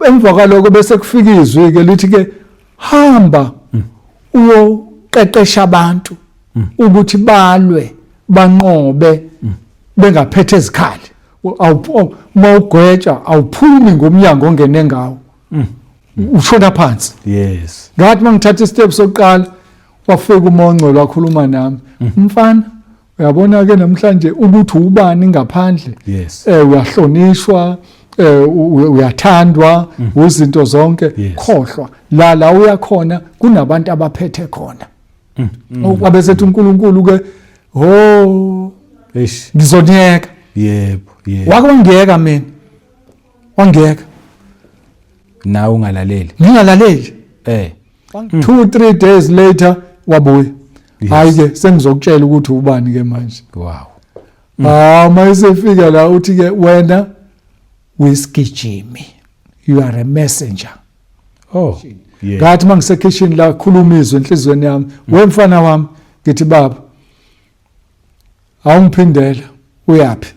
emva kwaloko bese kufika izwi ke lithi ke hamba uyoqeqesha abantu ukuthi balwe banqobe bengaphethe izikhali mawugwetsha awuphumi ngomnyango ongene ngawo ushona phansi. Yes. Ngathi mangithatha istep sokuqala wafika uMongcolo wakhuluma nami mfana uyabona ke namhlanje ukuthi ubani ngaphandle Yes. Uyahlonishwa uyathandwa uzinto zonke khohlwa la uyakhona kunabantu abaphethe khona kwabesethu uNkulunkulu ke ngizonyeka. Yebo. Wakwangiyeka mina wangiyeka nawe ungalaleli ngingalaleli 2-3 days later wabuya. Hayi ke sengizokutshela ukuthi ubani ke manje. Wow. Mayisefika la uthi ke wena wisigijimi you are a messenger. Oh yeah. Ngathi mangise kitchen la khuluma izwi enhlizweni yami wemfana wami ngithi baba awungiphindela uyapi?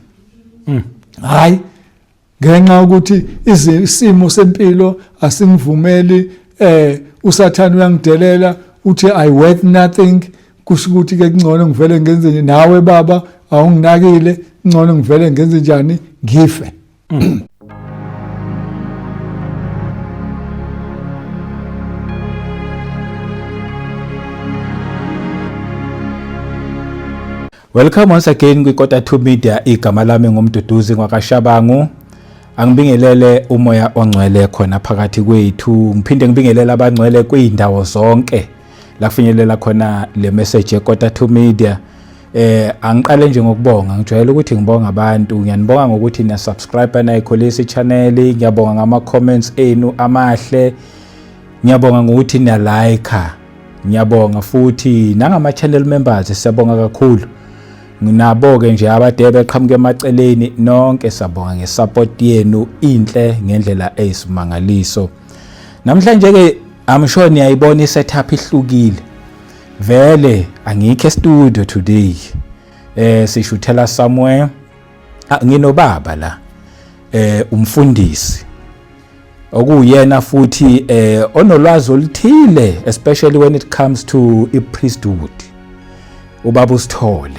Hayi ngenxa ukuthi isimo sempilo asingivumeli usathana uyangidelela uthi I worth nothing kusho ukuthi ke ngcono ngivele ngenze nje nawe baba awunginakile ngcono ngivele ngenze njani ngife. Welcome once again kwiKota 2 Media. Igama lami ngumduduzi ngwakaShabangu. Angibingelele umoya ongcwele khona phakathi kwethu. Ngiphinde ngibingelele abangcwele kwindawo zonke la kufinyelela khona le message yeKota 2 Media. Angiqale nje ngokubonga. Ngijwayele ukuthi ngibonga abantu. Ngiyanibonga ngokuthi na subscribe na ikholisi channel. Ngiyabonga ngama comments enu amahle. Ngiyabonga ngokuthi na like. Ngiyabonga futhi nangama channel members siyabonga kakhulu. Nginaboke nje abadebe eqhamuke emaceleni nonke sabonga ngesupport yenu inhle ngendlela eyisimangaliso. Namhlanje ke amsho niyayibona isetup ihlukile. Vele angikho e-studio today. Sishuthela somewhere. Nginobaba la. Umfundisi. Okuyena futhi onolwazi oluthile especially when it comes to i-priesthood. Ubaba uSithole.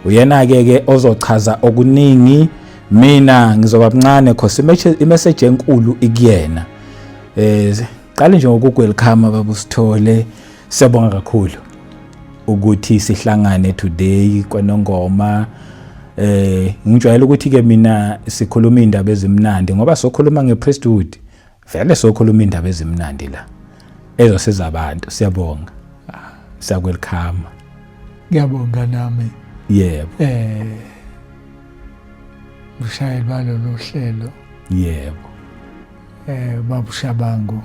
Uyena ke ozochaza okuningi mina ngizoba mncane because imessage enkulu ikuyena. Qale nje ngokuwelcome baba uSithole. Siyabonga kakhulu ukuthi sihlangane today kwanongoma. Ngijwayele ukuthi ke mina sikhuluma indaba ezimnandi ngoba sokhuluma ngepriesthood. Vele sokhuluma indaba ezimnandi la. Ezosiza abantu. Siyabonga. Siyakwelcome. Ngiyabonga nami. Yebo. Ushayeli balolu hlelo. Yebo. Baba uShabangu.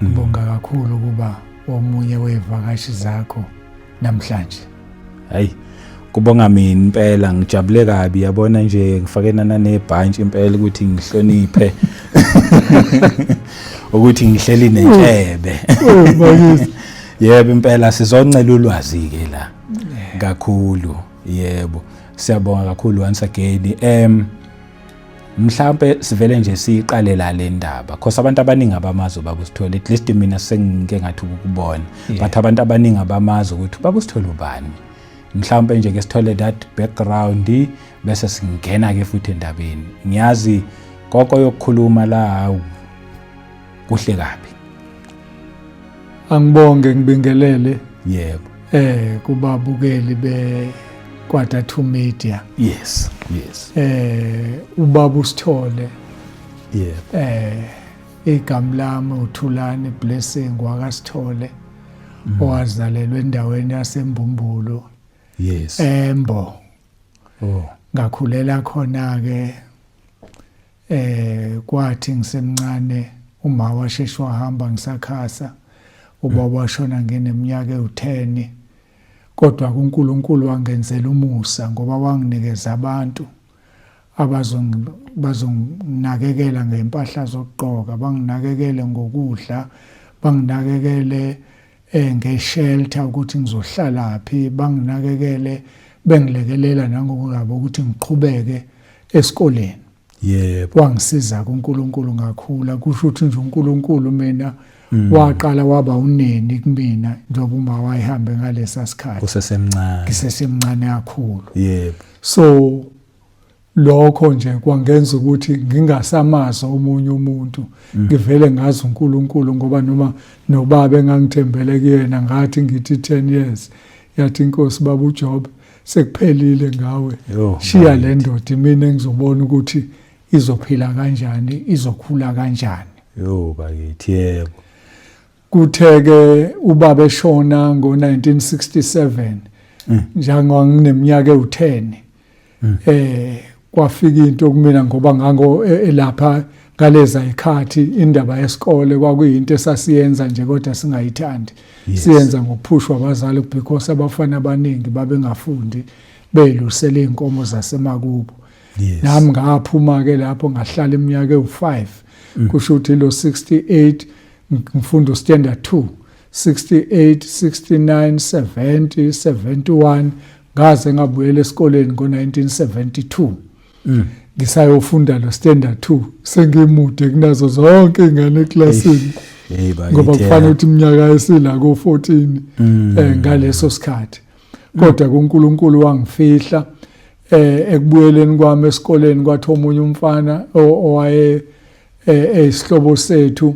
Ngibonga kakhulu kuba omunye wevakashi zakho namhlanje. Hayi. Kubonga mina impela ngijabule kabi yabona nje ngifakena nebhantshi impela ukuthi ngihloniphe. Ukuthi ngihleli nentshebe. Yebo impela sizoncela ulwazi ke la. Kakhulu yebo siyabonga kakhulu once again. Mhlambe sivele nje siqalela le ndaba because abantu abaningi abamazi baba uSithole at least mina sengike ngathi ukubona but abantu abaningi abamazi ukuthi baba uSithole ubani. Mhlambe nje ke sithole that background bese singena ke futhi endabeni. Ngiyazi konke yokukhuluma la hawu kuhle kabi. Angibonge ngibingelele. Yebo. Kubabukeli beKota 2 Media. Yes. Ubaba uSithole. Yebo. Igama lami uThulani Blessing wakaSithole. Owazalelwe endaweni yaseMbumbulo. Yes. Embo. Ngakhulela khona ke kwathi ngisemncane uma washeshwa wahamba ngisakhasa. Ubaba washona ngineminyaka ewu10 kodwa kuNkulunkulu wangenzela umusa ngoba wanginikeza abantu bazonginakekela ngempahla zokugqoka, banginakekele ngokudla, banginakekele ngeshelter ukuthi ngizohlala phi, banginakekele bengilekelela nangokuba ukuthi ngiqhubeke esikoleni. Yebo. wangisiza kuNkulunkulu ngakhula. Kusho ukuthi nje uNkulunkulu mina waqala waba uneni kumina njengoba uma wayihambe ngalesa sikhathi Usesemncane. ngisesemncane kakhulu. Yebo. So lokho nje kwangenza ukuthi ngingasamaza omunye umuntu, ngivele ngazi uNkulunkulu ngoba noma nobaba engangithembele kuyena ngathi ngithi 10 years yathi inkosi baba uJob sekuphelile ngawe, shiya le ndoda mina engizobona ukuthi izophila kanjani, izokhula kanjani. Bakithi. Yebo. Kutheke ubaba eshona ngo-1967 njengoba ngineminyaka ewu-10 kwafika into kumina ngoba lapha ngaleza ikhathi indaba yesikole kwakuyinto esasiyenza nje kodwa singayithandi. Siyenza ngokuphushwa abazali because abafana abaningi babengafundi belusele inkomo zasemakubo. Nami ngaphuma ke lapho ngahlala iminyaka ewu5 kusho ukuthi lo 68 ngifunda standard 2 68 69 70 71 ngaze ngabuyela esikoleni ngo1972 ngisayofunda lo standard 2 sengimude kunazo zonke ingane eklasini ngoba kufanele ukuthi iminyaka esila ko14 ngaleso sikhathi kodwa kuNkulunkulu wangifihla ekubuyeleni kwami esikoleni kwathi omunye umfana owaye esihlobo sethu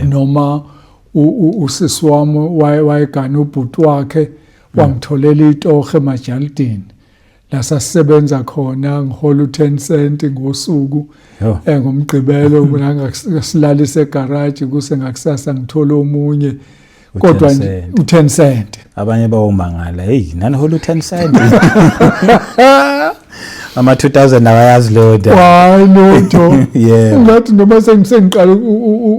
noma usisi wami wayegana ubhuti wakhe wangitholela itohe eMajaldini la sasisebenza khona ngihola u10 cent ngosuku ngomgqibelo ngasilalisa egarage kuse ngakusasa ngithola omunye kodwa u10 cent abanye bawomangala nani hola u10 cent ama 2000 awayazi loda hayi lotho ngathi noma sengiqala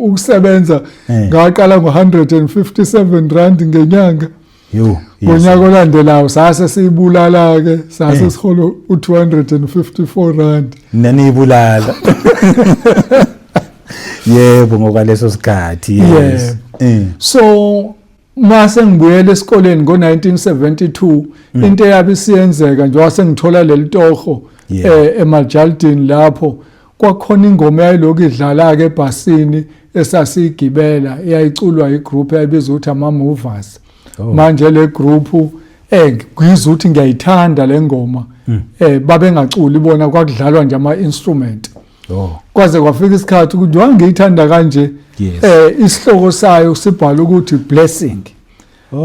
ukusebenza ngaqala ngo157 rand ngenyanga ngonyaka olandelayo sase siyibulala ke sase sihola u254 rand naniyibulala yebo ngoba leso sikhathi so mase ngibuyele esikoleni ngo1972 into yabe siyenzeka nje wasengithola leli toho eMajaldini lapho kwakhona ingoma yayiloko idlala ke ebhasini esasiyigibela yayiculwa igroup eyayibizwa ukuthi ama Movers manje le group ngizwe ukuthi ngiyayithanda le ngoma babengaculi bona kwakudlalwa nje ama instrument kwaze kwafika isikhathi ukuthi wangiyithanda kanje isihloko sayo sibhala ukuthi blessing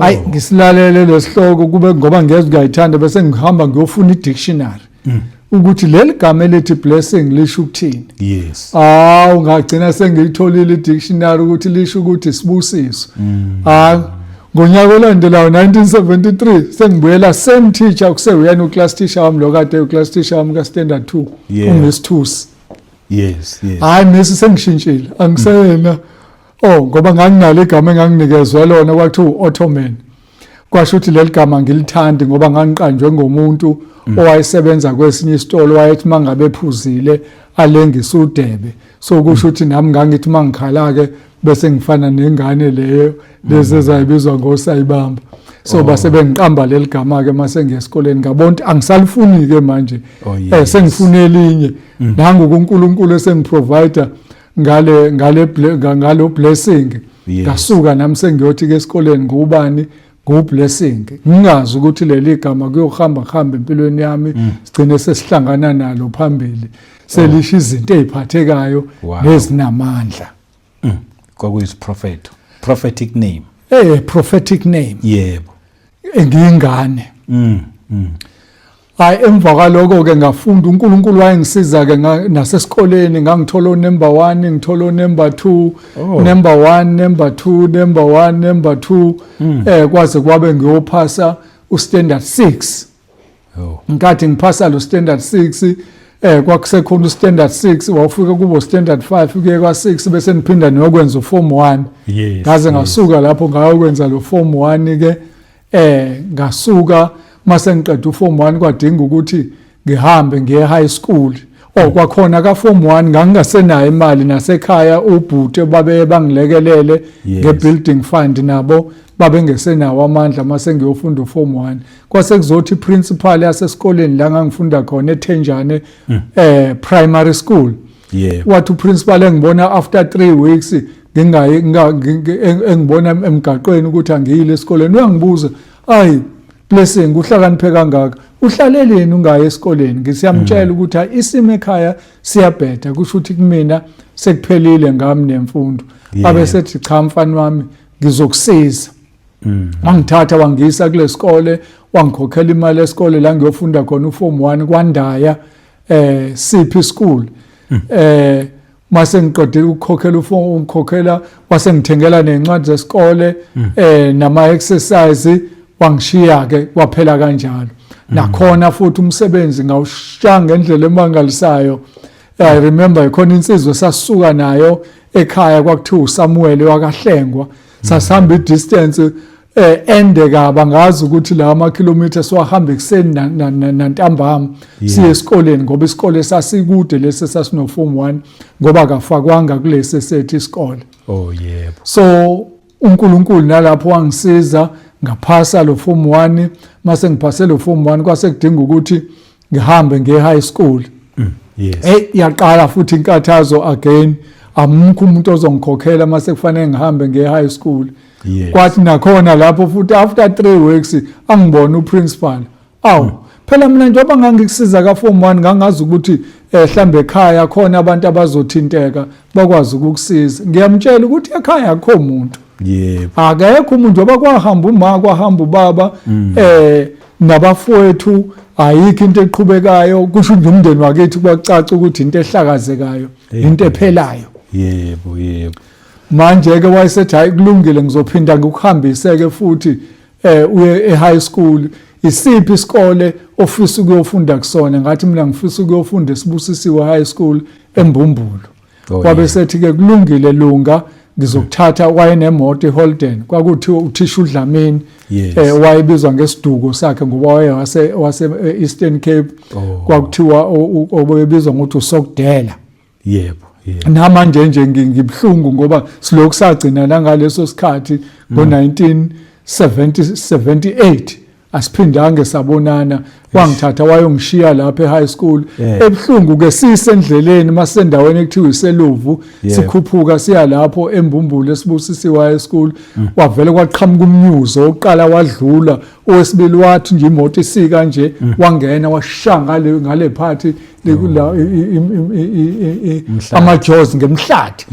ayi ngisilalele lesihloko kube ngoba ngeze ngiyayithanda bese ngihamba ngiyofuna i-dictionary ukuthi leli gama elithi blessing lisho ukuthini. Ungagcina sengiyitholile i-dictionary ukuthi lisho ukuthi sibusiso. Ngonyaka olandelayo 1973 sengibuyela same teacher kuseyena uclass teacher wami lo kade uclass teacher wami ka standard 2 uMiss Thusi. Hayi Miss sengishintshile angiseyena ngoba nganginalo igama enganginikezwe lona kwathi uOttoman. Kwasho ukuthi leli gama ngilithandi ngoba ngangiqanjwe ngomuntu owayesebenza kwesinye isitolo wayethi mangabe ephuzile alengisa udebe. So kusho ukuthi nami ngangithi mangikhala ke bese ngifana nengane leyo lezi ezayibizwa ngosayibamba. So base bengiqamba leli gama ke mase ngiyesikoleni ngabona angisalifuni ke manje sengifuna elinye nangu kuNkulunkulu esengiprovider ngalo blessing ngasuka nami sengiyothi ke esikoleni ngubani ngoblessing ngingazi ukuthi leli gama kuyohamba empilweni yami sigcine sesihlangana nalo phambili selisho izinto eziphathekayo nezinamandla kwakuyis prophetic name prophetic name yebo engingane hayi emva kwaloko ke ngafunda uNkulunkulu wayengisiza ke nasesikoleni ngangithola number 1 ngithola number 2 number 1 number 2 number 1 number 2 kwaze kwabe ngiyophasa ustandard 6 nkathi ngiphasa lo standard 6 kwakusekhona ustandard 6 wafika kubo standard 5 kuye kwa6 bese niphinda niyokwenza uform 1 ngaze ngasuka lapho ngayokwenza lo form 1 ke ngasuka mase ngiqeda uform 1 kwadinga ukuthi ngihambe ngiye high school kwakhona ka form 1 ngangasenayo imali nasekhaya ubhuti babe bangilekelele ngebuilding fund nabo babengesenawo amandla mase ngiyofunda form 1 kwase kuzothi principal yasesikoleni la ngangifunda khona eThenjane primary school wathi uprincipal engibona after 3 weeks engibona emgaqweni ukuthi angiyile esikoleni uyangibuza ayi Blessing uhlakaniphe kangaka uhlaleleni ungaye esikoleni ngisiyamtshela ukuthi isimo ekhaya siyabheda kusho ukuthi kumina sekuphelile ngami nemfundo abe sethi cha mfana wami ngizokusiza wangithatha wangisa kule sikole wangikhokhela imali esikole la ngiyofunda khona uform 1 kwaNdaya CP school mase ngiqedile ukukhokhela wase ngithengela nezincwadi zesikole nama exercise wangishiya ke kwaphela kanjalo nakhona futhi umsebenzi ngawushaya ngendlela emangalisayo I remember ikhona insizwe sasuka nayo ekhaya kwakuthiwa uSamuel wakaHlengwa sasihamba idistance ende kaba ngazi ukuthi la ama-kilometers siwahamba ekuseni nantambama siye esikoleni ngoba isikole sasikude lesi sasino form 1 ngoba kafakwanga kulesi sethi isikole yebo so uNkulunkulu nalapho wangisiza ngaphasa lo form 1 mase ngiphase lo form 1 kwase kudinga ukuthi ngihambe nge-high school yaqala futhi inkathazo again amukho umuntu ozongikhokhela mase kufanele ngihambe nge-high school kwathi nakhona lapho futhi after 3 weeks angibona uprincipal phela mina njengoba ngangikusiza ka form 1 ngangazi ukuthi mhlambe ekhaya khona abantu abazothinteka bakwazi ukukusiza ngiyamtshela ukuthi ekhaya akho umuntu akekho umuntu ngoba kwahamba uma kwahamba ubaba nabafowethu ayikho into eqhubekayo kusho nje umndeni wakithi kwacaca ukuthi into ehlakazekayo into ephelayo yebo manje ke wayesethi hayi kulungile ngizophinda ngikuhambise ke futhi uye e-high school isiphi isikole ofisa ukuyofunda kusona ngathi mina ngifisa ukuyofunda eSibusisiwe high school eMbumbulu kwabe sethi ke kulungile lunga ngizokuthatha wayenemoto eHolden kwakuthiwa uthisha uDlamini wayebizwa ngesiduko sakhe ngoba wase Eastern Cape kwakuthiwa obebizwa ngokuthi uSokudela namanje nje ngibhlungu ngoba silokhu sagcina la ngaleso sikhathi ngo1978 asiphindanga sabonana wangithatha wayongishiya lapha eHigh school ebhlungu ke sisendleleni masendaweni ekuthiwa iseluvu sikhuphuka siya lapho eMbumbulu eSibusisiwe High School wavele kwaqhamuka umnyuzo oqala wadlula owesibili wathi nje imoto isika nje wangena washanga ngale phathi amajozi ngemhlathi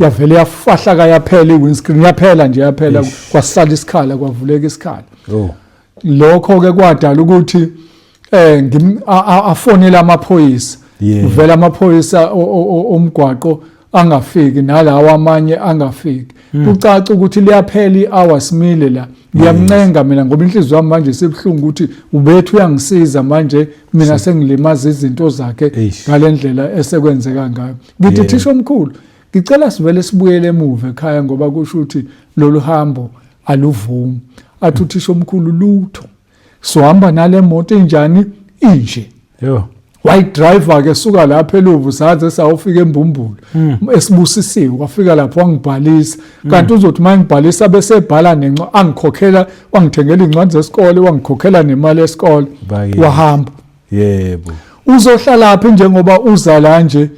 yavele yafahla yaphela iwindscreen yaphela nje yaphela kwasala isikhala kwavuleka isikhala lokho ke kwadala ukuthi afonela amaphoyisa uvela amaphoyisa omgwaqo angafiki nalawa amanye angafiki kucaca ukuthi liyaphela ihours mile la ngiyamncenga mina ngoba inhliziyo yami manje sibhlungu ukuthi ubethu uyangisiza manje mina sengilimaza izinto zakhe ngalendlela esekwenzeka ngayo ngithi thisha omkhulu ngicela sivele sibuyele emuva ekhaya ngoba kusho ukuthi lolu hambo aluvumi athi uthisha omkhulu lutho sohamba nale moto enjani inje wayidriver ke suka lapha eLuvu saze sayofika eMbumbulu eSibusisiwe wafika lapho wangibhalisa kanti uzothi mangibhalisa bese ebhala angikhokhela wangithengela incwadi zesikole wangikhokhela nemali yesikole wahamba uzohlala lapha njengoba uza la nje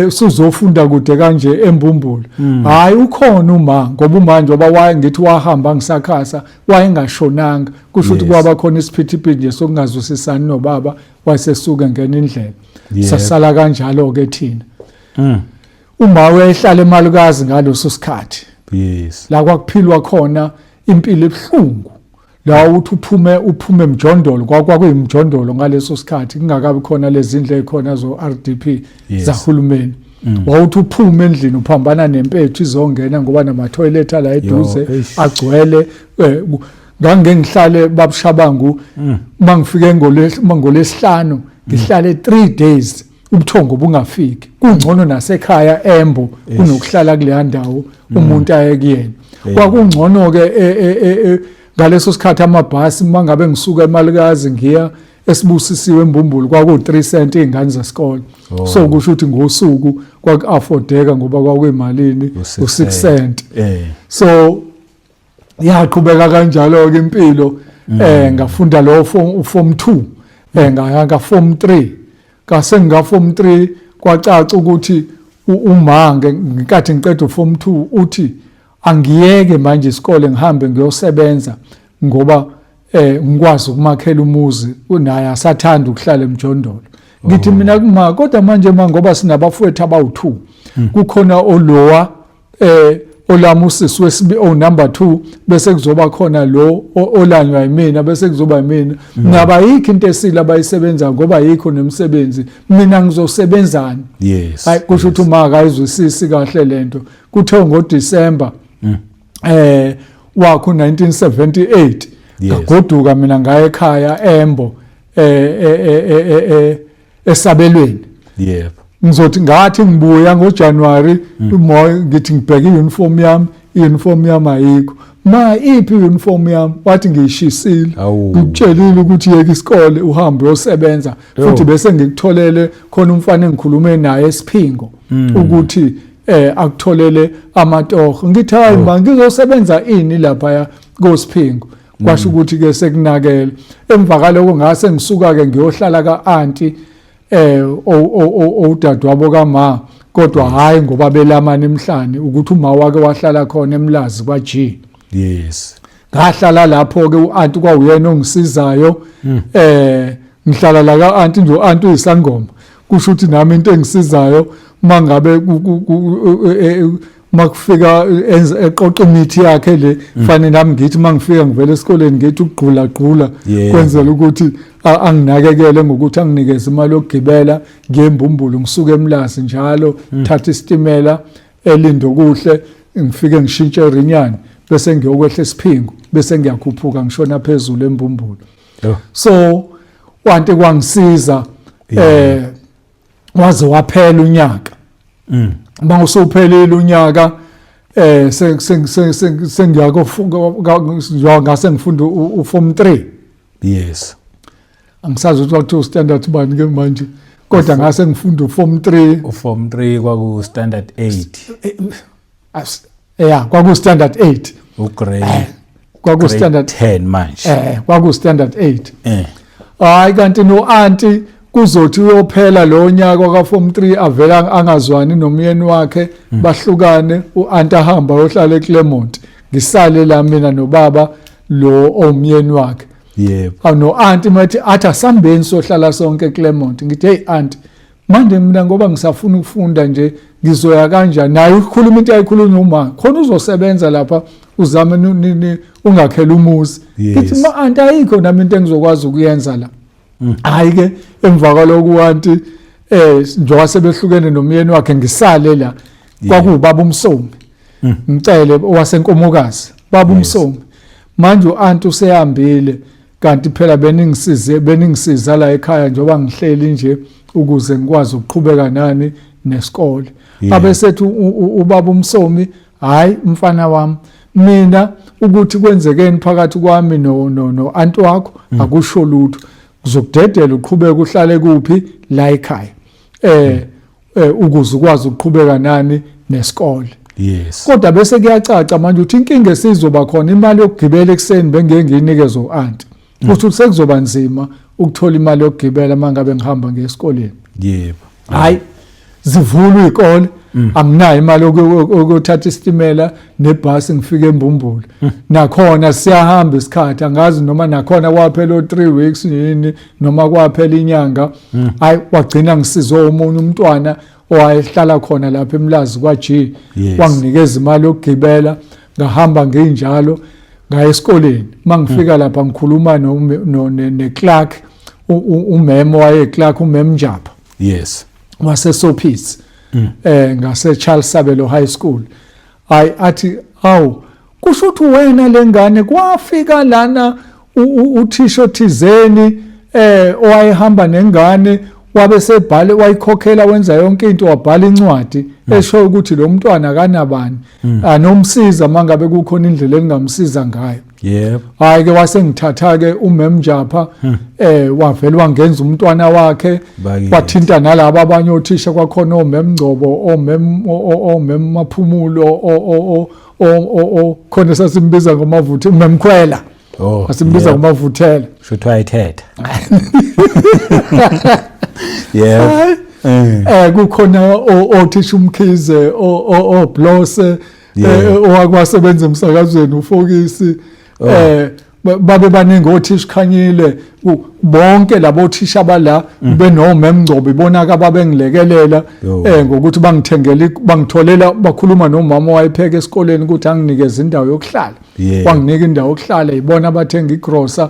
sizofunda kude kanje eMbumbulu hayi ukhona uma ngoba manje ngoba waye ngithi wahamba ngisakhasa wayengashonanga kusho ukuthi kwaba khona isiphithiphithi nje sokungazwisisani nobaba wayesesuka ngene indlela sasala kanjalo ke thina uma wehlala emalukazi ngaloso sikhathi la kwakuphilwa khona impilo ebhlungu la uthi uphume emjondolo kwakuyimjondolo ngaleso sikhathi kungakabi khona lezi ndle ekhona zo RDP zahulumeni wawuthi uphume endlini uphambana nempethu izongena ngoba nama toilet la eduze agcwele ngangengihlale babushabangu mangifike ngolesihlanu ngihlale 3 days ubuthongo bungafiki kungcono nasekhaya Embo kunokuhlala kule ndawo umuntu ayekuyena kwakungcono ke ngaleso sikhathi amabhasi mangabe ngisuka eMalukazi ngiya esibusisiwe eMbumbulu kwaku3 cent izingane zesikole. So kusho ukuthi ngosuku kwaku-affordeka ngoba kwakuyimalini u6 cent. So yaqhubeka kanjalo ke impilo ngafunda lo form 2 ngaya form 3 kase form 3 kwacaca ukuthi umange ngikathi ngiqeda form 2 uthi angiyeke manje isikole ngihambe ngiyosebenza ngoba ngikwazi ukumakhela umuzi unaye asathanda ukuhlala eMjondolo. Ngithi mina kuma kodwa manje ngoba sinabafowethu abawu2 kukhona olowa olama usisi wesibi number 2 bese kuzoba khona lo olanywa yimina bese kuzoba yimina ngaba yikho into esile abayisebenza ngoba yikho nemsebenzi mina ngizosebenzani. Hayi kusho ukuthi uma akayizwisisi kahle lento kuthe ngoDisemba wakho 1978 ngagoduka mina ngaya ekhaya eMbo esabelweni. Ngizothi ngathi ngibuya ngoJanuary ngithi ngibheka i-uniform yami ayikho iphi i-uniform yami wathi ngiyishisile ngikutshelile ukuthi yeke isikole uhambe uyosebenza futhi bese ngikutholele khona umfana engikhulume naye eSiphingo ukuthi akutholele amatoho ngithi hayi ngizosebenza ini lapha koSiphingo kwasho ukuthi ke sekunakele emva kaloko ngase ngisuka ke ngiyohlala kaanti udadewabo kama kodwa hayi ngoba belamana emhlane ukuthi uma wake wahlala khona eMlazi kwaG. Ngahlala lapho ke uanti kwawuyena ongisizayo ngihlala la kaanti nje uanti uyisangoma kusho ukuthi nami into engisizayo mangabe makufika eqoqa imithi yakhe le fanele nami ngithi mangifika ngivela esikoleni ngithi ukugqula kwenzela ukuthi anginakekele ngokuthi anginikeze imali yokugibela ngeMbumbulu ngisuke eMlazi njalo thatha isitimela elindo kuhle ngifike ngishintshe eRinyani bese ngiyokwehla eSiphingo bese ngiyakhuphuka ngishona phezulu eMbumbulu. So wanti kwangisiza waze waphela unyaka. Mangusuphelile unyaka ngase ngifunda uform 3. Angisazi ukuthi kwakuthiwa standard bani ke manje kodwa ngase ngifunda uform 3. Uform 3 kwaku standard 8. Kwaku standard 8. Ugrade kwaku standard 10 manje. Kwaku standard 8. Hayi kanti no auntie kuzothi uyophela lo nyaka ka form 3 avela angazwani nomyeni wakhe bahlukane uanti ahamba yohlala eClermont ngisale la mina nobaba lo omyeni wakhe. No auntie mathi athi asambeni sohlala sonke eClermont ngithi hey auntie manje mina ngoba ngisafuna ukufunda nje ngizoya kanjani naye ukukhuluma into ayikhuluma uma khona uzosebenza lapha uzame ungakhela umuzi. Ngithi ma auntie ayikho nami into engizokwazi ukuyenza la. Hayi ke emva kwaloko anti njengoba sebehlukene nomyeni wakhe ngisale la kwakubaba uMsomi ngicele owasenkomokazi baba uMsomi manje uanti usehambile kanti phela beningisiza la ekhaya njengoba ngihleli nje ukuze ngikwazi ukuqhubeka nani nesikole. Abesethi ubaba uMsomi hayi mfana wami mina ukuthi kwenzekeni phakathi kwami no anti wakho akusho lutho uzokudedela uqhubeka uhlale kuphi la ekhaya ukuze ukwazi ukuqhubeka nani nesikole. Kodwa bese kuyacaca manje ukuthi inkinga esizoba khona imali yokugibela ekseni bengeke ngiyinikeze uanti ukuthi sekuzoba nzima ukuthola imali yokugibela mangabe ngihamba ngesikoleni. Hayi zivulwe izikole anginayo imali yokuthatha isitimela nebhasi ngifike eMbumbulu nakhona siyahamba isikhathi angazi noma nakhona kwaphela 3 weeks yini noma kwaphela inyanga hayi wagcina ngisizwe umunye umntwana owayehlala khona lapha eMlazi kwaG wanginikeza imali yokugibela ngahamba nginjalo ngaya esikoleni mangifika lapha ngikhuluma neClark umemo wayeClark umem Njapha waseSophisi ngase Charles Sabelo High School. Athi awu kusho ukuthi wena lengane kwafika lana uthisha thizeni owayehamba nengane wabe sebhale wayikhokhela wenza yonke into wabhala incwadi esho ukuthi lo mntwana kanabani anomsiza mangabe kukhona indlela engamsiza ngayo. Yebo. Hayi ke wasengithatha ke umemjapha wavela wangenza umntwana wakhe wathinta nalabo abanye othisha kwakhona omemngcobo omemaphumulo khona sasimbiza ngomavuthe umemkhwela asimbiza ngomavuthela shothi wayithetha yebo kukhona othisha umkhize oblose owakwasebenza emsakazweni ufokisi babe baningi othisha Khanyile bonke labo othisha abala benomemngcobo ibona ka babengilekelela ngokuthi bangitholela bakhuluma nomama wayepheka esikoleni ukuthi anginikeze indawo yokuhlala wanginika indawo yokuhlala ibona abathenga igrocer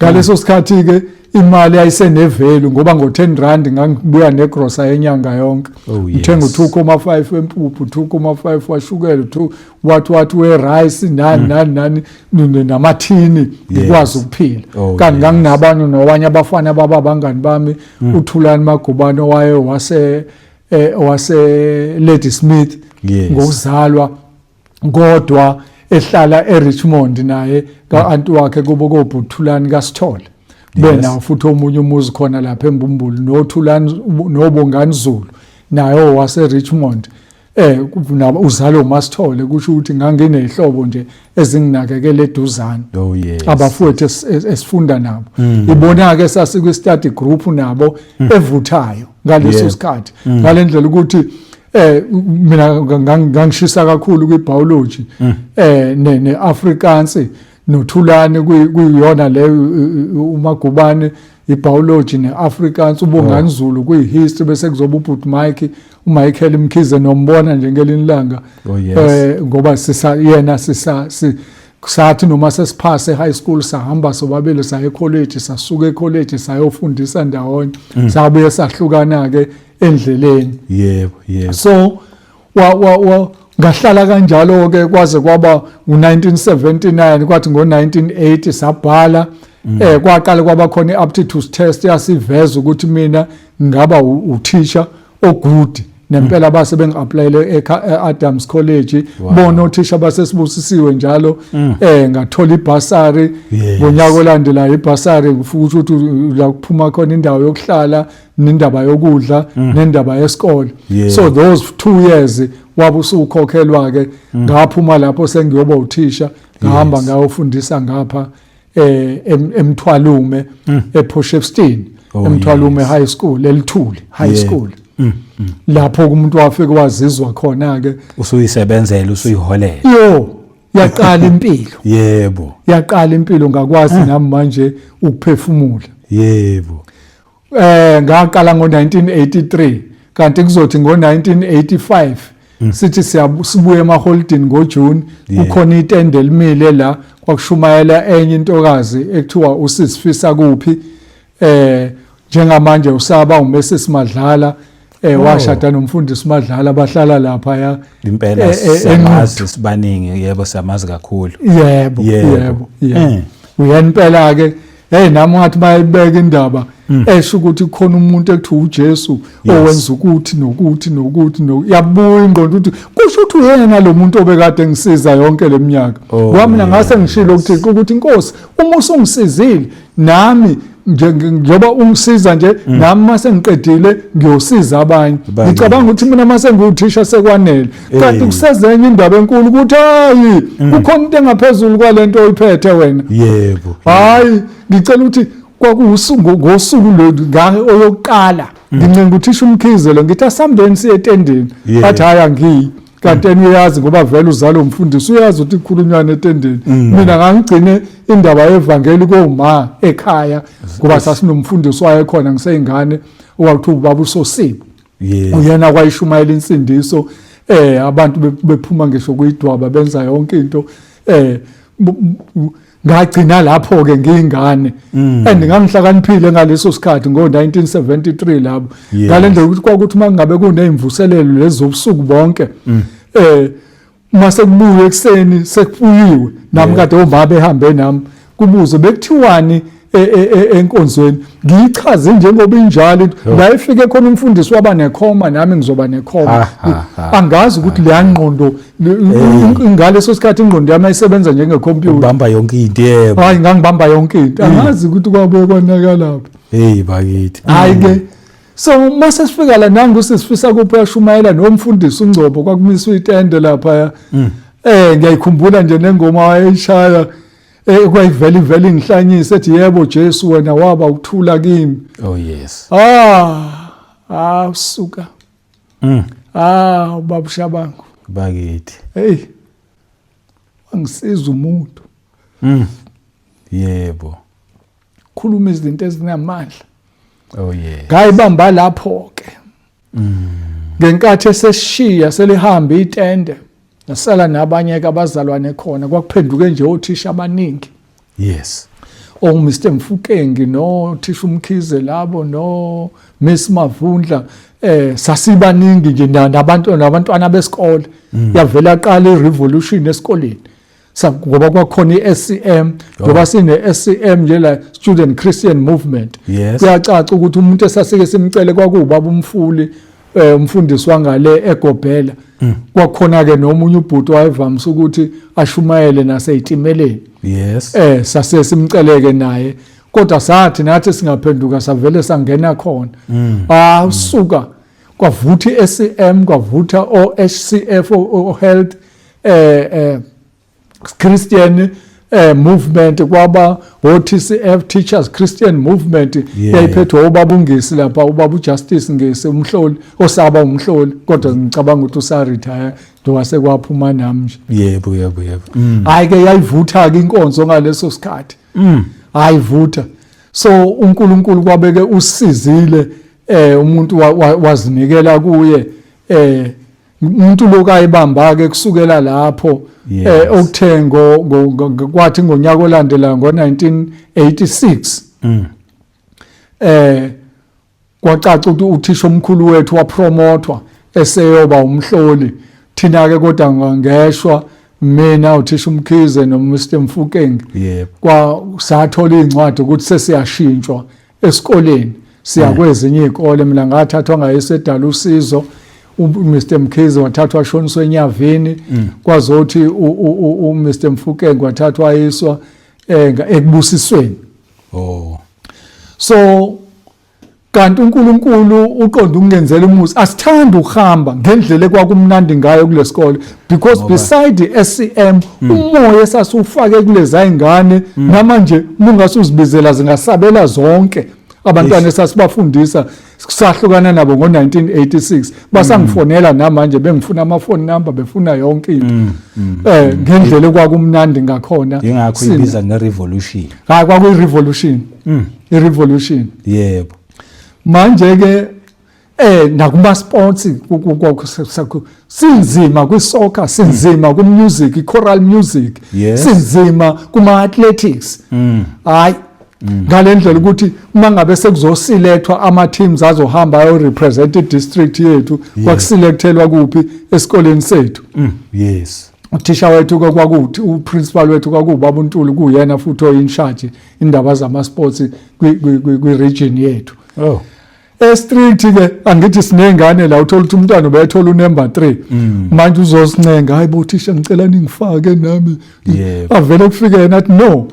ngaleso sikhathi ke imali ayisenevelu ngoba ngo10 ngangibuya negrocer yenyanga yonke ngithenga u2.5 wempuphu 2.5 washukela wathi we rice nani namathini ngikwazi ukuphila kanti nganginabanye nowanye abafana babangani bami uThulani Magubane wase Lady Smith ngokuzalwa kodwa ehlala eRichmond naye ka-anti wakhe kubo koButhulani kaSithole bena futhi omunye umuzi khona lapha eMbumbulu noThulani noBongani Zulu naye wase Richmond uzalo uMasithole kusho ukuthi nganginehlobo nje ezinginakekele eduzane abafowethu esifunda nabo ibona ke sasikwi study group nabo evuthayo ngaleso sikhathi ngalendlela ukuthi mina ngangishisa kakhulu kwibiology neAfrikaans noThulani kuyiyona le uMagubane ibiology neAfrikaans uBongani Zulu kuyihistory bese kuzoba uBhuti Mike uMichael Mkhize nombona nje ngelinye ilanga ngoba sathi noma sesiphase high school sahamba sobabili saye college sasuka ecollege sayofundisa ndawonye sabuye sahlukana ke endleleni yebo so ngahlala kanjalo ke kwaze kwaba u1979 kwathi ngo1980 sabhala kwaqala kwaba khona iaptitude test yasiveza ukuthi mina ngaba uthisha ogood nempela base bengiapplyele eAdams College bona othisha basesibusisiwe njalo ngathola ibasari ngonyaka olandelayo ibasari futhi ukuthi la kuphuma khona indawo yokuhlala nendaba yokudla nendaba yesikole so those 2 years wabusukhokhelwa ke ngaphuma lapho sengiyoba uthisha ngahamba ngayofundisa ngapha eMthwalume ePortshepstone eMthwalume High School eLithuli High School lapho umuntu wafike wazizwa khona ke usuyisebenzela usuyiholela yaqala impilo yebo yaqala impilo ngakwazi nami manje ukuphefumula yebo ngaqala ngo1983 kanti kuzothi ngo1985 sithi sibuye emaholidini ngoJune kukhona itende elimile la kwakushumayela enye intokazi ekuthiwa usisifisa kuphi njengamanje usaba uMrs Madlala washada nomfundisi Madlala bahlala lapha ya impela samazi sibaningi yebo samazi kakhulu yebo uyempela ke nami ngathi bayibeka indaba esho ukuthi kukhona umuntu ekuthiwa uJesu owenza ukuthi nokuthi yabuya ingqondo ukuthi kusho ukuthi uyena lo muntu obekade ngisiza yonke leminyaka ngoba mina ngase ngishilo ukuthi Inkosi uma usungisizile nami njengoba ungisiza nje nami mase ngiqedile ngiyosiza abanye ngicabanga ukuthi mina mase nguthisha sekwanele kanti kusezenye indaba enkulu ukuthi hayi kukhona into engaphezulu kwalento oyiphethe wena yebo hayi ngicela ukuthi kwakusuku ngosuku lo oyokuqala ngincenga uthisha umkhize lo ngithi asambeni siye etendeni bathi hayi angiyi kanti uyazi ngoba vele uzalo umfundisi uyazi ukuthi ikhulunywana etendeni mina ngangigcine indaba yevangeli koma ekhaya ngoba sasinomfundisi waye khona ngiseyingane owakuthi ubaba uSosibo uyena kwayishumayela insindiso abantu bephuma ngisho kuyidwaba benza yonke into ngagcina lapho ke ngiyingane ngangihlakaniphile ngaleso sikhathi ngo1973 lapho ngalendlela ukuthi kwakuthi mangabe kunezimvuselelo lezobusuku bonke mase kubuye ekseni sekufuyiwe nami kade omama behambe nami kubuze bekuthiwani enkonzweni ngichaze njengoba injalo la ifike khona umfundisi waba nekhoma nami ngizoba nekhoma angazi ukuthi le ngqondo ngaleso sikhathi ingqondo yami ayisebenza njengecomputer ubamba yonke into yebo hayi ngangibamba yonke into angazi ukuthi kwabe kwanakala hey bakithi hayi ke so mase sifika la nangu sisifisa kuphashumayela nomfundisi uNgcobo kwakumiswa itende lapha ngiyayikhumbula nje nengoma wayeshaya kwayiveli ngihlanyise ethi yebo Jesu wena waba ukuthula kimi oh yes usuka ubaba Shabangu bakithi hey angisiza umuntu yebo khuluma izinto ezinamandla oh yes ngayibamba lapho ke ngenkathi eseshiya selihamba itende nasala nabanye ke abazalwane khona kwakuphenduke nje othisha abaningi yes Mr Mfukengi no Thisha Umkhize labo no Miss Mavundla sasibaningi nje nabantwana besikole yavela qala irevolution esikoleni ngoba kwakhona iSCM ngoba sine SCM nje la Student Christian Movement kuyacaca ukuthi umuntu esasike simcele kwakubaba umfuli umfundisi wangale eGobhela kwakhona ke nomunye ubhuti wayevamisa ukuthi ashumayele naseyitimeleni yes sase simceleke naye kodwa sathi nathi singaphenduka savele sangena khona usuka kwavutha iSCM kwavutha OHCF Health Christian movement kwaba OTCF Teachers Christian Movement yayiphethwe ubaba uNgisi lapha ubaba uJustice Ngisi umhloli osaba umhloli kodwa ngicabanga ukuthi usaretire ngowase kwaphuma nami nje yebo hayi ke yayivutha ke inkonzo ngaleso sikhathi ayivutha so uNkulunkulu kwabeke usizile umuntu wazinikela kuye umuntu lokayibamba ke kusukela lapho okuthengo kwathi ngonyaka olandela ngo1986 kwacaca ukuthi uthisha omkhulu wethu wapromothwa eseyoba umhloli thina ke kodwa ngangeshwa mina uthisha Umkhize no Mr Mfukengi kwa sathola incwadi ukuthi sesiyashintshwa esikoleni siya kwezinye izikole mina ngathathwa ngayesedala usizo uMr Mkhize wathathwa washoniswa enyavini kwazothi uMr Mfukengi wathathwa ayiswa ekubusisweni so kanti uNkulunkulu uqonda ukungenzela umusa asithanda ukuhamba ngendlela ekwakumnandi ngayo kulesikole because beside iSCM umoya esasufake kulezi ingane namanje mungasuzibizela zingasabela zonke abantwana esasibafundisa sahlukana nabo ngo1986 basangifonela namanje bengifuna amafoni number befuna yonke into ngendlela ekwakumnandi ngakhona ingakho ibiza ngerevolution hayi kwakuyirevolution irevolution yebo manje ke nakuma sports sinzima kwisoccer sinzima kumusic choral music sinzima kuma athletics hayi ngalendlela ukuthi mangabe sekuzosilethwa ama teams azohamba ayo represent district yethu kwakuselectelwa kuphi esikoleni sethu yes uthisha wethu kwakuthi uprincipal wethu kwakubaba uNtuli kuyena futhi oyin charge indaba zama sports kwi region yethu Street ke angithi sinengane la uthola ukuthi umntwana ubethola unumber 3 manje uzosincenga hayi bo thisha ngicela ningifake nami avele kufike yena athi no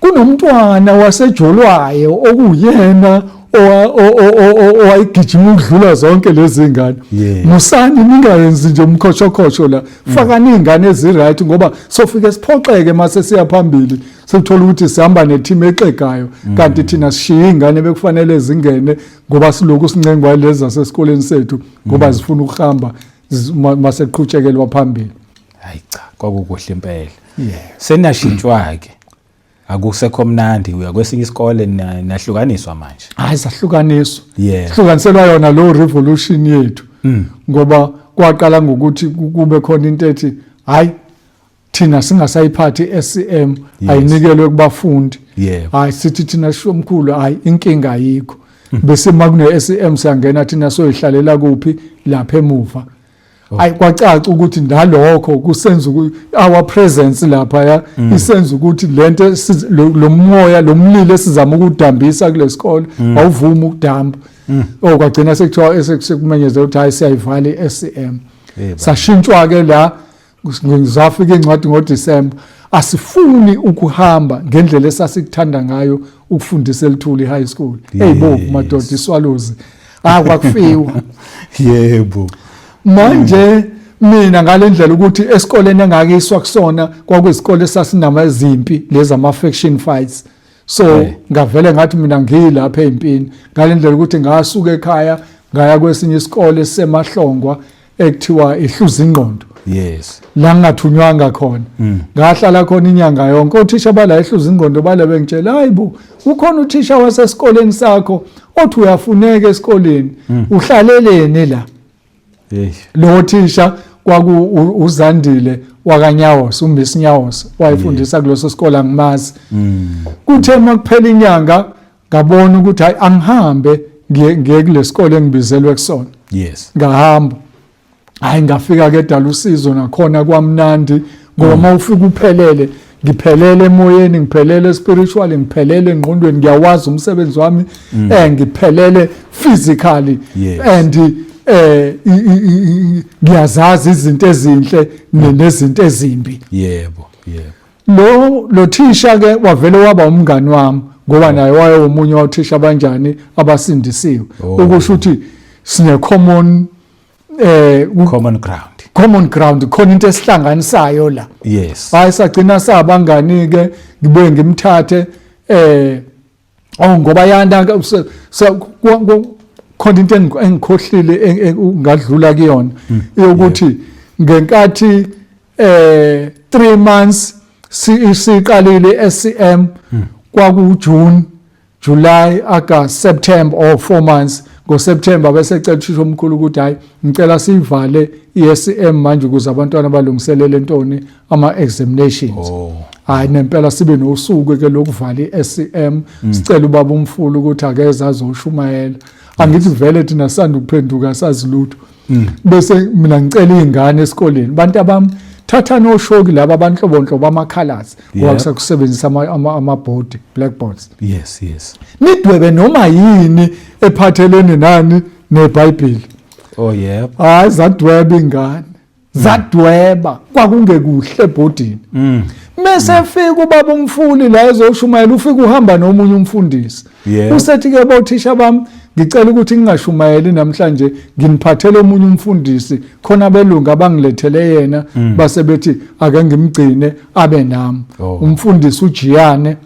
kunomntwana wasejolwayo okuyena owayigijima ukudlula zonke lezi ngane musani ningayenzi nje umkhoshokhosho la fakani ingane eziright ngoba sofike siphoxeke mase siya phambili sithola ukuthi sihamba neteam exegayo kanti thina sishiya ingane bekufanele zingene ngoba siloku sincengwa lezi zasesikoleni sethu ngoba zifuna ukuhamba mase qhutshekelwa phambili hayi cha kwakukuhle impela senashintshwa ke akusekho mnandi uya kwesinye isikole nahlukaniswa manje hayi sahlukaniswa sihlukaniselwa yona lo revolution yethu ngoba kwaqala ngokuthi kube khona into ethi hayi thina singasayiphathi iSCM ayinikelwe kubafundi hayi sithi thina shomkhulu hayi inkinga ayikho bese makune iSCM siyangena thina soyihlalela kuphi lapha emuva Kwacaca ukuthi ndalokho kusenza our presence lapha ya isenza ukuthi lento lo moya lo mlilo esizama ukudambisa kulesikole awuvumi ukudamba. Kwagcina sekuthiwa esekumenyezela ukuthi hayi siyayivala iSCM. Sashintshwa ke la ngizafika incwadi ngoDisemba asifuni ukuhamba ngendlela esasikuthanda ngayo ukufundisa eLithuli High School. Bo madoda iswalozi akwakufiwa. Yebo. Manje mina ngalendlela ukuthi esikoleni engakiswa kusona kwakuyisikole sasinamazimpi lezi ama-faction fights. So ngavele ngathi mina ngilapha empini ngalendlela ukuthi ngasuka ekhaya ngaya kwesinye isikole esemahlongwa ekuthiwa iHluza Ingqondo. Yes. La ngingathunywanga khona. Ngahlala khona inyanga yonke. Othisha bala eHluza Ingqondo bale bengitshela hayibo ukhona uthisha wasesikoleni sakho othi uyafuneka esikoleni uhlalelene la. Lo thisha kwaku uZandile wakanyawosi uMiss Nyawosi wayefundisa kuleso sikole angimazi. Kuthe makuphela inyanga ngabona ukuthi hayi angihambe ngiye kulesikole engibizelwe kusona. Yes. Ngahamba. Hayi ngafika ke Dalusizo nakhona kwamnandi ngoba mawufika uphelele ngiphelele emoyeni ngiphelele spiritually ngiphelele engqondweni ngiyawazi umsebenzi wami ngiphelele physically and ngiyazazi izinto ezinhle nezinto ezimbi. Yebo. Lo thisha ke wavele waba umngani wami ngoba naye waye umunye wathisha abanjani abasindisiwe ukusho ukuthi sine common ground khona into esihlanganisayo la. Yes. Hayi sagcina sabangani ke ngibuye ngimthathe ngoba yanda khona into engikhohlile ngadlula kuyona ukuthi ngenkathi 3 months siqalile iSCM kwaku June, July, August, September or 4 months. NgoSeptember bese cela uthisha omkhulu ukuthi hayi ngicela sivale iSCM manje ukuze abantwana balungiselele intoni ama examinations. Hayi nempela sibe nosuku ke lokuvala iSCM sicela ubaba umfulu ukuthi akeze azoshumayela. Angithi vele thina sanda ukuphenduka sazilutho. Bese mina ngicela izingane esikoleni bantu abami thatha noshoki laba abanhlobonhlobo amakhalas ngoba kusekusebenzisa ama-board blackboards. Yes. Nidwebe noma yini ephathelene nani neBhayibheli. Hayi zadweba ingane zadweba kwakungekuhle ebhodini. Mase fika ubaba umfuli la ezoshumayela ufika uhamba nomunye umfundisi. Usethi ke bothisha bami ngicela ukuthi ngingashumayeli namhlanje nginiphathele omunye umfundisi khona belungu abangilethele yena base bethi ake ngimgcine abe nami. Umfundisi uJiyane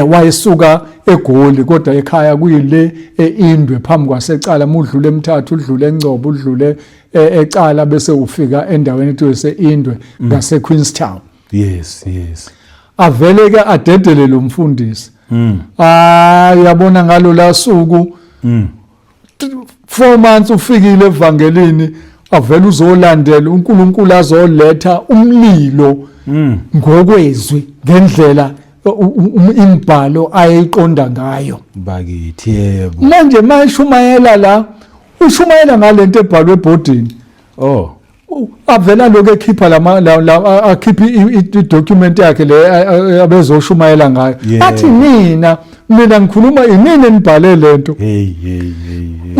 wayesuka eGoli kodwa ekhaya kuyile eIndwe phambi kwasecala udlule eMthathu udlule eNgcobo udlule ecala bese ufika endaweni ethiwa seIndwe ngase Queenstown. Yes. Avele ke adedele lo mfundisi. Yabona ngalo la suku 4 months ufikile evangelini avela uzolandela uNkulunkulu azoletha umlilo ngokwezwi ngendlela imibhalo ayiqonda ngayo. Bakithi yebo. Manje mayishumayela la ushumayela ngalento ebhalwe ebhodini. Avela lokho ekhipha akhipha i-document yakhe le abezoshumayela ngayo. Athi mina ngikhuluma inini enibhale lento.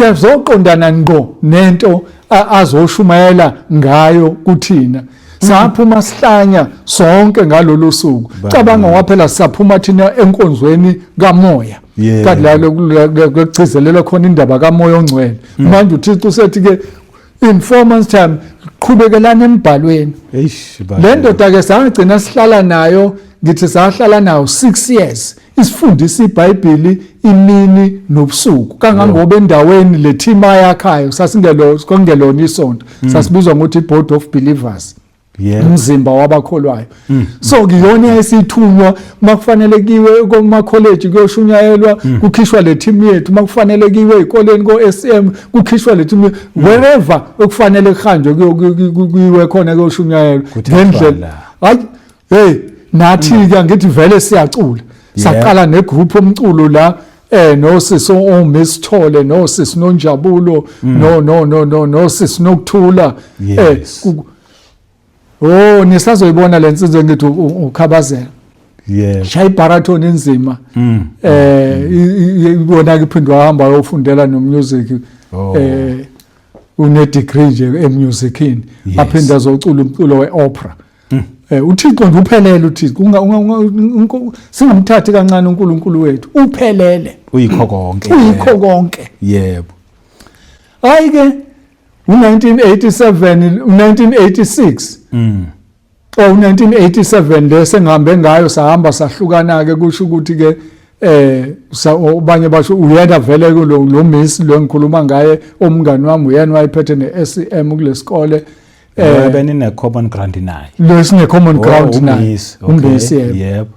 Yazoqondana ngqo nento azoshumayela ngayo kuthina. Saphuma sihlanya sonke ngalolu suku. Cabanga waphela saphuma thina enkonzweni kamoya. Kanti la lokugcizelela khona indaba kamoya ongcwele. Manje uThixo usethi ke in 4 months time qhubekelana embhalweni. Le ndoda ke sangigcina sihlala nayo ngithi sahlala nayo 6 years isifundisa iBhayibheli imini nobusuku kangangoba endaweni le team ayakhayo sasingelona isonto sasibizwa ngokuthi board of believers. Umzimba wabakholwayo. So ngiyona esithunywa makufanele kiwe kuma college kuyoshunyayelwa kukhishwa le team yethu makufanele kiwe ezikoleni koSCM kukhishwa le team wherever okufanele kuhanjwe kuyiwe khona kuyoshunyayelwa ngendlela. Hayi nathi ke ngithi vele siyacula saqala negroup omculo la nosisi oMiss Thole nosisi noNjabulo no sisi Nokuthula Yes. Nisazoyibona lensizwe ngithi ukhabazela shaya ibharathoni enzima ibona kuphindwa hamba ayofundela nomusic une degree nje emusicini aphinda azocula umculo weopera uThixo nje uphelele uThixo singamthathi kancane uNkulunkulu wethu uphelele uyikho konke yebo hayi ke u1987 1986 1987 lese ngihambe ngayo sahamba sahlukana ke kusho ukuthi ke abanye basho uyena vele lo miss lo ngikhuluma ngaye omngani wami uyena wayephethe neSCM kulesikole benine common ground naye lesine common ground naye umbisi yebo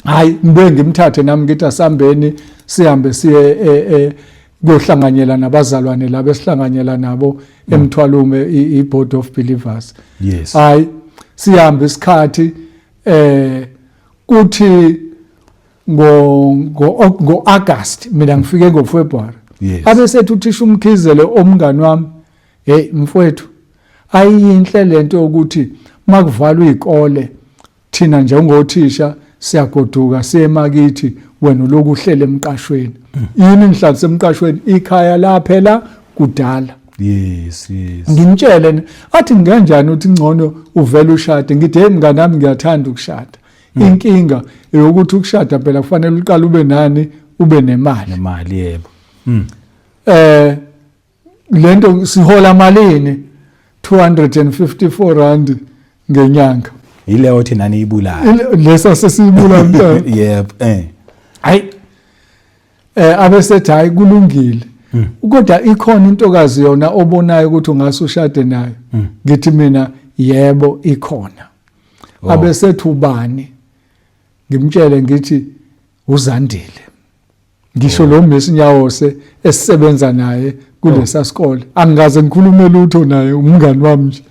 hayi ngibe ngimthathe nami ngithi asambeni sihambe siye kuyohlanganyela nabazalwane labo esihlanganyela nabo eMthwalume iBoard of Believers yes hayi sihambe isikhathi kuthi ngo August mina ngifike ngoFebruary abesethu uthisha umkhizele omngani wami mfowethu ayinhle lento ukuthi makuvalwa izikole thina njengothisha siyagoduka siyemakithi wena uloku uhlele emqashweni yini ngihlala semqashweni ikhaya la phela kudala yes ngimtshele athi ngikanjani uthi ngcono uvela ushade ngithi mngani nami ngiyathanda ukushada inkinga eyokuthi ukushada phela kufanele uqale ube nani ube nemali yebo lento sihola malini 254 rand ngenyanga ileyo thi nani ibulala lesa sesibula mntana yebo hayi abesethi hayi kulungile kodwa ikhona intokazi yona obonayo ukuthi ungase ushade nayo ngithi mina yebo ikhona abesethi ubani ngimtshele ngithi uZandile ngisho lo Miss Nyawose esisebenza naye kulesa sikole angikaze ngikhulume lutho naye umngani wami nje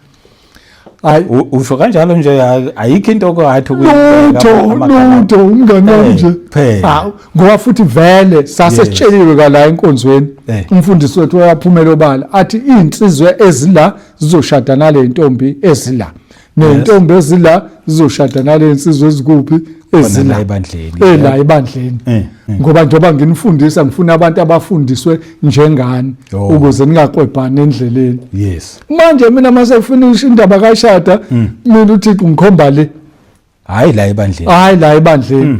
hayi usho kanjalo nje ayikho into okwathi lutho umngani wami nje ngoba futhi vele sasesitsheliwe kala enkonzweni umfundisi wethu wayaphumela obala athi insizwe ezila zizoshada nale ntombi ezila nentombi ezila zizoshada nale insizwe ezikuphi ezila ebandleni ngoba njengoba nginifundisa ngifuna abantu abafundiswe njengani ukuze ningakwebhani endleleni yes manje mina mase finish indaba kashada mina uThixo ngikhomba le hayi la ebandleni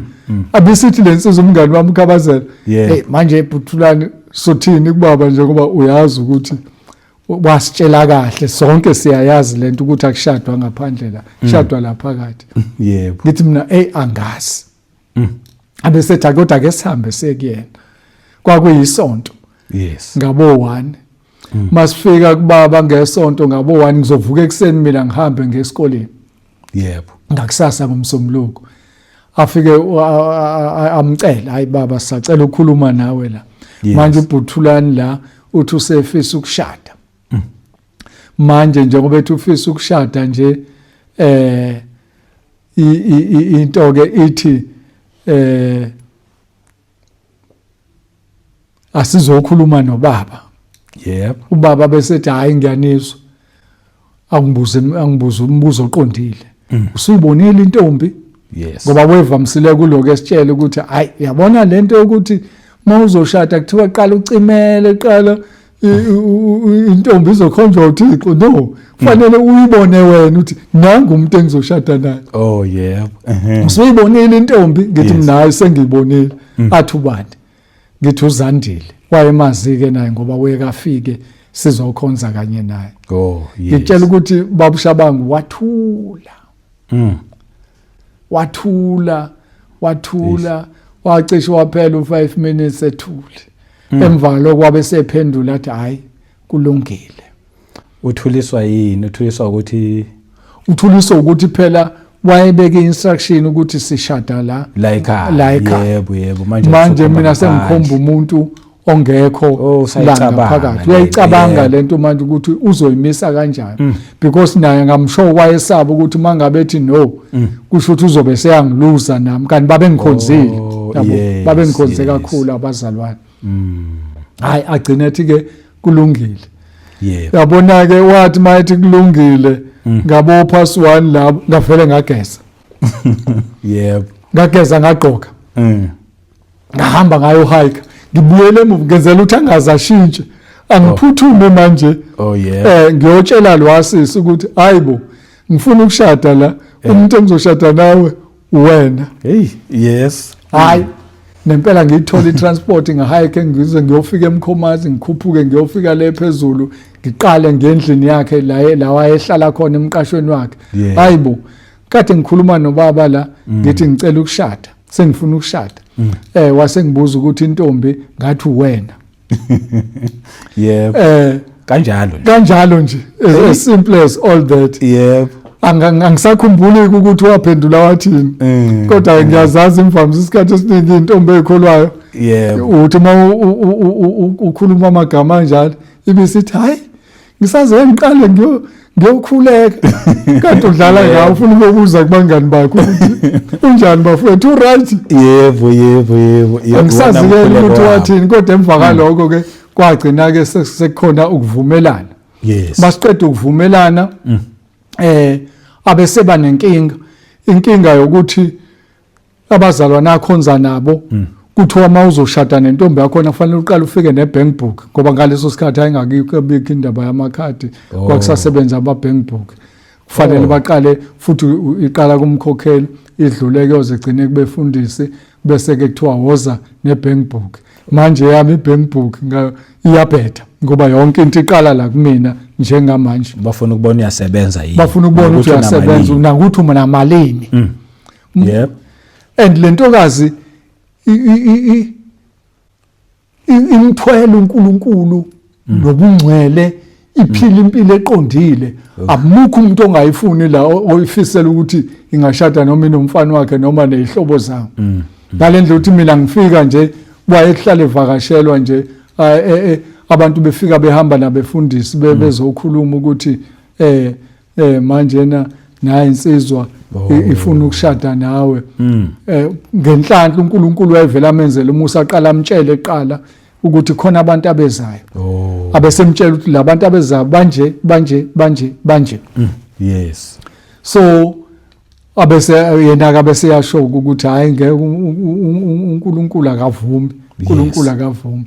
abisithi lensizwe umngani wami ukhabazela manje ebuthulani sothini kubaba njengoba uyazi ukuthi wasitshela kahle sonke siyayazi lento ukuthi akushadwa ngaphandle la kushadwa la phakathi yebo ngithi mina angazi abesethi kodwa ke sihambe sekuyena kwakuyisonto yes ngabo 1 masifika kubaba ngesonto ngabo 1 ngizovuka ekseni mina ngihambe ngesikoleni yebo ngakusasa ngomsombuluko afike amcela hayi baba sisacela ukukhuluma nawe la manje ubhuthulani la uthi usefisa ukushada manje njengoba ethi ufisa ukushada nje into ke ithi asizokhuluma nobaba yebo ubaba besethi hayi ngiyanizwa angibuza umbuzo oqondile usuyibonile intombi yes ngoba wevamsile kuloko esitshela ukuthi hayi yabona lento ukuthi mawuzoshada kuthiwa qala ucimele qala intombi izokhonjwa uThixo no kufanele uyibone wena uthi nangu umuntu engizoshada naye yebo usuyibonile intombi ngithi mina sengiyibonile athi ubani ngithi uZandile wayemazi ke naye ngoba wayekafike sizokhonza kanye naye yes ngitshela ukuthi babushabangu wathula wacishe waphela u5 minutes ethule emva lokwabe sephendula athi hayi kulungile uthuliswa yini uthuliswa ukuthi phela wayebeke instruction ukuthi sishada la ekhaya yebo manje mina sengikhomba umuntu ongekho la ngaphakathi uyayicabanga lento manje ukuthi uzoyimisa kanjani because naye ngamsho wayesaba ukuthi mangabe ethi no kusho ukuthi uzobe seyangiluza nami kanti babe ngikhonzile yabo yes, babengikhonze yes. kakhulu abazalwane hayi agcina ethi ke kulungile yebo yabona ke wathi mayithi kulungile ngabopha s1 la ngavele ngageza yebo ngageza ngaqoka ngahamba ngayo hike ngibuyele emuva ngenzela ukuthi angazashintshe angiphuthume manje yeah ngiyotshela lwasisi ukuthi hayibo ngifuna ukushada la umuntu engizoshada nawe wena hey yes hayi nempela ngiyithola itransport ngahike ngize ngiyofika eMkhomazi ngikhuphuke ngiyofika le phezulu ngiqale ngendlini yakhe la wayehlala khona emqashweni wakhe hayibo kade ngikhuluma nobaba la ngithi ngicela ukushada sengifuna ukushada wasengibuza ukuthi intombi ngathi wena yebo kanjalo nje as simple as all that yebo angisakhumbuli ukuthi waphendula wathini kodwa ngiyazazi imvamisa isikhathi esiningi intombi ekholwayo yebo uthi uma ukhuluma amagama kanjalo ibisithi hayi ngisaze ngiqale ngiyokhuleka kanti udlala ngawo ufuna ukubuza kubangani bakho ukuthi unjani bafowethu right yebo angisazi ke ukuthi wathini kodwa emva kaloko ke kwagcina ke sekukhona ukuvumelana yes basiqeda ukuvumelana abeseba nenkinga inkinga yokuthi abazalwana akhonza nabo kuthiwa uma uzoshada nentombi yakho kufanele uqale ufike nebank book ngoba ngaleso sikhathi ayingakabikho indaba yamakhadi kwakusasebenza ama-bank book kufanele baqale futhi iqala kumkhokheli idluleke yoze igcine kubefundisi bese-ke kuthiwa woza nebank book manje yami ibank book iyabheda ngoba yonke into iqala la kumina njengamanje bafuna ukubona uyasebenza yini bafuna ukubona ukuthi uyasebenza nakuthi unamalini yep and lentokazi imthwele uNkulunkulu nobungcwele iphila impilo eqondile abukho umuntu ongayifuni la oyifisela ukuthi ingashada noma inomfana wakhe noma nezihlobo zawo ngalendlela ukuthi mina ngifika nje wayehlala evakashelwa nje abantu befika behamba nabefundisi bezokhuluma ukuthi manje na insizwa ifuna ukushada nawe ngenhlanhla uNkulunkulu wayevela amenzela umusa aqala amtshele eqala ukuthi khona abantu abezayo abesemtshela ukuthi labantu abezayo banje yes so abese yena akabese yasho ukuthi hayi ngeke uNkulunkulu akavumi uNkulunkulu akavumi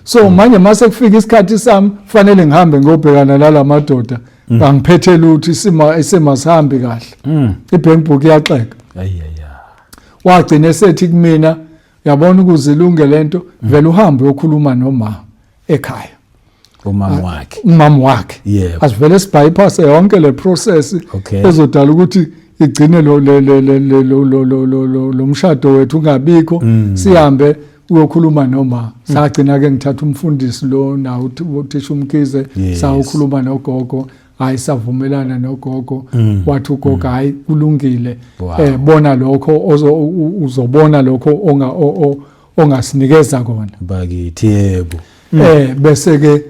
so manje mase kufika isikhathi sami kufanele ngihambe ngiyobhekana nalamadoda angiphethe lutho isemasahambi kahle ibank book iyaxeka wagcina esethi kumina yabona ukuzilunge lento vele uhambe uyokhuluma noma ekhaya umama wakhe asivele sibypass yonke le process ezodala ukuthi igcine lo mshado wethu ungabikho sihambe uyokhuluma noma sagcina ke ngithatha umfundisi lo nawo uthisha umkhize sawukhuluma nogogo hayi savumelana nogogo wathi ugogo hayi kulungile bona lokho uzobona lokho ongasinikeza kona bakithi yebo bese ke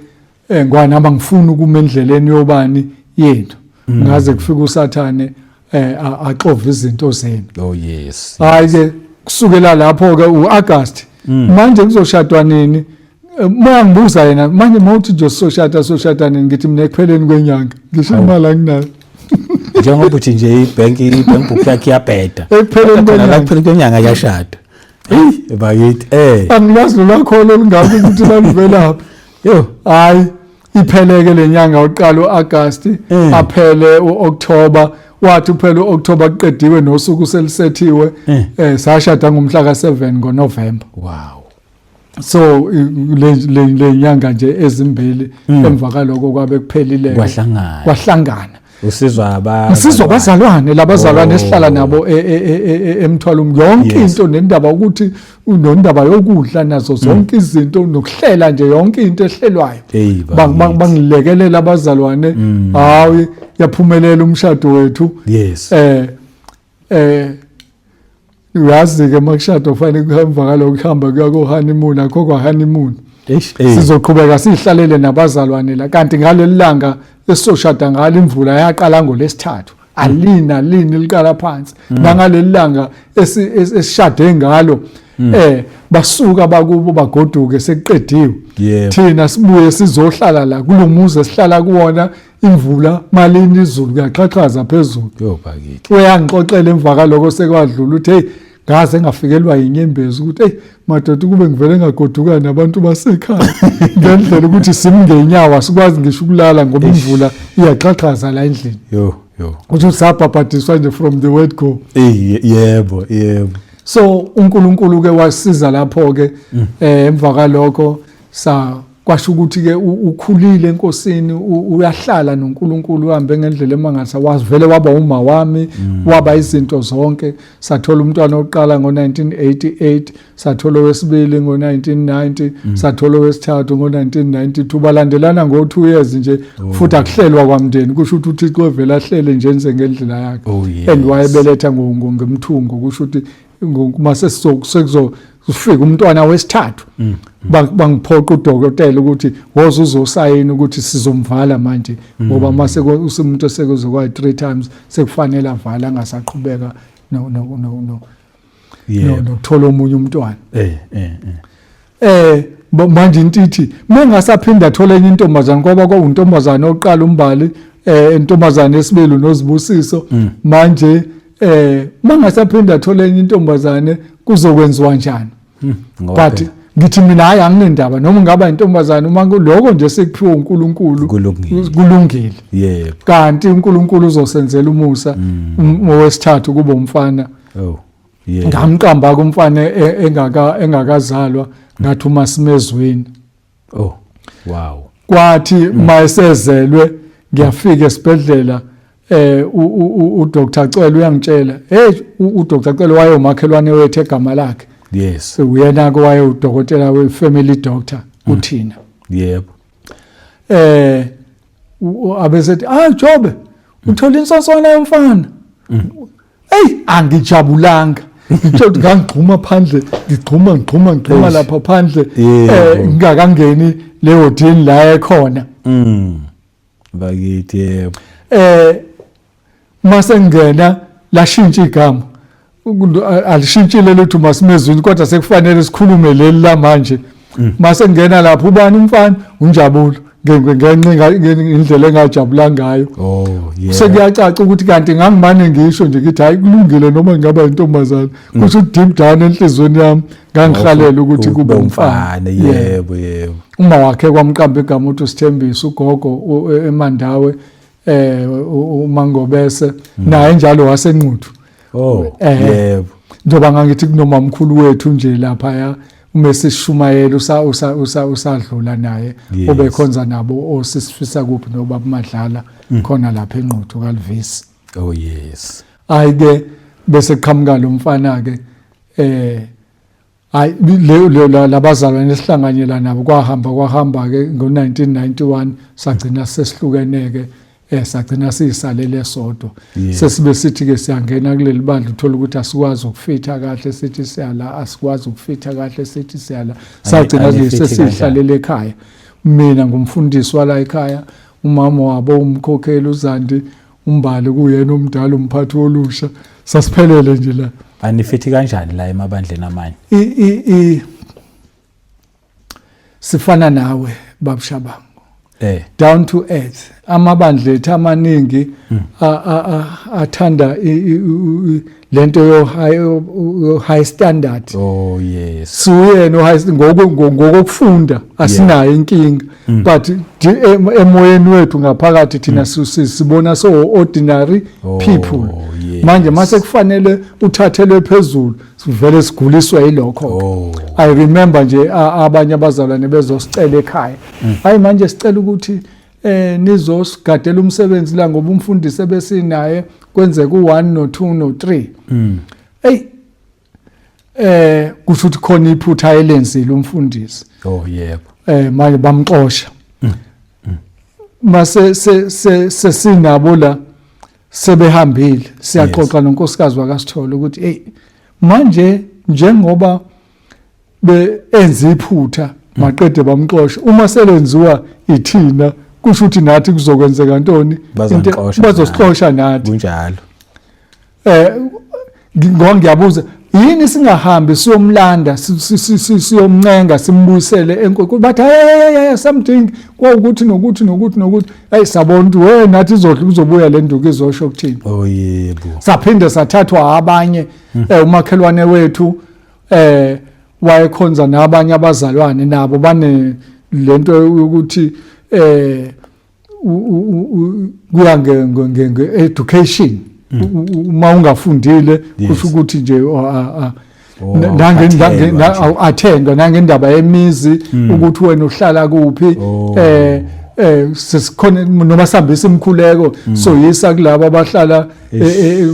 ngwanaba ngifuna ukuma endleleni yobani yethu ngaze kufika uSathane axova izinto zenu yes hayi ke kusukela lapho ke uAugust manje kuzoshadwa nini uma ngibuza yena manje mawuthi nje soshada nini ngithi mina ekupheleni kwenyanga ngisho imali anginayo njengoba uthi nje ibank book yakhe iyabheda ekupheleni kwenyanga yashada bakithi angilazi lokho lingakho ukuthi banivelaphi hayi ipheleke lenyanga uqala uAugust aphele uOctober wathi uphela uOctober kuqediwe nosuku selisethiwe sashada ngomhla ka7 ngoNovember wow so le nyanga nje ezimbili emva kaloko kwabe kuphelile kwahlangana usizwa abazalwane labazalwane esihlala nabo emthwalo yonke into nendaba ukuthi unondaba yokudla nazo zonke izinto nokuhlela nje yonke into ehlelwayo bangilekelela abazalwane hayi yaphumelela umshado wethu yes uyazi ke makushado kufanele kuhamba kaloko kuhamba kuya ko honeymoon akho kwa honeymoon sizoqhubeka sihlalele nabazalwane la kanti ngaleli langa esizoshada ngalo imvula yaqala ngolesithathu alini liqala phansi nangaleli langa esishade ngalo basuka bakubo bagoduke sekuqediwe Yebo. thina sibuye sizohlala la kulomuzi esihlala kuwona imvula malini izulu kuyaqhaqhaza phezulu Yo bakithi. uyangixoxela emva kaloko sekwadlula uthi hey ngaze ngafikelwa inyembezi ukuthi hey madoda kube ngivele ngagodukana nabantu basekhaya ngendlela ukuthi simngenyawo sikwazi ngisho ukulala ngoba imvula iyaqhaqhaza la endlini Yo. ukuthi sabhabhadiswa nje from the word go. Yebo. So uNkulunkulu ke wasiza lapho ke emva kaloko kwasho ukuthi ke ukhulile enkosini uyahlala noNkulunkulu uhambe ngendlela emangasa wazivele waba uma wami waba izinto zonke sathola umntwana oqala ngo1988 sathola owesibili ngo1990 sathola owesithathu ngo1992 balandelana ngo2 years nje futhi akuhlelwa kwamndeni kusho ukuthi uThixo evela ahlele nje enze ngendlela yakhe and wayebeletha ngemthungo kusho ukuthi mase sekuzofika umntwana wesithathu bangiphoqa udokotela ukuthi woza uzosayina ukuthi sizomvala manje ngoba mase umuntu esekuzokwa 3 times sekufanele avala angasaqhubeka no thola omunye umntwana manje intithi mengasaphinda athola enye intombazana ngoba kwawuntombazana oqala umbali intombazana esibili nozibusiso manje mangasaphinda athola enye intombazane kuzokwenziwa njani but ngithi mina hayi anginendaba noma ngaba intombazane uma kuloko nje sekuphiwa uNkulunkulu kulungile yebo kanti uNkulunkulu uzosenzela umusa owesithathu kuba umfana yebo ngamqamba kumfana engakazalwa ngathi uMasimezweni wow kwathi mayesezelwe ngiyafika esibhedlela uDr Cele uyangitshela uDr Cele wayomakhelwane wethu egama lakhe yes uyena ke waye udokotela we-family doctor kuthina yebo abesethi Jobe uthola insonswana yomfana angijabulanga ngithi ngangigquma phandle ngigquma lapha phandle ngingakangeni leyo dini la ekhona bakithi yebo mase ngena lashintsha igama alishintshile lethu Masimezweni kodwa sekufanele sikhulume leli la manje mase ngena lapho ubani umfana uNjabulo indlela engajabula ngayo yes sekuyacaca ukuthi kanti ngangimane ngisho nje ngithi hayi kulungile noma ngaba intombazana kusho deep down enhlizweni yami ngangihalela ukuthi kube umfana yebo uma wakhe kwamqamba igama uthi Sithembisa ugogo eMandawe uMangobese naye njalo wasenquthu yebo njoba ngangithi kunomamkhulu wethu nje lapha umesishumayela usadlula naye obekhonza nabo osisifisa kuphi nobaba Madlala khona lapha enquthu kaLvisi yes ayike bese qhamuka lo mfana ke hayi labazalwane esihlanganyela nabo kwahamba ke ngo1991 sagcina sesihlukeneke sagcina siyisalele sodwa sesibe sithi ke siyangena kuleli bandla uthola ukuthi asikwazi ukufitha kahle sithi siyala asikwazi ukufitha kahle sithi siyala sagcina sesihlalele ekhaya mina ngumfundisi wala ekhaya umama wabo umkhokheli uZandi umbali kuyena omdala umphathi wolusha sasiphelele nje la anifithi kanjani la emabandleni amanye sifana nawe babushabangu down to earth amabandla ethu amaningi athanda lento yo high standard yes suye no high ngokufunda asinayo inkinga but emoyeni wethu ngaphakathi thina sibona so ordinary people manje mase kufanele uthathelwe phezulu sivele siguliswe yilokho I remember nje abanye abazalwane bezosicela ekhaya hayi manje sicela ukuthi nizosigadela umsebenzi la ngoba umfundisi ebesinaye kwenzeka u1 no2 no3 kusho ukuthi khona iphutha elenzile umfundisi yebo manje bamxosha mase sesinabo la sebehambile siyaxoxa nonkosikazi wakaSithole ukuthi manje njengoba enza iphutha maqede bamxosha uma selenziwa ithina kusho ukuthi nathi kuzokwenzeka ntoni bazosixosha nathi kunjalo ngiyabuza yini singahambi siyomlanda siyomncenga simbuyisele enkokweni bathi hey something kwaukuthi nokuthi hey sabona ukuthi we nathi uzobuya le nduku izosho ukuthini. Oh yebo. Saphinde sathathwa abanye umakhelwane wethu wayekhonza nabanye abazalwane nabo bane lento ukuthi kuya nge-education uma ungafundile kusho ukuthi nje athendwa nangendaba yemizi ukuthi wena uhlala kuphi sesikhona noma sihambisa imkhuleko soyisa kulabo abahlala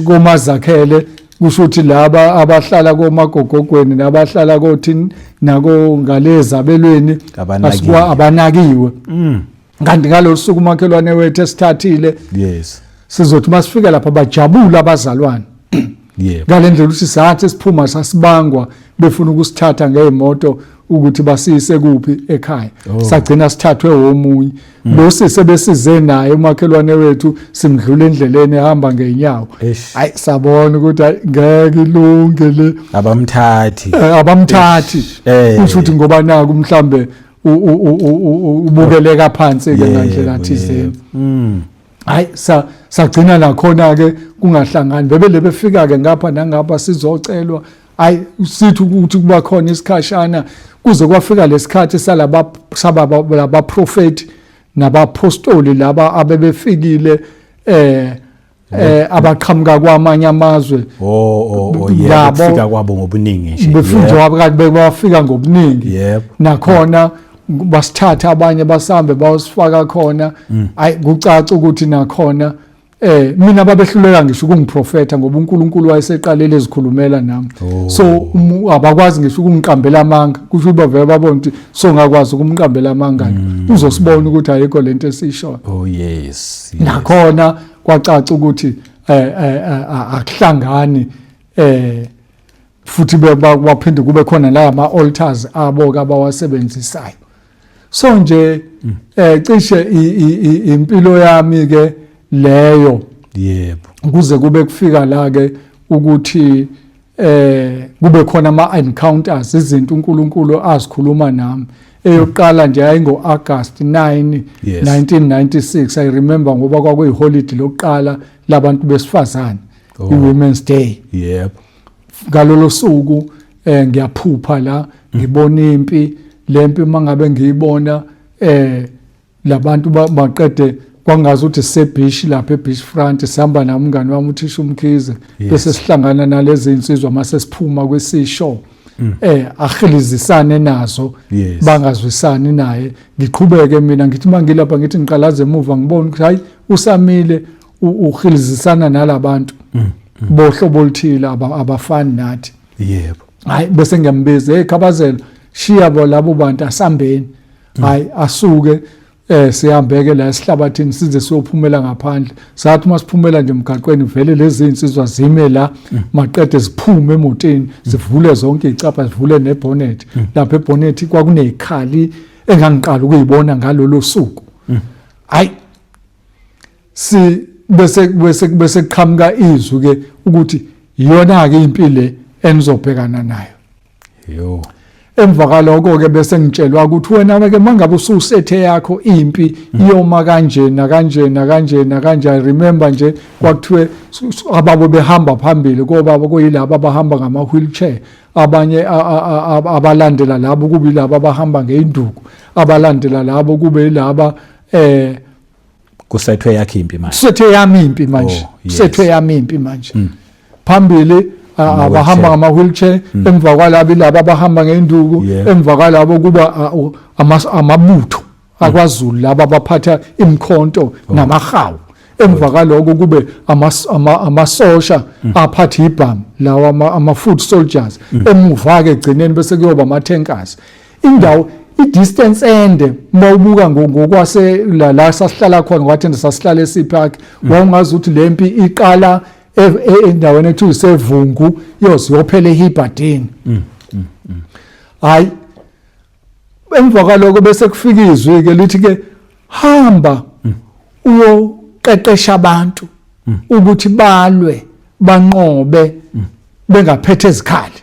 komazakhele kusho ukuthi laba abahlala komagogogweni nabahlala kothini nako ngalezabelweni abanakiwe. Kanti ngalolu suku umakhelwane wethu esithathile sizothi masifika lapha bajabula abazalwane. Ngalendlela ukuthi sathi siphuma sasibangwa befuna ukusithatha ngeemoto ukuthi basise kuphi ekhaya. Sagcina sithathwe omunye lo sisebesize naye umakhelwane wethu simdlula endleleni ehamba ngeenyawo. Hayi sabona ukuthi ngeke ilunge le abamthathi kusho ukuthi ngoba naku mhlambe ubukeleka phansi ke ngandlela thizeni. Hayi sagcina nakhona ke kungahlangani bebele befika ke ngapha nangapha sizocelwa hayi sithi ukuthi kuba khona isikhashana kuze kwafika lesikhathi salaba prophet nabapostoli laba abebefikile abaqhamuka kwamanye amazwe befika kwabo ngobuningi nje befika ngobuningi nakhona basithatha abanye basambe bawusifaka khona hayi kucaca ukuthi nakhona mina babehluleka ngisho ukungiprofeta ngoba uNkulunkulu wayeseqalele izikhulumela nami so abakwazi ngisho ukungiqambela amanga kusho ukuthi bavele babona ukuthi so ngakwazi ukumqambela amanga uzosibona ukuthi ayikho lento esisho. Nakhona kwacaca ukuthi akuhlangani futhi baphinde kube khona la ama altars abo abawasebenzisayo. So nje cishe impilo yami ke leyo kuze kube kufika la ke ukuthi kube khona ama encounters izinto uNkulunkulu azikhuluma nami. Eyoqala nje ayingo August 9 1996 I remember ngoba kwakuyiholiday lokuqala labantu besifazane iWomen's Day. Ngalolo suku ngiyaphupha la ngibona impi lempi mangabe ngiyibona labantu baqede kwangazi ukuthi seBeach lapha eBeach front sihamba nami umngani wami uThisha Umkhize bese sihlangana nalezi insizwa mase siphuma kwesisho akhilizisane nazo bangazwisani naye ngiqhubeke mina ngithi mangilapha ngithi ngiqalaze emuva ngibona ukuthi hayi usamile ukhilizisana nalabantu bohlobo oluthile abafani nathi. Hayi bese ngiyambiza Khabazela shiya bo labo bantu asambeni hayi asuke sihambeke la esihlabathini size siyophumela ngaphandle sathi masiphumela nje emgaqweni vele lezi insizwa zime la maqede siphume emotweni sivule zonke icapha sivule nebonnet lapha ebonnet kwakunezikhali engangiqala ukuyibona ngalolo suku. Hayi bese qhamuka izwi ke ukuthi iyona ke impilo enizobhekana nayo. Emva kaloko ke bese ngitshelwa ukuthi wena ke mangabe ususethe yakho impi iyoma kanjena I remember nje kwakuthiwe ababo behamba phambili kobaba kuyilabo abahamba ngama wheelchair abanye abalandela labo kube yilabo abahamba ngeinduku abalandela labo kube yilaba kusethwe yakhe impi manje sethwe yami impi manje phambili abahamba ngama wheelchair emva kwalabo ilabo abahamba ngeinduku emva kwalabo kuba amabutho akwaZulu laba abaphatha imkhonto namahawu emva kwaloko kube amasosha aphatha ibhamu lawa ama-foot soldiers emuva ke egcineni bese kuyoba ama-tankers indawo i-distance ende mawubuka ngokwase la sasihlala khona kwathenda sasihlala eSeapark wawungazi ukuthi lempi iqala endaweni ethu sevungu yophela eHibadini. Hayi emva kwaloko bese kufika izwi ke lithi ke hamba uyoqeqesha abantu ukuthi balwe banqobe bengaphethe izikhali.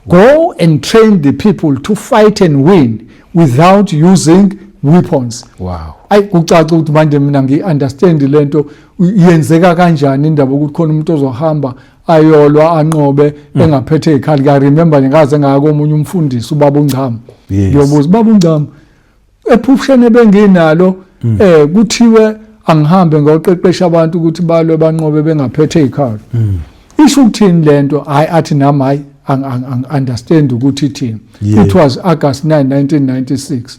Go and train the people to fight and win without using weapons. Wow. Ayi kucaca ukuthi manje mina ngi-understand lento yenzeka kanjani indaba ukuthi khona umuntu ozohamba ayolwa anqobe engaphethe izikhali. Ka remember ngikaze ngaka omunye umfundisi ubaba uNgcamo. Ngiyobuza ubaba uNgcamo ephusheni benginalo kuthiwe angihambe ngoqeqesha abantu ukuthi balwe banqobe bengaphethe izikhali. Isho ukuthini lento? Hayi athi nami hayi understand ukuthi ithini. It was August 9, 1996.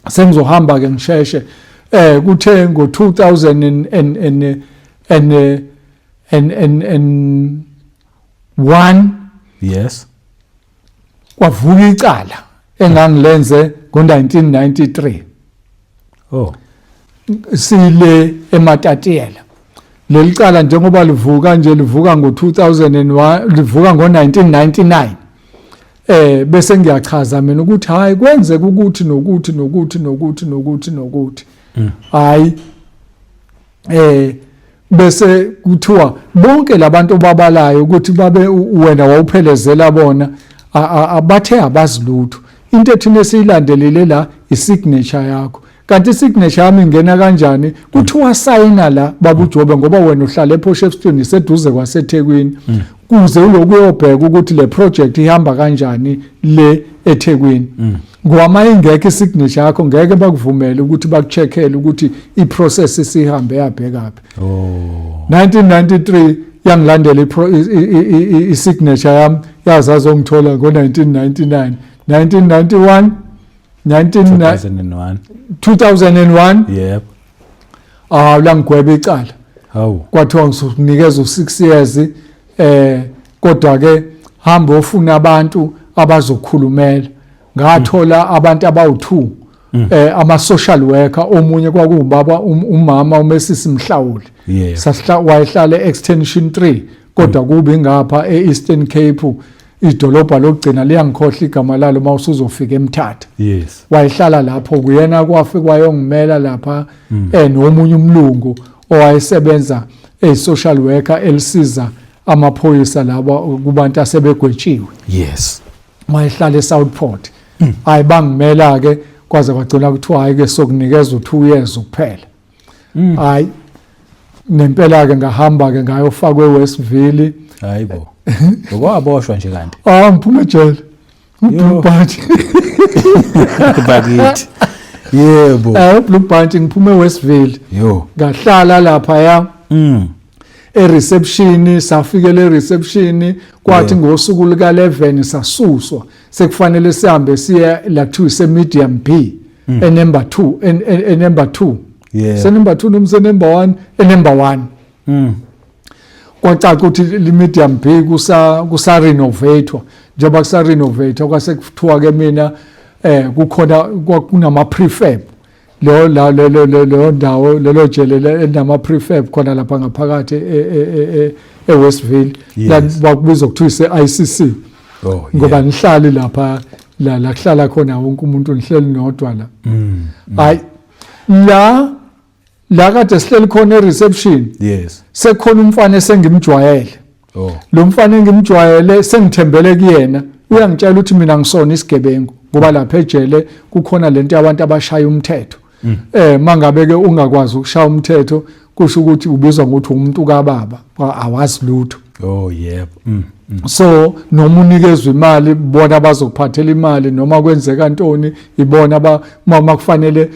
Sengizohamba ke ngisheshe kuthe ngo 2001 yes kwavuka icala engangilenze ngo1993 sile eMatatiyela. Leli cala njengoba livuka nje livuka ngo2001 livuka ngo1999 bese ngiyachaza mina ukuthi hayi kwenzeka ukuthi nokuthi hayi bese kuthiwa bonke labantu obabalayo ukuthi babe wena wawuphelezela bona abathe abazilutho. Into ethine siyilandelele la isignature yakho. Kanti isignature yami ingena kanjani? Kuthiwa sayina la babuJobe ngoba wena uhlala ePortshepstone iseduze kwaseThekwini. Kuze ulokuyobheka ukuthi le project ihamba kanjani le eThekwini. Ngoba ingekho isignature yakho ngeke bakuvumele ukuthi bakucheckele ukuthi iprocess isihambe yabhekaphi. 1993 yangilandela isignature yami yazazo ngithola ngo1999, 1991, 2001 yep la ngigweba icala. Kwathiwa ngisukunikeza u6 years kodwa ke hamba ofuna abantu abazokhulumela. Ngathola abantu abawu2 ama social worker, omunye kwakuubaba umama uMesisi Mhlawuli. Wayehlala extension 3 kodwa kubi ngapha eEastern Cape. Idolobha lokugcina liyangikhohla igama lalo mawusuzofika eMthatha. Wayehlala lapho kuyena kwafika kwayongimela lapha nomunye umlungu owayesebenza social worker elisiza amaphoyisa laba kubantu asebegwetshiwe. Wayehlala eSouthport. Hayi bangimela ke kwaze kwagcina kuthiwa hayi ke sokunikeza u2 years kuphela. Hayi nempela ke ngahamba ke ngayofakwa eWestville. Hayibo. Ngokwaboshwa nje kanti. Ngiphume ejele. Blue Bunch. Bakithi. Yebo. Blue Bunch ngiphume eWestville. Ngahlala lapha ya. Reception safikele ereception kwathi ngosuku lika 11 sasuswa sekufanele sihambe siye la kuthiwa ise medium B number 2 number 2 se number 2 nomse number 1 number 1 kwacaca ukuthi li medium B kusa renovator njengoba kusa renovator kwase kuthiwa ke mina kukhona kunama prefab lo ndawo lelo jele enama prefab khona lapha ngaphakathi eWestville la bakubiza ukuthiwa ise ICC ngoba nihlali lapha la kuhlala khona wonke umuntu nihleli nodwa la hayi la kade sihleli khona ereception sekhona umfana esengimjwayele lo mfana engimjwayele sengithembele kuyena uyangitshela ukuthi mina ngisona isigebengu ngoba lapha ejele kukhona lento abantu abashaya umthetho. Mangabe ke ungakwazi ukushaya umthetho kusho ukuthi ubizwa ngokuthi umuntu kaBaba awazi lutho. So noma unikezwe imali bona bazokuphathela imali noma kwenzeka ntoni ibona mama kufanele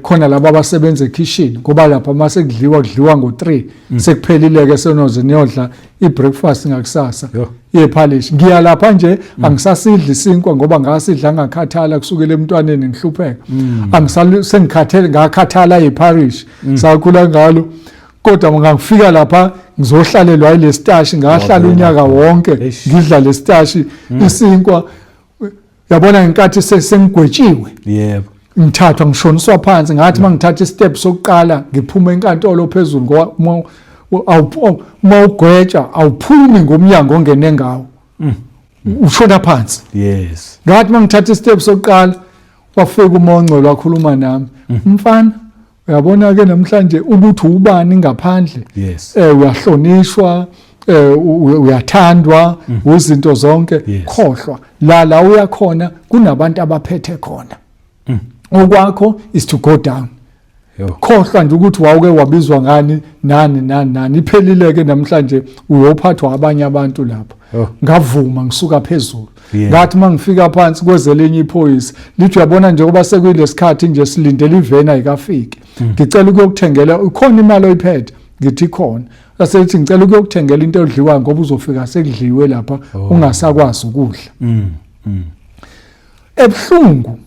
khona laba abasebenza ekitchen ngoba lapha mase kudliwa ngo3 sekuphelile ke senoze niyodla ibreakfast ngakusasa yephalish. Ngiya lapha nje angisasidli isinkwa ngoba ngasidla ngakhathala kusukela emntwaneni ngihlupheka. Sengikhathele ngakhathala eparish sakhula ngalo kodwa ngangifika lapha ngizohlalelwa ile stash ngahlala unyaka wonke ngidla le stash isinkwa yabona ngenkathi sengigwetshiwe. Ngithathwa ngishoniswa phansi ngathi mangithatha istep sokuqala ngiphuma enkantolo phezulu ngoba mawugwetsha awuphumi ngomnyango ongene ngawo ushona phansi. Ngathi mangithatha istep sokuqala wafika uMongcolo wakhuluma nami. Mfana uyabona ke namhlanje ukuthi ubani ngaphandle uyahlonishwa uyathandwa izinto zonke Yes. khohlwa la uyakhona kunabantu abaphethe khona okwakho is to go down Yo. khohlwa nje ukuthi wawuke wabizwa ngani nani iphelile ke namhlanje uyophathwa abanye abantu lapha Oh. ngavuma ngisuka phezulu Yeah. ngathi mangifika phansi kwezelinye iphoyisa lithi uyabona nje kuba sekuyilesikhathi nje silindele iveni ayikafiki ngicela ukuyokuthengela ukhona imali oyiphethe ngithi khona aselithi ngicela ukuyokuthengela into edliwayo ngoba uzofika sekudliwe lapha ungasakwazi ukudla ebhlungu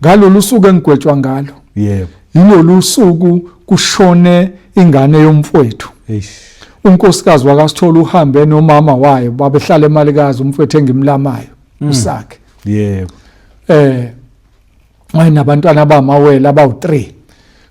ngalolu suku engigwetshwa ngalo Yebo. yilolu suku kushone ingane yomfowethu Eish. unkosikazi wakasithola uhambe nomama wayo babehlala emalikazi umfowethu engimlamayo usakhe Yebo. wayinabantwana abamawele abawu3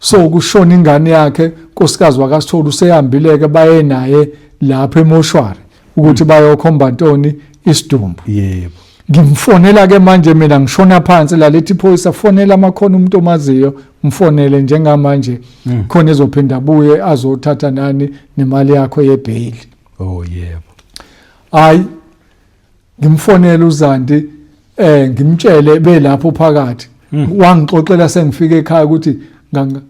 so kushona ingane yakhe unkosikazi wakasithola usehambileke baye naye lapha emoshwari ukuthi bayokhomba ntoni isidumbu Yebo. ngimfonela ke manje mina ngishona phansi la lethi iphoyisa fonela amakhono umuntu omaziyo mfonele njengamanje khona ezophinda abuye azothatha nani nemali yakho yebail Oh yebo. hayi ngimfonela uZandi ngimtshele belapho phakathi wangixoxela sengifike ekhaya ukuthi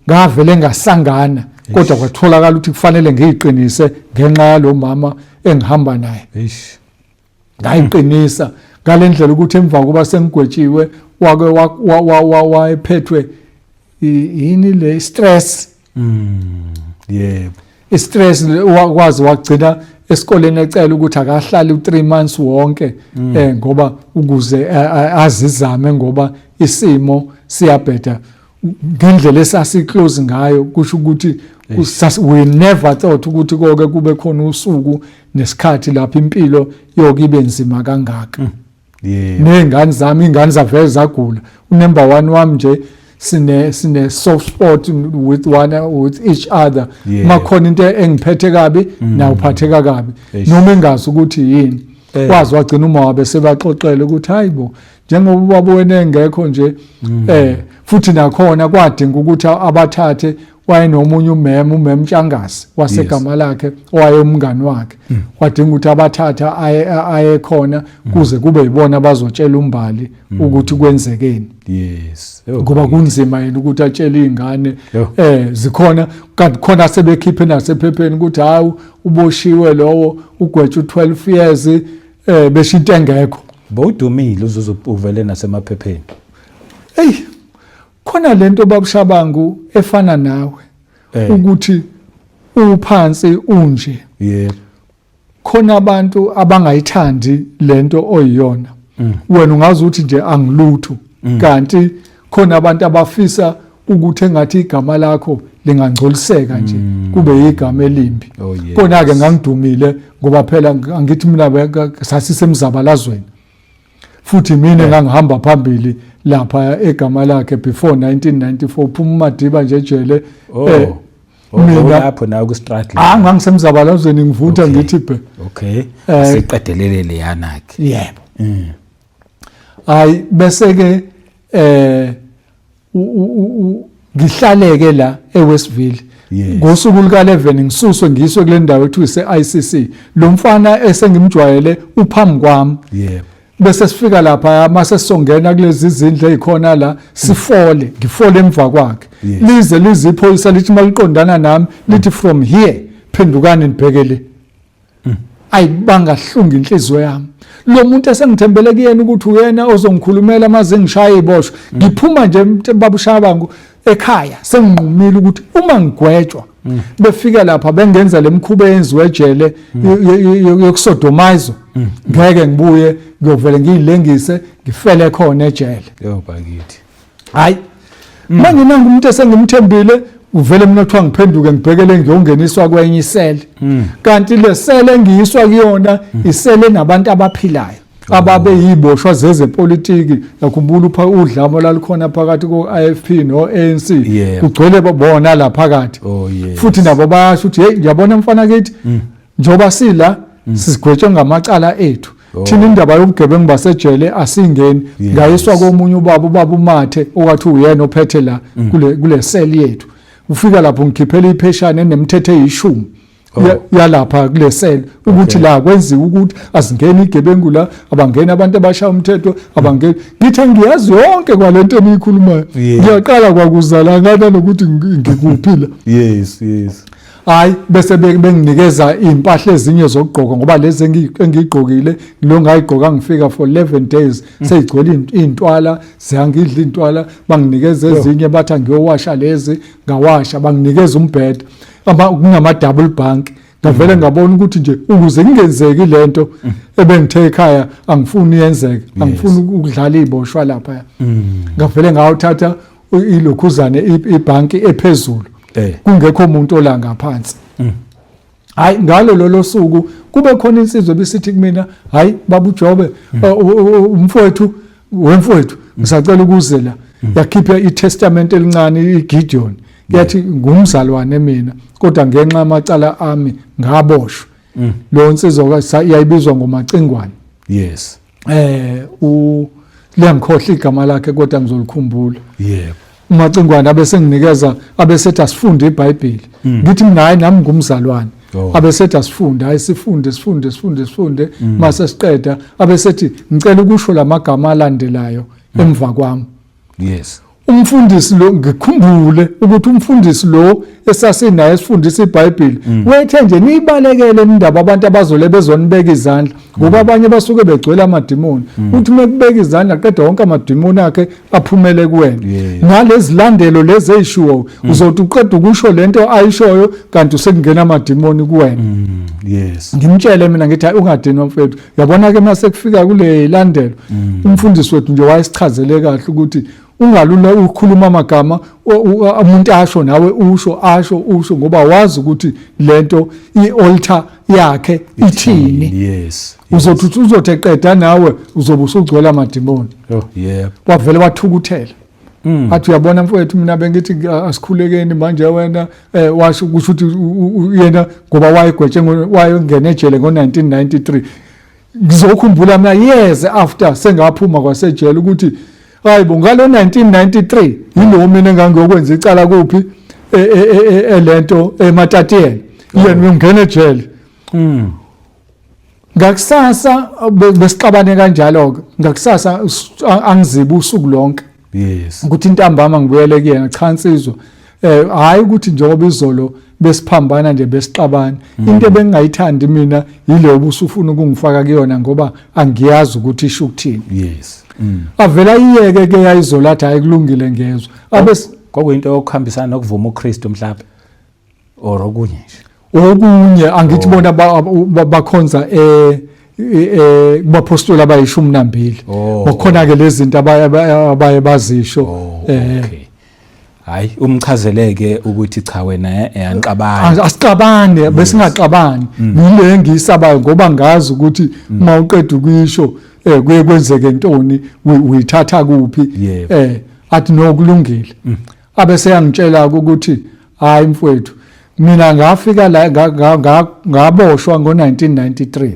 ngavele ngasangana kodwa kwatholakala ukuthi kufanele ngiyiqinise ngenxa yalo mama engihamba naye Eish. ngayiqinisa ngalendlela ukuthi emva kuba sengigwetshiwe wake wayephethwe yini le stress Yebo. istress wakwazi wagcina esikoleni ecela ukuthi akahlali u3 months wonke ngoba ukuze azizame ngoba isimo siyabheda ngendlela esasiclose ngayo kusho ukuthi we never thought ukuthi konke kube khona usuku nesikhathi lapha impilo yokibe nzima kangaka Yebo. nengane zami ingane zavele zagula unumber 1 wami nje sine soft spot with each other Yeah. makhona into engiphethe kabi na uphatheka kabi noma engazi ukuthi yini kwazi wagcina uma wabe sebaxoxela ukuthi hayibo njengoba ubaba wena engekho nje futhi nakhona kwadinga ukuthi abathathe wayenomunye umem Mtshangasi wasegama lakhe owayemngani wakhe wadinga ukuthi abathatha aye khona kuze kube yibona abazotshela umbali ukuthi kwenzekeni Yes. ngoba kunzima yena ukuthi atshele izingane Yo. zikhona kanti khona sebekhiphe nasephepheni ukuthi hawu uboshiwe lowo ugwetshwe 12 years beshinto engekho Bowudumile uzozuvele nasemaphepheni. hey khona lento babushabangu efana nawe ukuthi uphansi unje Yebo. khona abantu abangayithandi lento oyiyona wena ungazi ukuthi nje angilutho kanti khona abantu abafisa ukuthi engathi igama lakho lingangcoliseka nje kube igama elimbi Oh, yes. kona ke ngangidumile ngoba phela angithi mina sasisemzabalazweni futhi mina ngangihamba phambili lapha egama lakhe before 1994 phuma Madiba nje ejele mina lapho nawe ku struggle. ngangisemzabalazweni ngivutha Okay. ngithi bhe Okay. Siqedelele le yanakhe. yebo hayi bese ke ngihlaleke la eWestville Yes. ngosuku luka 11 ngisuswe ngiswe kule ndawo ethu ise-ICC lo mfana esengimjwayele uphambi kwami Yebo. bese sifika lapha mase songena kulezi izindlu ezikhona la sifole ngifole emva kwakhe Yes. lize liziphoyisa lithi maliqondana nami lithi from here phendukani nibhekele ayibanga inhliziyo yami lo muntu esengithembele kuyena ukuthi uyena ozongikhulumela maze ngishaya iboshwe ngiphuma nje babushabangu ekhaya senginqumile ukuthi uma ngigwetshwa befika lapha bengenza lemkhuba eyenziwe ejele yokusodomayizo ngeke ngibuye ngiyovele ngiyilengise ngifele khona ejele Yo bakithi. hayi manje nangumuntu esengimthembile uvele mina kuthiwa ngiphenduke ngibhekele ngiyongeniswa kwenye isele kanti le sele engiyiswa kuyona isele nabantu abaphilayo ababe yiboshwa zezepolitiki yakhumbula upha udlamo lalikhona phakathi ko-IFP no-ANC Yeah. kugcwele bona la phakathi Oh yes. futhi nabo bayasho ukuthi hey ngiyabona mfana kithi njoba sila sigwetshwe ngamacala ethu thina indaba yobugebengu basejele asingeni Yes. ngayiswa komunye ubaba uMathe okwathi uyena ophethe la kule seli yethu ufika lapho ngikhiphela ipheshana enemithetho eyishumi yalapha kulesele ukuthi la kwenziwa ukuthi asingeni igebengu la abangena abantu abashaya umthetho abangena ngithi ngiyazi yonke kwalento eniyikhulumayo ngiyaqala kwakuzala ngana nokuthi ngikuphi la yes hayi bese benginikeza impahla ezinye zokugqoka ngoba lezi engigqokile lo ngayigqoka ngifika for 11 days seyigcwele intwala ziyangidla intwala banginikeza ezinye bathi ngiyowasha lezi ngawasha banginikeza umbhede kungama double bank ngavele ngabona ukuthi nje ukuze ngingenzeki lento ebengithe ekhaya angifuni yenzeke angifuni ukudlala iboshwa lapha ngavele ngawuthatha ilokhuzane ibhanki ephezulu kungekho umuntu ola ngaphansi hayi ngalo lolo suku kube khona insizwe besithi kumina hayi baba uJobe umfowethu wemfowethu ngisacela ukuze la yakhipha iTestament elincane iGideon yathi ngumzalwane mina kodwa ngenxa yamacala ami ngaboshwa lo nsizwa yayibizwa ngomacingwane yes lengikhohle igama lakhe kodwa ngizolikhumbula yebo umacingwane abesenginikeza abesethi asifunde iBhayibheli ngithi mina hayi nami ngumzalwane abesethi asifunde hayi sifunde mase siqeda abesethi ngicela ukusho lamagama alandelayo emva kwami yes umfundisi lo ngikhumbule ukuthi umfundisi lo esasinaye esifundisa iBhayibheli wethe nje nibalekele indaba abantu abazole bezonibeka izandla ngoba abanye basuke begcwele amadimoni uthi mekubeka izandla qeda wonke amadimoni akhe aphumele kuwena ngalezi landelo lezi ezishuwo uzothi uqeda ukusho lento ayishoyo kanti usekungena amadimoni kuwena yes ngimtshele mina ngithi ungadinwa mfethu yabona ke mase kufika kule landelo umfundisi wethu nje wayesichazele kahle ukuthi ungalula ukukhuluma amagama umuntu asho nawe usho ngoba wazi ukuthi lento ialtar yakhe ithini yes uzothi uzotheqeda nawe uzobe usugcwele amadimoni yebo wavele wathukuthela athi uyabona mfowethu mina bengithi asikhulekeni manje wena washo kusho ukuthi yena ngoba wayengena ejele ngo1993 ngizokhumbula mina years after sengaphuma kwasejele ukuthi hayibo ngalo 1993 yilo mina engangiyokwenza icala kuphi lento eMatatiyeni yena ngene ejele ngakusasa besixabane kanjalo ke ngakusasa angiziba usuku lonke yes ukuthi intambama ngibuyele kuyena cha insizwa hayi ukuthi njengoba izolo besiphambana nje besixabana into ebengingayithandi mina yile obusufuna ukungifaka kuyona ngoba angiyazi ukuthi isho ukuthini yes avela iyeke ke yayizolatha ayikulungile ngezwe kwakuyinto yokuhambisana nokuvuma uKristu mhlawumbe or okunye nje angithi bona bakhonza kubapostoli abayishumi nambili bakhona ke lezi zinto abaye bazisho okay hayi umchazeleke ukuthi cha wena anqabani asixabane besingaxabani yile engiyisabayo ngoba ngazi ukuthi uma uqeda ukuyisho kuye kwenzeke intoni uyithatha kuphi athi nokulungile abese yangitshela ukuthi hayi mfowethu mina ngafika la ngaboshwa ngo1993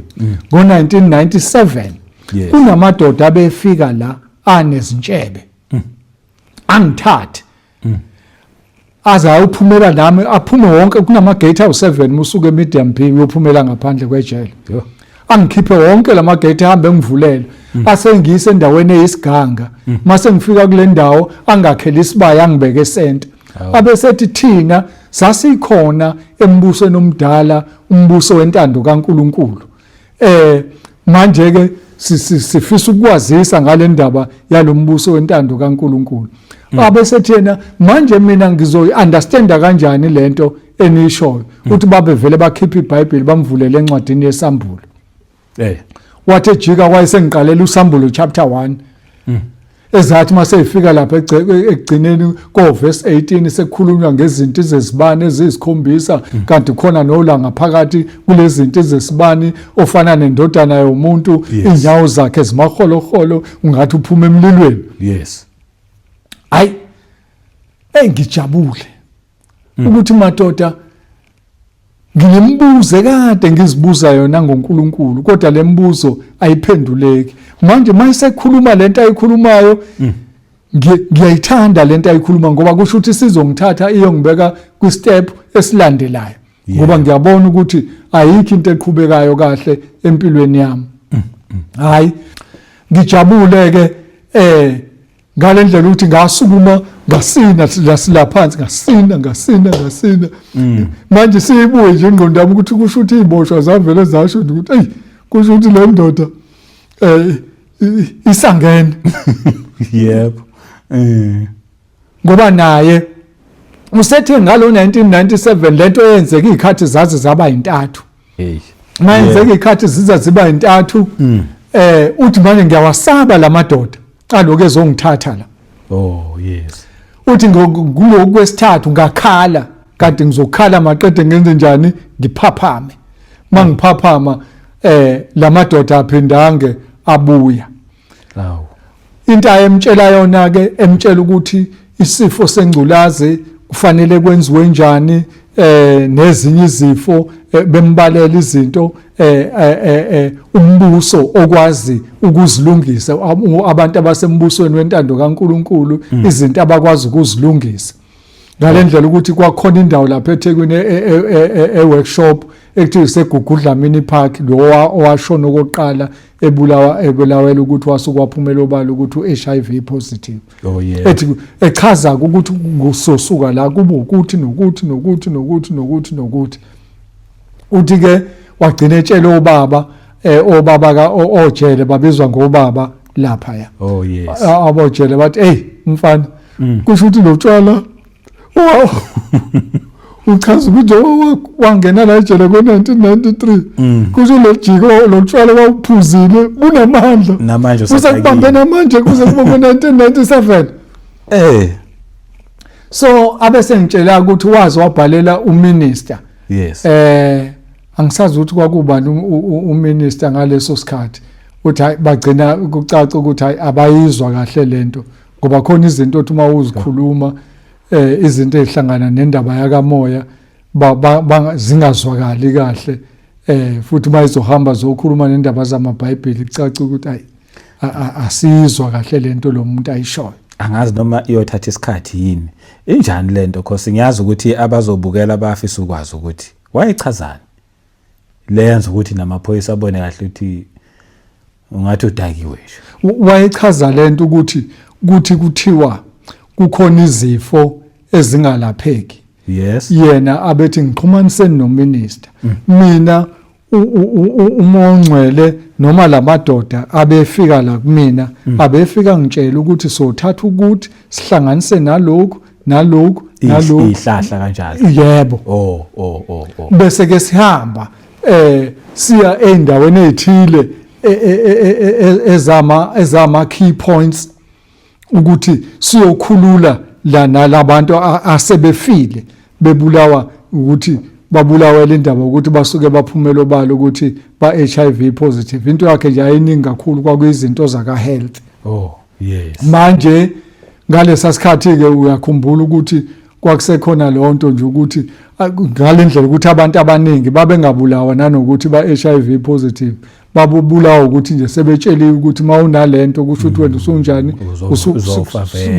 ngo1997 kunamadoda abefika la anezintshebe angithathe aza uphumela nami aphume wonke kunamagate awu7 musuke eMedium B uyophumela ngaphandle kwejele angikhiphe wonke lamagate ahambe ngivulele asengiyise endaweni eyisiganga mase ngifika kule ndawo angakhela isibaya angibeke esenta abesethi thina sasikhona embusweni omdala umbuso wentando kaNkuluNkulu manje ke sifisa ukwazisa ngale ndaba yalombuso wentando kaNkuluNkulu abesethi yena manje mina ngizoyi-understanda kanjani lento enishoyo ukuthi babe vele bakhipha iBhayibheli bamvulele encwadini yesambulo wathi ejika wayesengiqalela usambulo chapter 1 ezathi mase ifika lapha ekugcineni ko verse 18 sekukhulunywa ngezinto zezibane ezisikhombisa kanti khona nolanga phakathi kulezi zinto zezibani ofana nendodana yomuntu inyawo zakhe zimaholохolo ungathi uphuma emlilweni yes hayi ngijabule ukuthi madoda ngimbuze kade ngizibuza yona ngoNkulunkulu kodwa lembuzo ayiphenduleki manje mayisekhuluma lento ayikhulumayo ngiyayithanda lento ayikhuluma ngoba kusho ukuthi sizongithatha iyongibeka kwi step esilandelayo ngoba ngiyabona ukuthi ayikho into eqhubekayo kahle empilweni yami. Hayi ngijabule ke ngalendlela ukuthi ngasukuma ngasina la phansi ngasina manje siyibuye nje ingqondo yami ukuthi kusho ukuthi iziboshwa zavele zasho ukuthi hey kusho ukuthi le ndoda isangene. Yebo. Ngoba naye usethe ngalo 1997 lento eyenzeka izikhathi zazi zaba yintathu. Hey. Mayenzeka izikhathi ziba yintathu uthi manje ngiyawasaba lamadoda aloke ezongithatha la. Oh yes. Uthi ngulo kwesithathu ngakhala kanti ngizokhala maqede ngenze njani ngiphaphame. Mangiphaphama lamadoda aphindange abuya. Lawo. Into ayemtshela yona ke emtshela ukuthi isifo sengculazi kufanele kwenziwe njani nezinye izifo bembalela izinto umbuso okwazi ukuzilungisa abantu abasembusweni wentando kaNkuluNkulu izinto abakwazi ukuzilungisa ngalendlela ukuthi kwakhona indawo lapha eThekwini workshop ekuthiwa iseGugudla Mini Park lo owashona okoqala ebulawela ukuthi wasukwaphumela obala ukuthi uHIV positive. Oh yeah. Ethi echaza ukuthi kusosuka la kuba ukuthi nokuthi uthi ke wagcina etshela obaba ka ojele babizwa ngobaba lapha ya. Oh yes. Abojele bathi hey mfana kusho ukuthi lo tshwala uchaza ukuthi wangena la ejele ngo1993 kusho lo jiko lo tshwala wawuphuzile bunamandla namanje usakubambe namanje kuze kube ngo1997 so abese ngitshela ukuthi wazi wabhalela uminister. Yes. Angisazi ukuthi kwakubani uminister ngaleso sikhathi uthi bagcina ukucaca ukuthi abayizwa kahle lento ngoba khona izinto othi uma uzikhuluma izinto ezihlangana nendaba yakamoya zingazwakali kahle futhi mayizohamba zokhuluma nendaba zamaBhayibheli kucaca ukuthi asizwa kahle lento lo muntu ayishoyo. Angazi noma iyothatha isikhathi yini injani lento because ngiyazi ukuthi abazobukela bafisa ukwazi ukuthi wayichazani lenza ukuthi namaphoyisa abone kahle ukuthi ungathi udakiwe nje. Wayichaza lento ukuthi kuthiwa kukhona izifo ezingalapheki. Yes. Yena abethi ngixhumanise nominister. Mina uMongcwele noma lamadoda abefika la kumina abefika ngitshela ukuthi sothatha ukuthi sihlanganise nalokho ihlahla kanjalo. Yebo. Oh. Bese ke sihamba siya endaweni ezithile ezama key points ukuthi siyokhulula la nalabantu asebefile bebulawa ukuthi babulawela indaba ukuthi basuke baphumela obala ukuthi ba HIV positive. Into yakhe nje ayiningi kakhulu kwakuyizinto zaka health. Oh yes. Manje ngalesa sikhathi ke uyakhumbula ukuthi kwakusekhona lonto nje ukuthi ngalendlela ukuthi abantu abaningi babengabulawa nanokuthi ba HIV positive babubulawa ukuthi nje sebetsheliwe ukuthi mawunalento kusho ukuthi wena usunjani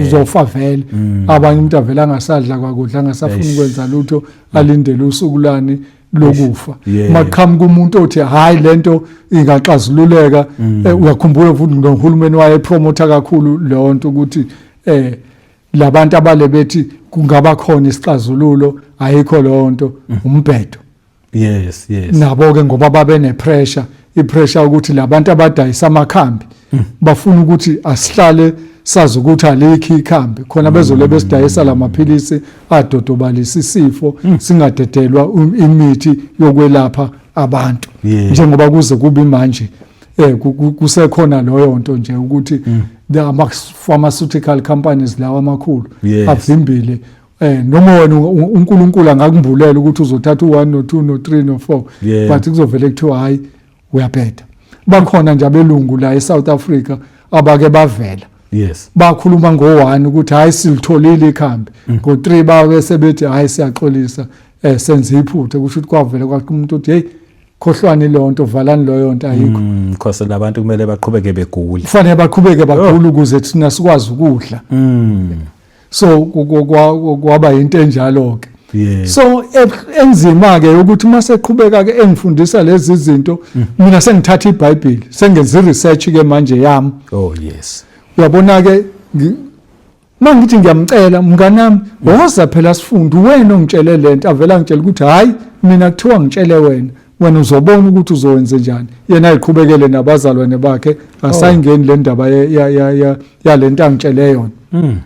uzofavela. Abanye umuntu avela angasadla kwakudla angasafuni ukwenza lutho alindele usukulani lokufa. Maqhamuka umuntu othi hayi lento ingaxazululeka uyakhumbula futhi nohulumeni wayepromota kakhulu lonto ukuthi labantu abale bethi kungaba khona isixazululo ayikho lonto umbhedo. Yes. Nabo ke ngoba babe nepressure ipressure ukuthi labantu abadayisa amakhambi bafuna ukuthi asihlale sazi ukuthi alikho ikhambi khona bezole besidayisa lamaphilisi adodobalisa isifo singadedelwa imithi yokwelapha abantu njengoba kuze kube manje kusekhona loyo nto nje ukuthi ama pharmaceutical companies lawa amakhulu avimbile noma wena uNkulunkulu angakubhulela ukuthi uzothatha u1 no2 no3 no4 but kuzovela kuthiwa hayi uyaphetha. Bakhona nje abelungu la eSouth Africa abake bavela. Yes. Bakhuluma ngo1 ukuthi hayi silitholile ikhambi. Ngo3 bawe sebethi hayi siyaxolisa senze iphutha kusho ukuthi kwavela kwakumuntu uthi hey khohlwane lonto valani loyo nto ayikho. Because labantu kumele baqhubeke begule. Kufanele baqhubeke bagule ukuze thina sikwazi ukudla. So kwaba into enjalo ke. Yeah. So enzima ke ukuthi mase qhubeka ke engifundisa lezi zinto mina sengithatha iBhayibheli sengenza research ke manje yami. Oh yes. Uyabona ke mangithi ngiyamcela mngani nami woza phela sifunde wena ongitshele lento avela ngitshela ukuthi hayi mina kuthiwa ngitshele wena uzobona ukuthi uzowenza njani yena ayiqhubekele nabazalwane bakhe asayingeni le ndaba ya lento angitshele yona.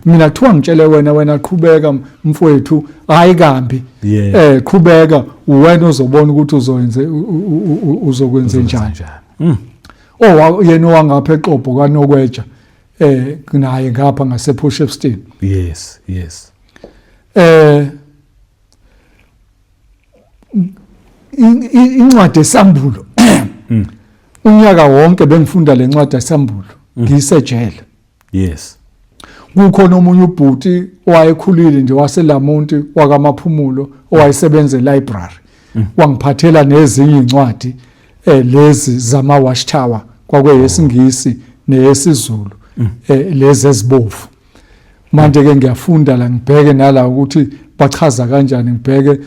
Mina kuthiwa ngitshele wena qhubeka mfowethu hayi kambi qhubeka wena uzobona ukuthi uzokwenza njani. Yena wangapha eXhobho kaNokweja naye ngapha ngasePotchefstroom. Yes. Incwadi esambulo unyaka wonke bengifunda lencwadi esambulo ngisejele. Yes. Kukhona omunye ubhuti owayekhulile nje waseLamonti wakamaphumulo owayesebenza eLibrary wangiphathela nezinye incwadi lezi zama Watchtower kwakweyesingisi neyesizulu lezi ezibovu. Manje ke ngiyafunda la ngibheke nala ukuthi bachaza kanjani ngibheke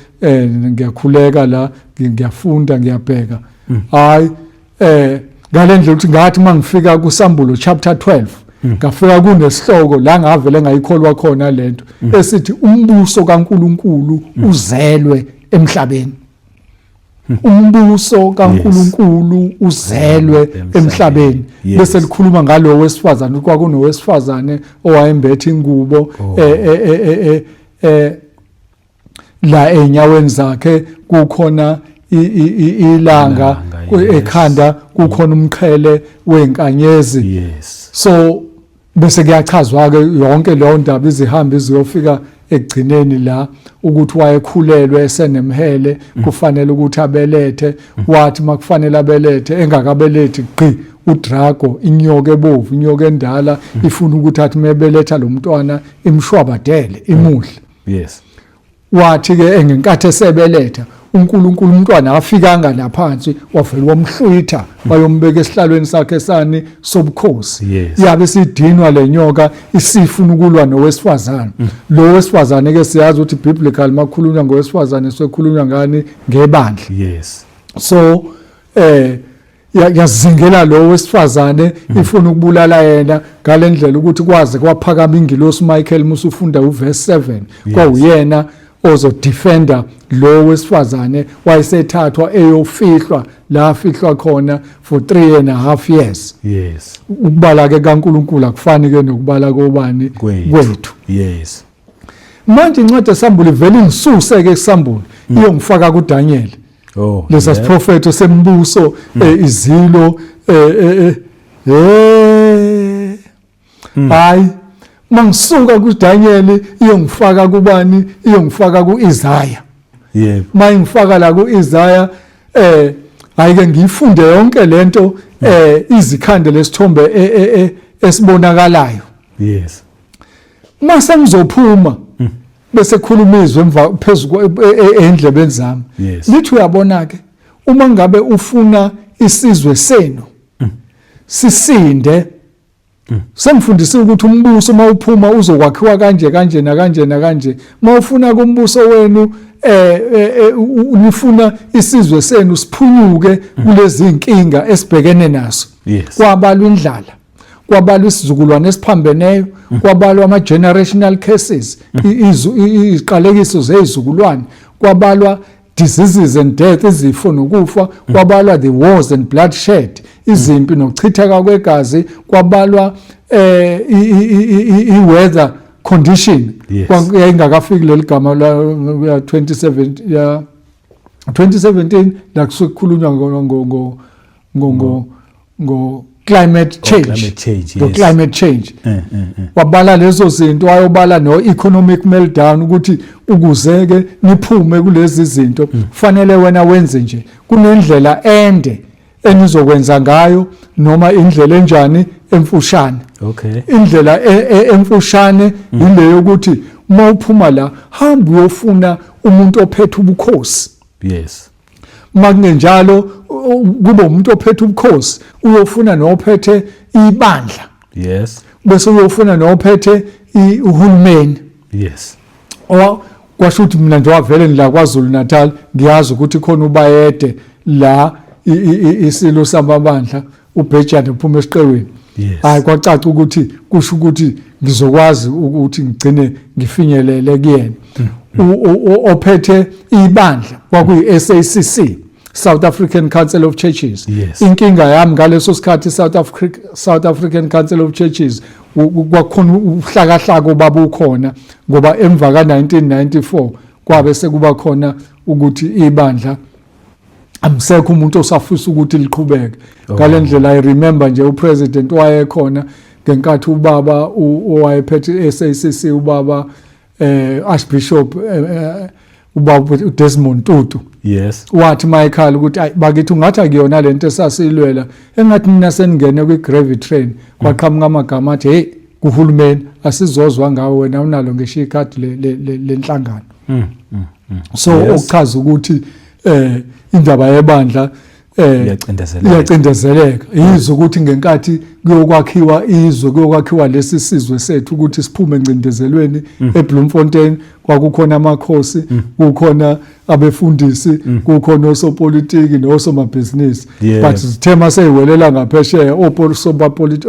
ngiyakhuleka la ngiyafunda ngiyabheka hayi ngalendlela ukuthi ngathi mangifika kuSambulo chapter 12 ngafika kunesihloko la ngavele ngayikholwa khona lento esithi umbuso kaNkuluNkulu uzelwe emhlabeni. Umbuso kaNkuluNkulu uzelwe emhlabeni bese likhuluma ngalo wesifazane kwakunowesifazane owayembethe ingubo la enyaweni zakhe kukhona ilanga ekhanda kukhona umqhele wenkanyezi. So bese kuyachazwa ke yonke leyo ndaba izihamba iziyofika ekugcineni la ukuthi wayekhulelwe esenemhele kufanele ukuthi abelethe wathi makufanele abelethe engakabelethi gqi uDrago inyoka ebovu inyoka endala ifuna ukuthi athi mebeletha lo mntwana imshwabadele imuhle. Yes. Wathi ke engenkathi esebeletha uNkulunkulu umntwana afikanga laphansi wavela wamhlwitha bayombeka esihlalweni sakhe sani sobukhosi. Yabe sidinwa lenyoka isifuna ukulwa nowesifazane. Lo wesifazane ke siyazi ukuthi biblical makhulunywa ngowesifazane sekhulunywa ngani ngebandla. Yes. So yazingela lo wesifazane ifuna ukubulala yena ngalendlela ukuthi kwaze kwaphakama ingilosi Michael musufunda uverse 7 kwawuyena ozodefender lo wesifazane wayesethathwa eyofihlwa la afihlwa khona for 3.5 years. Yes. Ukubala ke kaNkuluNkulu akufani ke nokubala kobani kwethu. Yes. Manje incwadi esambulo ivele ingisuse ke esambulo iyongifaka kuDaniel. Lesa siprofeto sembuso izilo hayi mangisuka kuDaniel iyongifaka kubani iyongifaka kuIsaiah. Yebo. Mayingifaka la kuIsaiah ayike ngiyifunde yonke lento izikhande lesithombe esibonakalayo. Yes. Mase ngizophuma bese khuluma izwe emva phezulu endlebeni zami. Lithi uyabona ke uma ngabe ufuna isizwe senu sisinde sengifundise ukuthi umbuso mawuphuma uzokwakhiwa kanje mawufuna kumbuso wenu unifuna isizwe senu siphunyuke kulezi inkinga esibhekene nazo. Kwabalwa indlala kwabalwa isizukulwane esiphambeneyo kwabalwa ama generational cases iziqalekiso zezizukulwane kwabalwa diseases and death izifo nokufa kwabalwa the wars and bloodshed izimpi nokuchitheka kwegazi kwabalwa i-weather condition kwayingakafiki leli gama la 2017 la kusukhulunywa ngo climate change. Climate change. Wabala lezo zinto wayobala no economic meltdown ukuthi ukuzeke niphume kulezi zinto kufanele wena wenze nje kunendlela ende enizokwenza ngayo noma indlela enjani emfushane. Indlela emfushane ile yokuthi mawuphuma la hamba uyofuna umuntu ophethe ubukhosi. Makungenjalo kube umuntu ophethe ubukhosi uyofuna nophethe ibandla. Bese uyofuna nophethe uhulumeni. kwasho ukuthi mina njengoba vele ngila KwaZulu Natal ngiyazi ukuthi khona ubayede la isilo samabandla uBhejane uphuma esiqeweni. Hayi kwacaca ukuthi kusho ukuthi ngizokwazi ukuthi ngigcine ngifinyelele kuyena. Ophethe ibandla kwakuyi SACC, South African Council of Churches. Inkinga yami ngaleso sikhathi South African Council of Churches kwakhona uhlakahlaka obaba ukhona ngoba emva ka1994 kwabe sekuba khona ukuthi ibandla amsekho umuntu osafisa ukuthi liqhubeke. Ngalendlela I remember nje upresident wayekhona ngenkathi ubaba owayephethe SACC ubaba Archbishop ubaba Desmond Tutu. Wathi Michael ukuthi bakithi ungathi akuyona lento esasiyilwela engathi mina seningene kwi-gravy train kwaqhamuka amagama athi hey kuhulumeni asizozwa ngawe wena unalo ngisho ikhadi lenhlangano. So okuchaza ukuthi indaba yebandla iyacindezeleka izwe ukuthi ngenkathi kuyokwakhiwa izwe kuyokwakhiwa lesi sizwe sethu ukuthi siphume encindezelweni eBloemfontein kwakukhona amakhosi kukhona abefundisi kukhona osopolitiki nosomabhizinisi but sithema seyiwelela ngaphesheya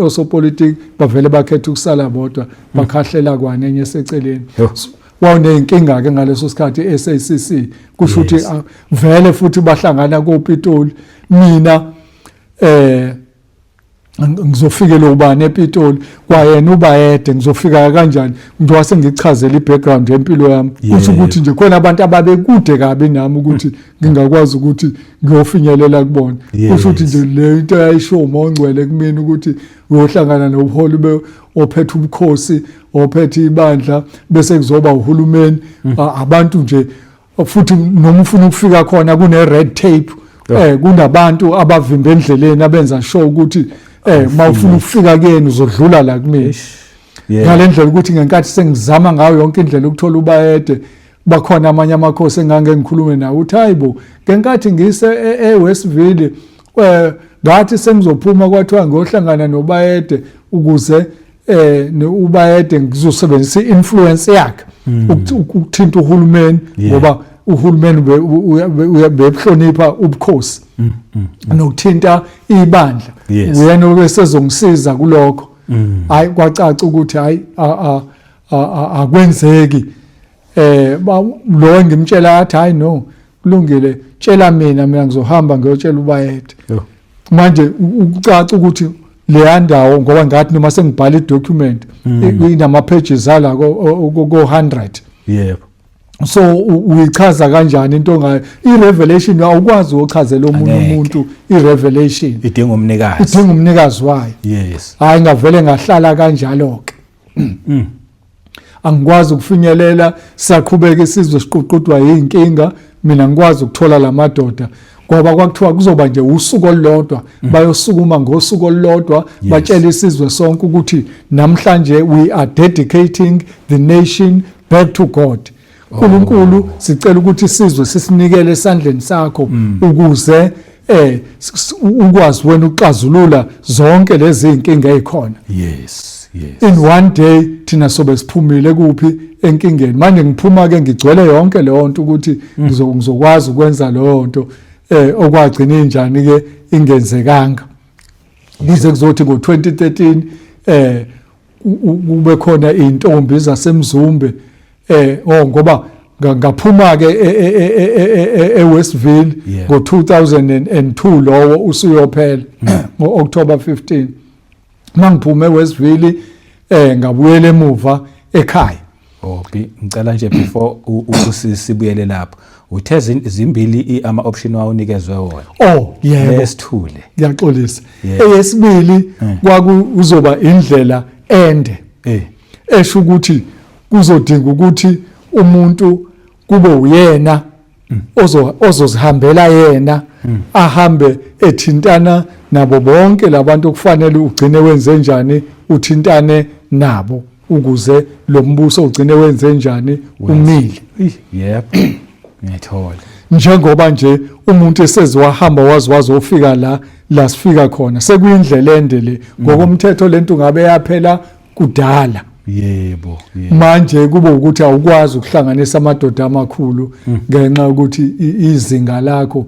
osopolitiki bavele bakhetha ukusala bodwa bakhahlela kwanenye eseceleni. Wawunenkinga ke ngaleso sikhathi SACC kusho ukuthi vele futhi bahlangana koPitoli mina ngizofikela ubani ePitoli kwayena ubayede ngizofika kanjani njengoba sengichazela ibackground yempilo yami kusho ukuthi nje khona abantu ababekude kabi nami ukuthi ngingakwazi ukuthi ngiyofinyelela kubona kusho ukuthi nje le into yayisho uMongcwele kumina ukuthi uyohlangana nobuholi ophethe ubukhosi ophethe ibandla bese kuzoba uhulumeni abantu nje futhi noma ufuna ukufika khona kune red tape kunabantu abavimba endleleni abenza sure ukuthi mawufuna ukufika kuyena uzodlula la kumina. Ngalendlela ukuthi ngenkathi sengizama ngayo yonke indlela ukuthola ubayede bakhona amanye amakhosi engange ngikhulume nawo uthi hayibo ngenkathi ngise eWestville ngathi sengizophuma kwathiwa ngiyohlangana nobayede ukuze ubayede ngizosebenzisa influence yakhe ukuthinta uhulumeni ngoba uhulumeni uyabehlonipha ubukhosi nokuthinta ibandla uyena obesezongisiza kulokho. Hayi kwacaca ukuthi hayi akwenzeki lo ngimtshela athi hayi no kulungile tshela mina ngizohamba ngiyotshela ubayede. Manje ukucaca ukuthi le ndawo ngoba ngathi noma sengibhala idocument inama pages ala ko 100. So uyichaza kanjani into ngayo irevelation awukwazi ukuchazela omunye umuntu irevelation idinga umnikazi wayo. Hayi ngavele ngahlala kanjalo ke angikwazi ukufinyelela saqhubeka isizwe siqhuqudwa yinkinga mina ngikwazi ukuthola lamadoda ngoba kwakuthiwa kuzoba nje usuku olulodwa bayosukuma ngosuku olulodwa batshela isizwe sonke ukuthi namhlanje we are dedicating the nation back to God. uNkulunkulu sicela ukuthi isizwe sisinikele esandleni sakho ukuze ukwazi wena ukuxazulula zonke lezi inkinga ezikhona. In one day thina sobe siphumile kuphi enkingeni manje ngiphuma ke ngigcwele yonke leyo nto ukuthi ngizokwazi ukwenza leyo nto okwagcina injani ke ingenzekanga. Lize kuzothi ngo2013 kube khona intombi zaseMzumbe ngoba ngaphuma ke eWestville ngo2002 lowo usuyophela ngoOctober 15 mangiphume eWestville ngabuyela emuva ekhaya. Ngicela nje before usibuyele lapho uthe zimbili ama option wawunikezwe wona. Yebo lesithule ngiyaxolisa. Eyesibili uzoba indlela ende esho ukuthi kuzodinga ukuthi umuntu kube uyena ozozihambela yena ahambe ethintana nabo bonke labantu okufanele ugcine wenze njani uthintane nabo ukuze lo mbuso ugcine wenze njani umile. Ngiyathola njengoba nje umuntu esezwahamba wazofika la sifika khona sekuyindlela ende le ngokomthetho lento ngabe yaphela kudala Yebo. Manje kube ukuthi awukwazi ukuhlanganisa amadoda amakhulu ngenxa ukuthi izinga lakho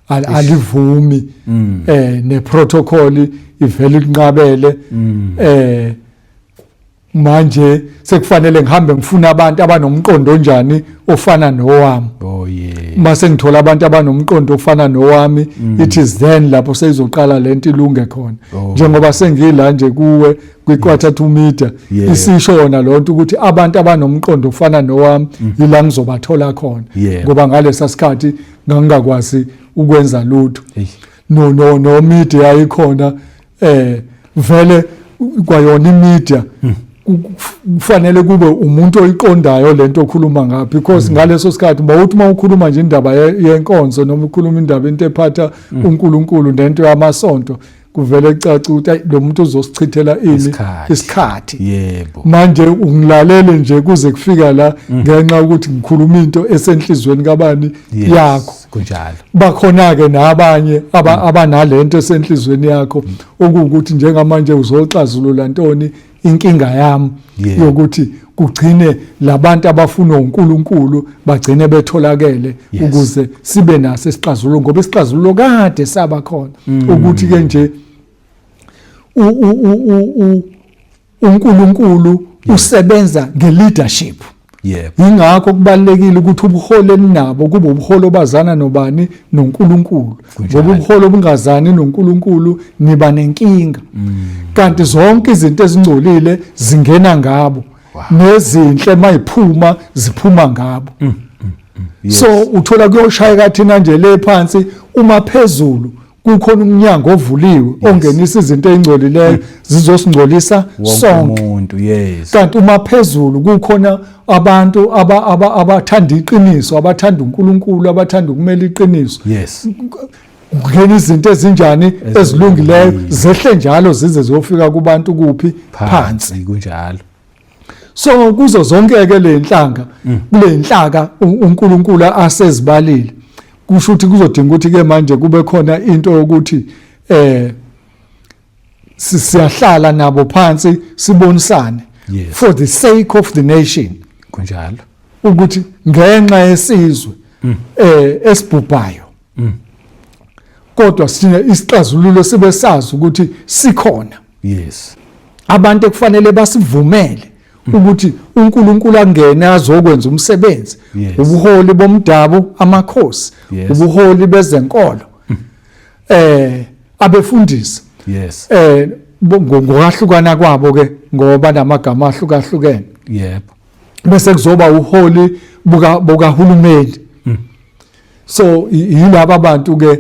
alivumi neprotocol ivele inqabele manje sekufanele ngihambe ngifuna abantu abanomqondo onjani ofana nowami. Mase ngithola abantu abanomqondo ofana nowami, it is then lapho seyizoqala lento ilunge khona. Njengoba sengila nje kuwe kwiQuarter to Media isisho yona lonto ukuthi abantu abanomqondo ofana nowami ila ngizobathola khona, ngoba ngalesa sikhathi ngangakwazi ukwenza lutho. No media ikhona vele kwayona imedia kufanele kube umuntu oyiqondayo lento okhuluma ngayo, because ngaleso sikhathi bawuthi uma ukhuluma nje indaba yenkonzo noma ukhuluma indaba into ephatha uNkulunkulu nento yamasonto kuvele kucaca ukuthi lo muntu uzosichithela isikhathi. Manje ungilalele nje kuze kufika la ngenxa ukuthi ngikhuluma into esenhlizweni kabani yakho. Kunjalo Bakhona ke nabanye abanalento esenhlizweni yakho okuwukuthi njengamanje uzoxazulula ntoni inkinga yami yokuthi kugcine labantu abafuna uNkulunkulu bagcine betholakele ukuze sibe naso isixazululo, ngoba isixazululo kade saba khona ukuthi ke nje uNkulunkulu usebenza ngeleadership. Ingakho kubalekile ukuthi ubuholo eninabo kube ubuholo bazana nobani noNkulunkulu, ngoba ubuholo obungazani noNkulunkulu niba nenkinga. Kanti zonke izinto ezingcolile zingena ngabo, nezinhle mayiphuma ziphuma ngabo. So uthola kuyoshayeka thina nje le phansi uma phezulu kukhona umnyango ovuliwe ongenisa izinto ezingcolileyo zizosingcolisa sonke umuntu. Kanti uma phezulu kukhona abantu abathanda iqiniso, abathanda uNkulunkulu, abathanda ukumela iqiniso. Ngene izinto ezinjani ezilungileyo zehle njalo zize ziyofika kubantu kuphi phansi. Kunjalo. So kuzo zonke ke le inhlanga kule inhlaka uNkulunkulu asezibalile, kusho ukuthi kuzodinga ukuthi ke manje kube khona into yokuthi siyahlala nabo phansi sibonisane for the sake of the nation. Kunjalo ukuthi ngenxa yesizwe esibhubhayo kodwa sine isixazululo sibe sazi ukuthi sikhona. Abantu ekufanele basivumele ukuthi uNkulunkulu angene azokwenza umsebenzi, ubuholi bomdabu, amakhosi, ubuholi bezenkolo, abefundisi, ngokwahlukana kwabo ke ngoba namagama ahlukahlukene. Bese kuzoba uholi bukahulumeni. So yilabo abantu ke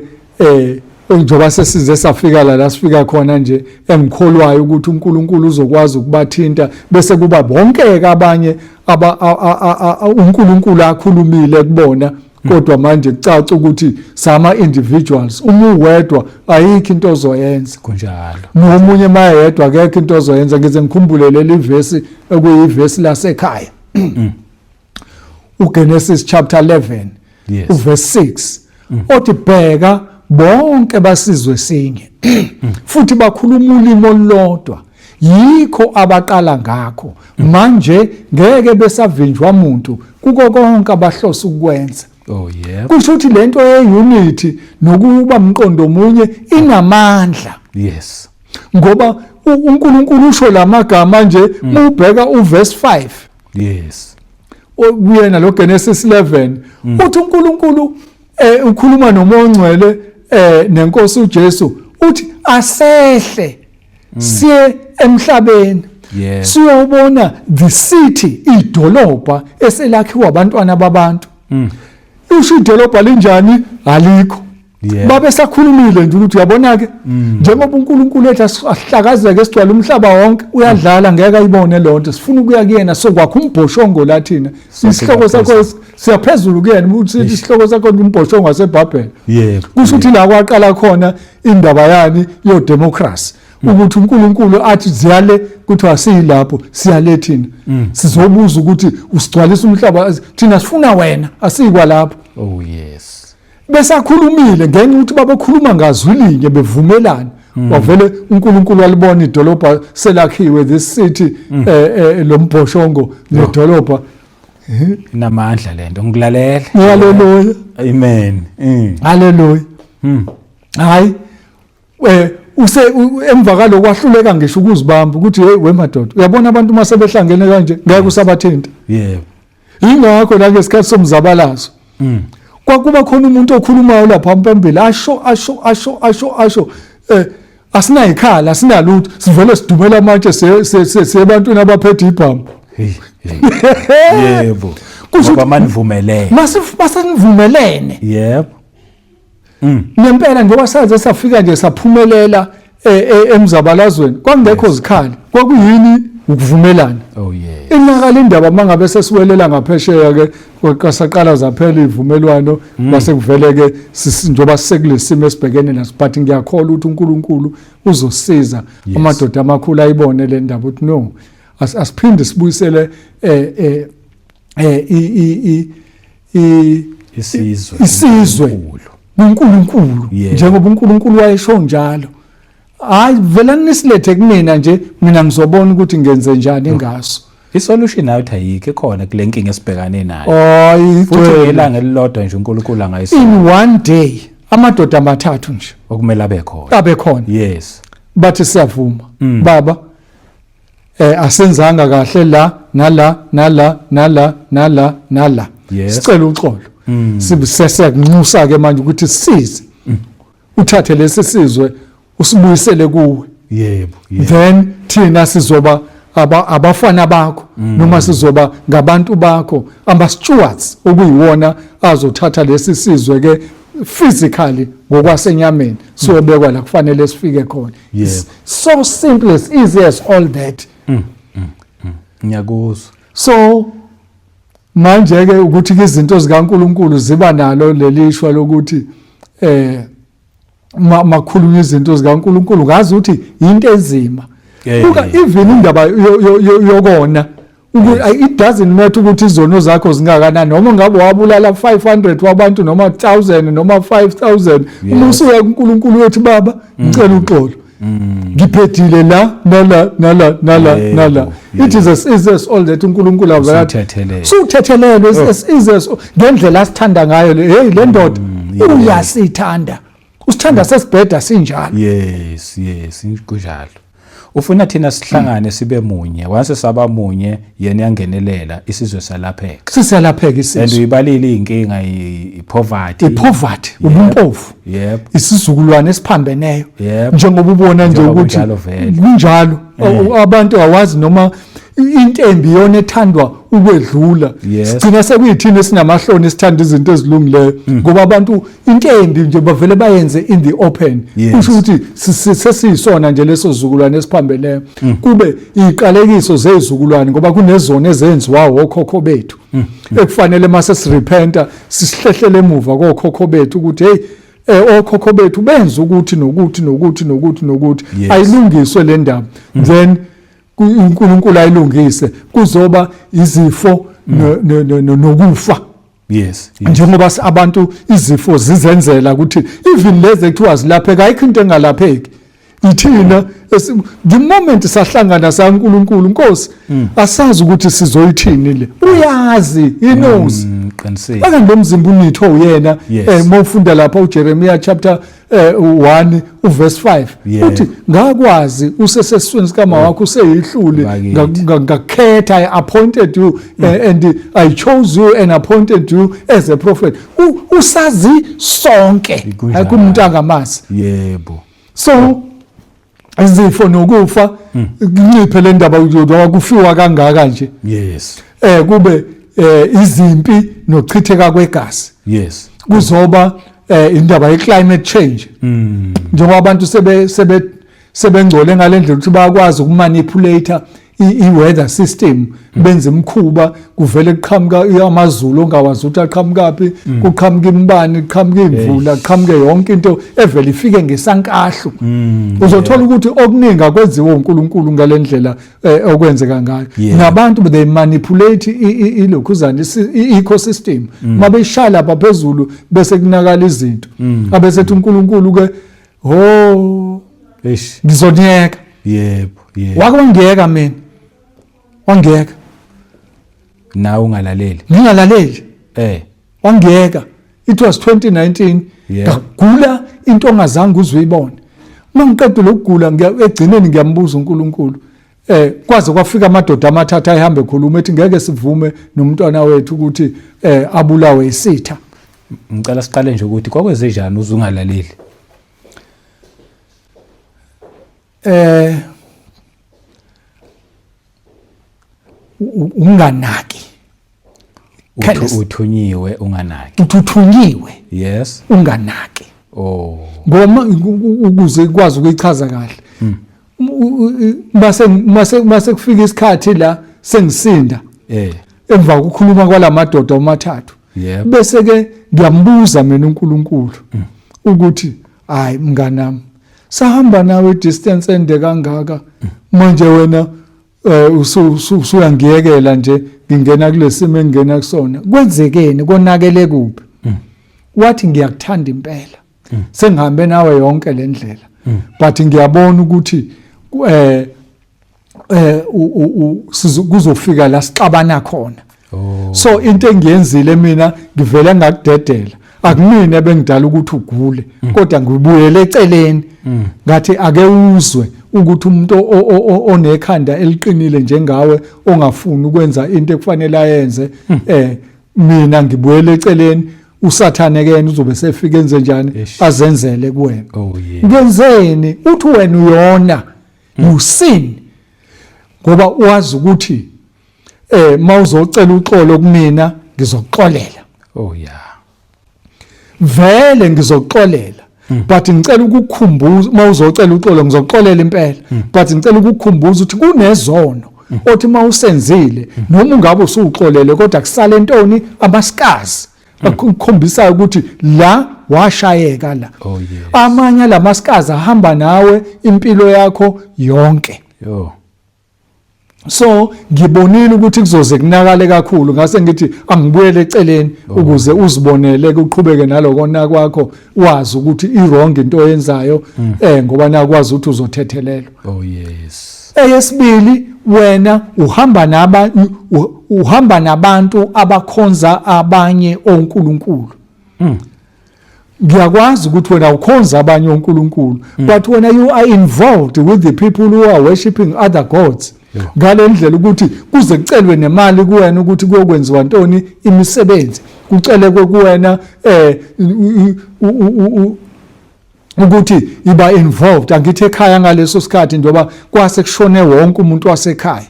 njengoba sesize safika la sifika khona nje engikholwayo ukuthi uNkulunkulu uzokwazi ukubathinta, bese kuba bonke ke abanye uNkulunkulu akhulumile kubona, kodwa manje kucaca ukuthi sama individuals uma uwedwa ayikho into ozoyenza. Kunjalo nomunye mayedwa akekho into ozoyenza. Ngize ngikhumbule leli verse ekuyivesi lasekhaya uGenesis chapter 11 uverse 6 othi bheka bonke basizwe sinye futhi bakhuluma ulimi olulodwa, yikho abaqala ngakho manje ngeke besavinjwa umuntu kuko konke abahlosa ukwenza. Kusho ukuthi lento yeunity nokuba umqondo omunye inamandla. Ngoba uNkulunkulu usho lamagama nje ubheka uverse 5 kuyena lo Genesis 11 uthi uNkulunkulu ukhuluma noMoya oNgcwele nenkosi uJesu uthi asehle siye emhlabeni siyobona the city, idolobha eselakhiwa abantwana babantu. Usho idolobha linjani alikho. Babe sakhulumile nje ukuthi uyabona ke njengoba uNkulunkulu ethi asihlakazeke esigcwala umhlaba wonke uyadlala ngeke ayibone lonto, sifuna ukuya kuyena sokwakho umbhoshongo lathina isihloko sakho siyaphezulu kuyena uthi isihloko sakho umbhoshongo waseBhabhela. Kusho ukuthi la kwaqala khona indaba yani yo democracy ukuthi uNkulunkulu athi ziyale kuthi asiyilapho siyale thina sizobuza ukuthi usigcwalisa umhlaba thina sifuna wena asikwa lapho. Besakhulumile ngenxa ukuthi babekhuluma ngazwi linye bevumelana wavele uNkulunkulu walibona idolobha selakhiwe, this city lombhoshongo nedolobha inamandla lento ngikulalela. Hallelujah. Amen. Hallelujah. Hayi emva kaloko kwahluleka ngisho ukuzibamba ukuthi hey wemadoda uyabona abantu mase behlangene kanje ngeke usabathinta. Yebo. Ingakho la ngesikhathi somzabalazo kwakuba khona umuntu okhulumayo lapha phambili asho asinayikhala asinalutho sivele sidumela amatshe sebantwini abaphethe ibhamu. Yebo. Ngoba manivumelene. Masenivumelene. Yebo. Nempela ngoba saze safika nje saphumelela emzabalazweni kwangekho zikhali kwakuyini ukuvumelana. Oh yeah. Inakala indaba mangabe sesiwelela ngaphesheya ke kwasaqala zaphela ivumelwano base kuvele ke njoba sisekulesimo esibhekene naso but ngiyakholwa ukuthi uNkulunkulu uzosiza amadoda amakhulu ayibone le ndaba ukuthi no asiphinde sibuyisele isizwe uNkulunkulu njengoba uNkulunkulu wayesho njalo. Hayi vela nisilethe kumina nje mina ngizobona ukuthi ngenze njani ngaso. Isolution out ayikho khona kule nkinga esibhekane nayo. Hayi futhi ngelanga elilodwa nje uNkulunkulu angayisa. In one day amadoda amathathu nje okumele abe khona. Abe khona. Yes. Bathi siyavuma. Baba asenzanga kahle la nala. Sicela uxolo. Sibisese kunxusa ke manje ukuthi sisize. Uthathe lesi sizwe usibuyisele kuwe. Yebo. Then thina sizoba abafana bakho noma sizoba ngabantu bakho ama-stewards okuyiwona azothatha lesi sizwe ke physically ngokwasenyameni sobekwa la kufanele sifike khona. So simple, as easy as all that. Ngiyakuzwa. So manje ke ukuthi izinto zikaNkulunkulu ziba nalo lelishwa lokuthi makhulunywa izinto zikaNkulunkulu ngazi ukuthi into enzima. Buka even indaba yokona it doesn't matter ukuthi izono zakho zingakanani noma ngabe wabulala 500 wabantu noma 1000 noma 5000 uma usuya kuNkulunkulu wethu baba ngicela uxolo. Ngiphethile nala. It is as easy as all that uNkulunkulu avela. Suthethelelo as easy as ngendlela asithanda ngayo hey le ndoda uyasithanda. Usithanda sesibhedda sinjalo. Yes kunjalo. Ufuna thina sihlangane sibe munye wase saba munye yena yangenelela isizwe salapheka. Sisalapheka isizwe. And uyibalile inkinga ipoverty. Ipoverty ubumpofu. Yep. Isizukulwane esiphambeneyo. Njengoba ubona nje ukuthi kunjalo abantu awazi noma intembi yona ethandwa ukwedlula. Sigcina sekuyithina esinamahloni esithanda izinto ezilungileyo ngoba abantu intembi nje bavele bayenze in the open. Kusho ukuthi sesiyisona nje leso zizukulwane esiphambeleyo kube iqalekiso zezizukulwane ngoba kunezona ezenziwa okhokho bethu ekufanele mase sirepenta sisihlehlele emuva kokhokho bethu ukuthi hey okhokho bethu benza ukuthi nokuthi ayilungiswe le ndaba then uNkulunkulu ayilungise kuzoba izifo nokufa. Njengoba abantu izifo zizenzela ukuthi even lezi ekuthiwa zilapheka ayikho into engalapheki. Ithina the moment sahlangana saNkulunkulu Nkosi asazi ukuthi sizoyithini le. Uyazi he knows. Qinisile. Ake ngomzimba unitho uyena mawufunda lapha uJeremiah chapter 1 uverse 5 uthi ngakwazi usesesweni sikama wakho useyihlule ngakhetha I appointed you and I chose you and appointed you as a prophet. Usazi sonke akumuntu angamazi. Yebo. So izifo nokufa kunciphe le ndaba yokuthi kufiwa kangaka nje. Kube izimpi nochitheka kwegazi. Kuzoba indaba ye-climate change. Njengoba abantu sebengcole ngalendlela ukuthi bayakwazi ukumanipulate i-weather system benze imkhuba kuvele kuqhamuka amazulu ongawazi ukuthi aqhamukaphi kuqhamuka imbani kuqhamuka imvula kuqhamuke yonke into evele ifike ngesankahlo. Uzothola ukuthi okuningi akwenziwe uNkulunkulu ngalendlela okwenzeka ngayo. Nabantu they manipulate ilokhuzana i-ecosystem mabeyishala lapha phezulu bese kunakala izinto abesethi uNkulunkulu ke Eish. ngizoniyeka. Yebo. Wake wangiyeka mina. Wangiyeka. Nawe ungalaleli. Ngingalaleli. Wangiyeka. It was 2019. Ngagula into ongazange uzuyibone. Mangiqeda lokugula egcineni ngiyambuza uNkulunkulu. Kwaze kwafika amadoda amathathu ayihambe ekhuluma ethi ngeke sivume nomntwana wethu ukuthi abulawe isitha. Ngicela siqale nje ukuthi kwakwenze njani uzungalaleli. Unganaki. Uthunyiwe unganaki. Uthunyiwe. Yes. Unganaki. Oh. Ngoma ukuze ikwazi ukuyichaza kahle. Mase kufika isikhathi la sengisinda. Emva kokukhuluma kwalamadoda amathathu. Bese ke ngiyambuza mina uNkulunkulu ukuthi hayi mnganami sahamba nawe distance ende kangaka manje wena usuyangiyekela nje ngingena kulesimo engena kusona kwenzekeni konakele kuphi. Wathi ngiyakuthanda impela sengihambe nawe yonke lendlela but ngiyabona ukuthi kuzofika la sixabana khona. So into engiyenzile mina ngivele ngakudedela akumina ebengidala ukuthi ugule kodwa ngibuyele eceleni ngathi ake uzwe ukuthi umuntu onekhanda eliqinile njengawe ongafuni ukwenza into ekufanele ayenze mina ngibuyele eceleni usathane kena uzobe sefika enze njani azenzele kuwena. Ngenzeni uthi wena uyona you sin ngoba wazi ukuthi mawuzocela uxolo kumina ngizokuxolela. Vele ngizokuxolela but ngicela ukukukhumbuza mawuzocela uxolo ngizokuxolela impela but ngicela ukukukhumbuza ukuthi kunezono othi mawusenzile noma ungabe usuxolele kodwa kusale ntoni amasikazi akukhombisa ukuthi la washayeka la. Amanye lamasikazi ahamba nawe impilo yakho yonke. So ngibonile ukuthi kuzoze kunakale kakhulu ngase ngithi angibuyele eceleni ukuze uzibonele uqhubeke nalokona kwakho wazi ukuthi iwrong into oyenzayo ngoba nakwazi ukuthi uzothethelelwa. Eyesibili wena uhamba nabantu abakhonza abanye oNkulunkulu. Ngiyakwazi ukuthi wena ukhonza abanye oNkulunkulu but when you are involved with the people who are worshiping other gods ngale ndlela ukuthi kuze kucelwe nemali kuwena ukuthi kuyokwenziwa ntoni imisebenzi kucele kuwena ukuthi iba involved angithi ekhaya ngaleso sikhathi ndoba kwase kushone wonke umuntu wasekhaya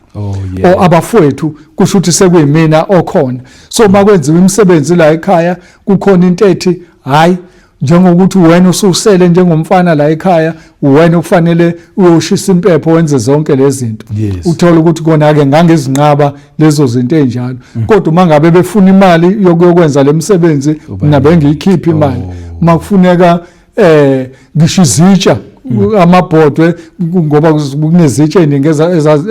abafowethu kusho ukuthi sekuyimina okhona. So makwenziwa imisebenzi la ekhaya kukhona into ethi hayi njengokuthi wena ususele njengomfana la ekhaya wena ufanele uyoshisa impepho wenze zonke lezi zinto. Uthola ukuthi kona ke ngangezinqaba lezo zinto enjalo kodwa mangabe befuna imali yokwenza lemisebenzi mina bengiyikhipha imali makufuneka ngishizitsha amabhodwe ngoba kunezitsha eziningi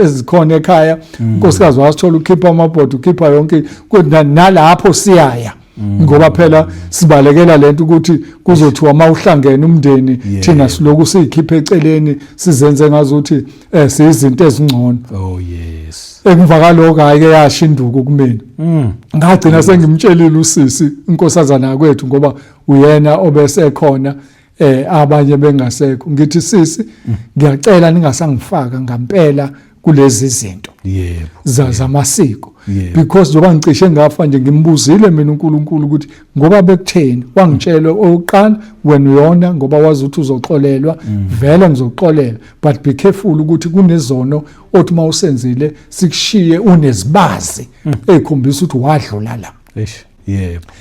ezikhona ekhaya unkosikazi wasithola ukhipha amabhodwe ukhipha yonke kodwa nalapho siyaya ngoba phela sibalekela lento ukuthi kuzothiwa mawuhlangene umndeni thina siloku sikhiphe eceleni sizenze ngazuthi siyizinto ezingcono. Emva kaloko ayike yashinduka kumina ngagcina sengimtshelile usisi inkosazana kwethu ngoba uyena obese khona abanye bengasekho ngithi sisi ngiyacela ningasangifaka ngempela kulezi zinto zamasiko because njoba ngicishe ngafa nje ngimbuzile mina uNkulunkulu ukuthi ngoba bekutheni wangitshela oqala wena uyona ngoba wazi ukuthi uzoxolelwa vele ngizoxolela but be careful ukuthi kunezono othi mawusenzile sikushiye unezibazi ekhombisa ukuthi wadlula la.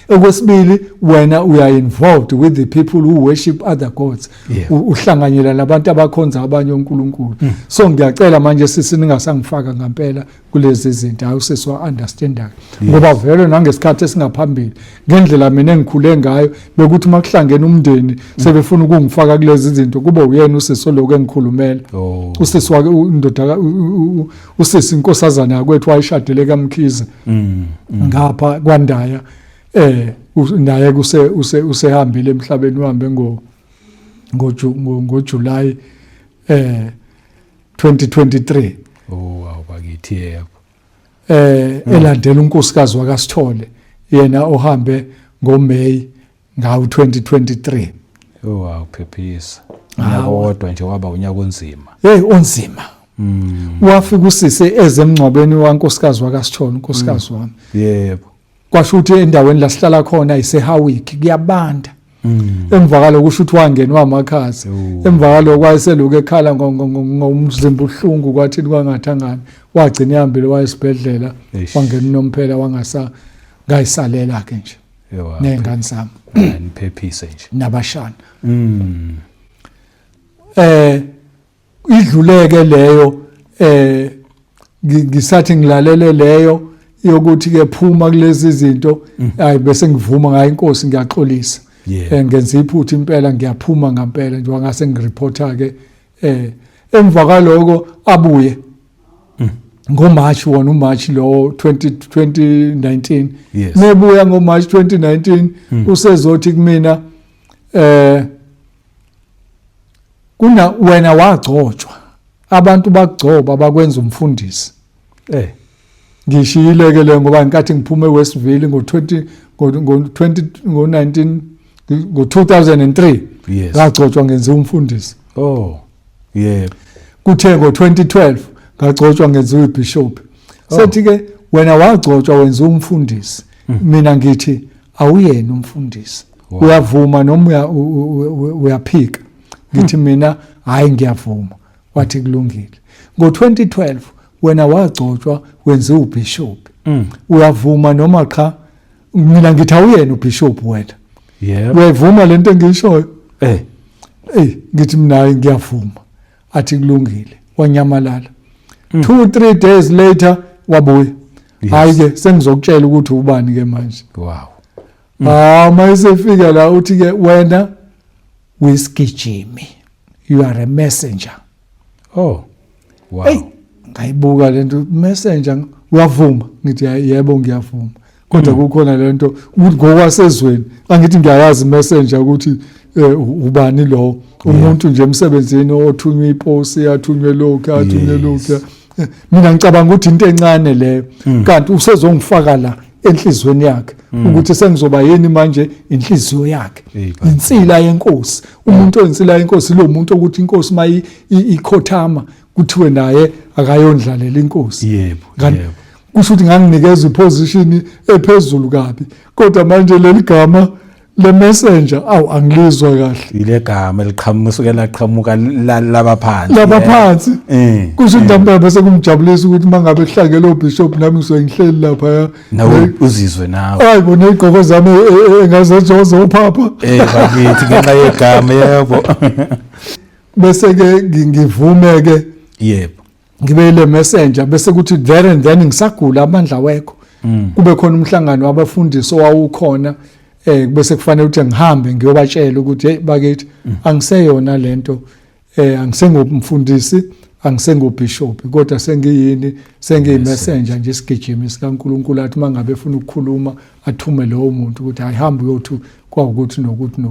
Okwesibili wena uya involved with the people who worship other gods uhlanganyela nabantu abakhonza abanye oNkulunkulu. So ngiyacela manje sisi ningasangifaka ngempela kulezi zinto awuseswa understand ngoba vele nangesikhathi esingaphambili ngendlela mina engikhule ngayo bekuthi makuhlangene umndeni sebefuna ukungifaka kulezi zinto kuba uyena usesoloku engikhulumela. Usisi wake indoda usisi inkosazana yakwethu wayishadele kaMkhize ngapha kwaNdaya naye usehambile emhlabeni uhambe ngoJuly 2023 awubakithi yebo elandela unkosikazi wakaSithole yena ohambe ngoMay ngawo 2023 awuphephisa unyaka wodwa nje waba unyaka onzima onzima wafika usise ezemngcwabeni wankosikazi wakaSithole unkosikazi wami yebo kwasho ukuthi endaweni la sihlala khona iseHawick kuyabanda emvakalo kusho ukuthi wangena wamakhazi emvakalo kwayeseloku ekhala ngomzimba uhlungu kwathi kwangathangani wagcina ihambile wayesibhedlela wangena unomphela ngayisalela ke nje nengane zami niphephise nje nabashana idluleke leyo ngisathi ngilalele leyo yokuthi ke phuma kulezi zinto hayi bese ngivuma ngayo inkosi ngiyaxolisa ngenza iphutha impela ngiyaphuma ngempela nje wangase ngireporta ke emva kwaloko abuye ngoMarch wona uMarch lo 2019 nebuya ngoMarch 2019 usezothi kumina kuna wena wagcotshwa abantu bakugcoba bakwenza umfundisi ngishiyile ke le ngoba ngenkathi ngiphume eWestville ngo2003 ngagcotshwa ngenza umfundisi kuthe ngo2012 ngagcotshwa ngenza ubishop sethi ke wena wagcotshwa wenza umfundisi mina ngithi awuyena umfundisi uyavuma noma uyaphika ngithi mina hayi ngiyavuma wathi kulungile ngo2012 wena wagcotshwa wenza ubishop uyavuma noma cha mina ngithi awuyena ubishop wena uyavuma lento engishoyo ngithi mina ngiyavuma athi kulungile wanyamalala 2-3 days later wabuya hayi ke sengizokutshela ukuthi ubani ke manje mayisefika la uthi ke wena wisigijimi you are a messenger ngayibuka lento messenger uyavuma ngithi yebo ngiyavuma kodwa kukhona lento ngokwasezweni angithi ngiyayazi messenger ukuthi ubani lo umuntu nje emsebenzini othunywa iposi athunywe lokho athunywe lokho mina ngicabanga ukuthi into encane leyo kanti usezongifaka la enhlizweni yakhe ukuthi sengizoba yini manje inhliziyo yakhe insila yenkosi umuntu oyinsila yenkosi lo muntu ukuthi inkosi mayi ikhothama kuthiwe naye akayondlalela inkosi kusho ukuthi nganginikeza iposition ephezulu kabi kodwa manje leli gama le messenger angilizwa kahle ile gama liqhamusukela qhamuka labaphansi kusho ukuthi mhlawumbe bese kumjabulisa ukuthi mangabe ehlangele obishop nami ngizoyihleli lapha nawe uzizwe nawe hayi bona igqoko zami engazejoza uphapha bakithi ngenxa yegama yebo bese ke ngivume ke yebo ngibe ile messenger bese kuthi there and then ngisagula amandla wekho kube khona umhlangano wabafundisi owawukhona bese kufanele ukuthi ngihambe ngiyobatshela ukuthi hey bakithi angiseyona lento angisengumfundisi angisengubishop kodwa sengiyini sengiyimessenger nje isigijimi sikaNkuluNkulu athi mangabe efuna ukukhuluma athume lowo muntu ukuthi ayihambe uyothu kwaukuthi nokuthi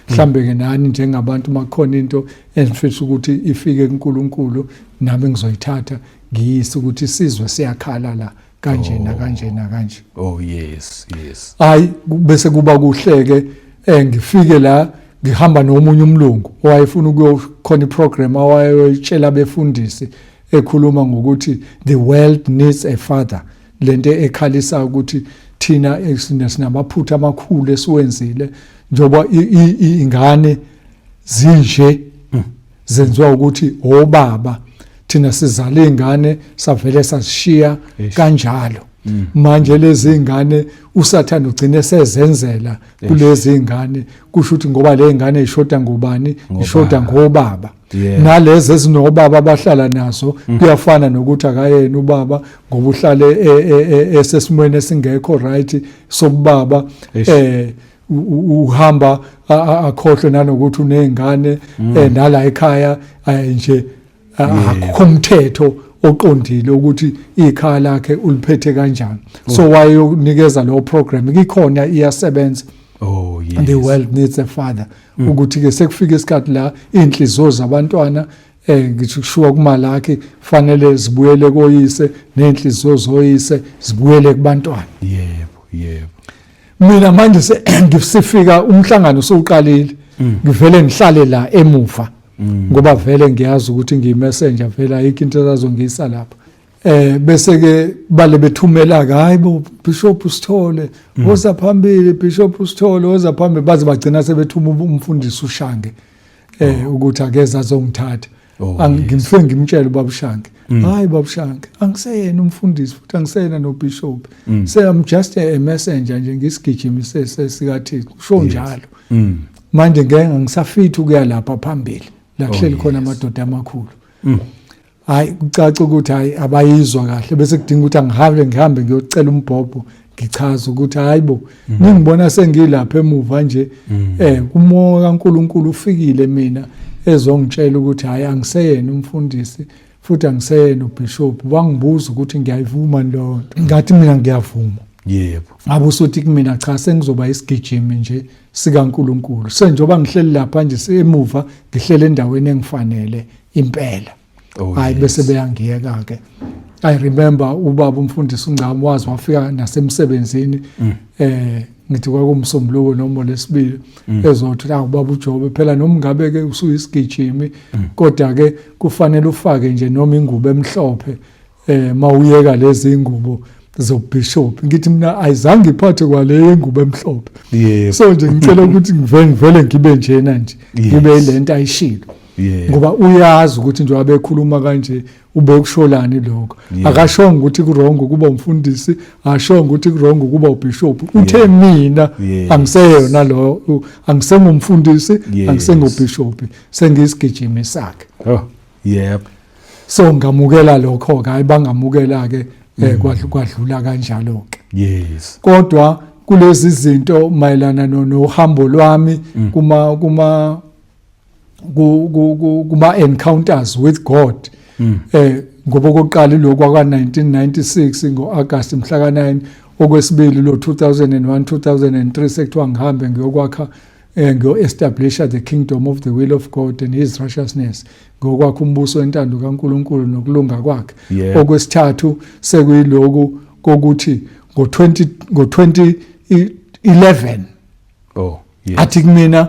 mhlambe ke nani njengabantu makukhona into engifisa ukuthi ifike kuNkuluNkulu nami ngizoyithatha ngiyise ukuthi isizwe siyakhala la kanje kanje. Yes hayi bese kuba kuhleke ngifike la ngihamba nomunye umlungu owayefuna ukuyokhona iprogram awayetshela abefundisi ekhuluma ngokuthi the world needs a father lento ekhalisa ukuthi thina sinamaphutha amakhulu esiwenzile njoba ingane zinje zenziwa ukuthi obaba thina sizale ingane savele sasishiya kanjalo manje lezi ingane usathana ugcine sezenzela kulezi ingane kusho ukuthi ngoba le ingane ishoda ngubani ishoda ngobaba nalezi ezinobaba abahlala nazo kuyafana nokuthi akayena ubaba ngoba uhlale esesimweni esingekho right sobaba uhamba akhohle nanokuthi unezingane nala ekhaya nje akukho umthetho oqondile ukuthi ikhaya lakhe uliphethe kanjani so wayonikeza lo program ikhona iyasebenza the world needs a father ukuthi ke sekufika isikhathi la inhliziyo zabantwana ngisho kushuwa kumalakhe fanele zibuyele koyise nenhliziyo zoyise zibuyele kubantwana. Yebo. Mina manje ngisifika umhlangano soqalile ngivele ngihlale la emuva ngoba vele ngiyazi ukuthi ngiyimessenger vele ayikho into ezazongisa lapha. Bese ke bale bethumela hayibo Bishop Sithole woza phambili Bishop Sithole woza phambili baze bagcina sebethuma umfundisi uShange ukuthi akeza azongithatha. Angimfike ngimtshela ubaba Shange hayi baba Shange angiseyena umfundisi futhi angiseyena no bishop say I'm just a messenger nje ngisigijimi sesikaThixo usho njalo. Manje ngeke ngisafithi ukuya lapha phambili la kuhleli khona amadoda amakhulu. Hayi kucaca ukuthi hayi abayizwa kahle bese kudinga ukuthi ngihambe ngiyocela umbhobho ngichaza ukuthi hayibo ngibona sengilapha emuva nje umoya kaNkuluNkulu ufikile mina ezongitshela ukuthi hayi angiseyena umfundisi futhi angiseyena ubishop wangibuza ukuthi ngiyayivuma lo ngathi mina ngiyavuma. Yebo. Ngabe usothi kumina cha sengizoba isigijimi nje sikaNkuluNkulu senjoba ngihleli lapha nje emuva ngihlele endaweni engifanele impela. Hayi bese beyangiyeka ke. I remember ubaba umfundisi uNgcamo wazi wafika nasemsebenzini ngithi kwakumsombuluko noma lesibili ezothi la ubaba uJobe phela noma ngabe ke usuyisigijimi kodwa ke kufanele ufake nje noma ingubo emhlophe mawuyeka lezi ingubo zobishop ngithi mina ayizange iphathe kwale ingubo emhlophe. Yebo. So nje ngicela ukuthi ngivele ngibe njena nje ngibe lento ayishilo. Ngoba uyazi ukuthi nje wabekhuluma kanje ube ukusholani lokho akashonga ukuthi kurongo kuba umfundisi ashonga ukuthi kurongo kuba ubishop uthe mina angiseyona lo angisengumfundisi angisengubishop sengisigijimi sakhe. Yep. So ngamukela lokho hayi bangamukela ke kwadlula kanjalo ke. Yes. Kodwa kulezi zinto mayelana nohambo lwami kuma encounters with God ngoba okokuqala lokho kwa 1996 ngoAugust mhla ka9 okwesibili lo 2001 2003 sekuthiwa ngihambe ngiyokwakha ngiyo-establisha the kingdom of the will of God and his righteousness ngokwakha umbuso wentando kaNkuluNkulu nokulunga kwakhe. Okwesithathu sekuyiloko kokuthi ngo-2011 athi kumina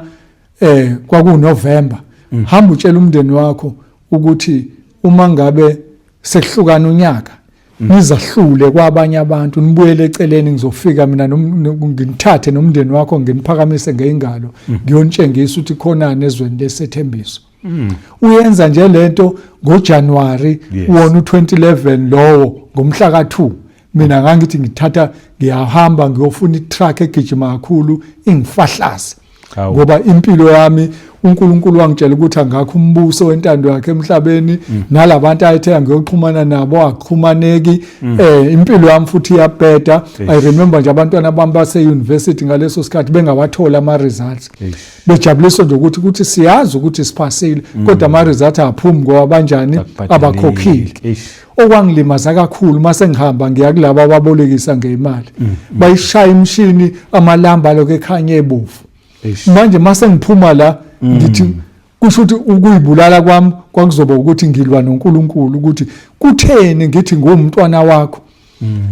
kwakuNovember hamba utshela umndeni wakho ukuthi uma ngabe sekuhlukana unyaka nizahlule kwabanye abantu nibuyele eceleni ngizofika mina ngithathe nomndeni wakho nginiphakamise ngeingalo ngiyontshengisa ukuthi khonani ezweni lesethembiso. Uyenza nje lento ngoJanuary wona u2011 lowo ngomhla ka2 mina ngangithi ngithatha ngiyahamba ngiyofuna itruck egijima kakhulu ingifahlaza ngoba impilo yami uNkulunkulu wangitshela ukuthi angakho umbuso wentando yakhe emhlabeni nalabantu ayethe ngiyoxhumana nabo akuxhumaneki impilo yami futhi iyabheda. I remember nje abantwana bami base university ngaleso sikhathi bengabathola ama results bejabuliswa nje ukuthi siyazi ukuthi siphasile kodwa ama results aphumi ngoba banjani abakhokhile. Okwangilimaza kakhulu mase ngihamba ngiya kulabo ababolekisa ngeimali bayishaya imshini amalamba lokho ekhanye ebufu. Manje mase ngiphuma la ngithi kusho ukuthi ukuyibulala kwami kwakuzoba ukuthi ngilwa noNkulunkulu ukuthi kutheni ngithi ngumntwana wakho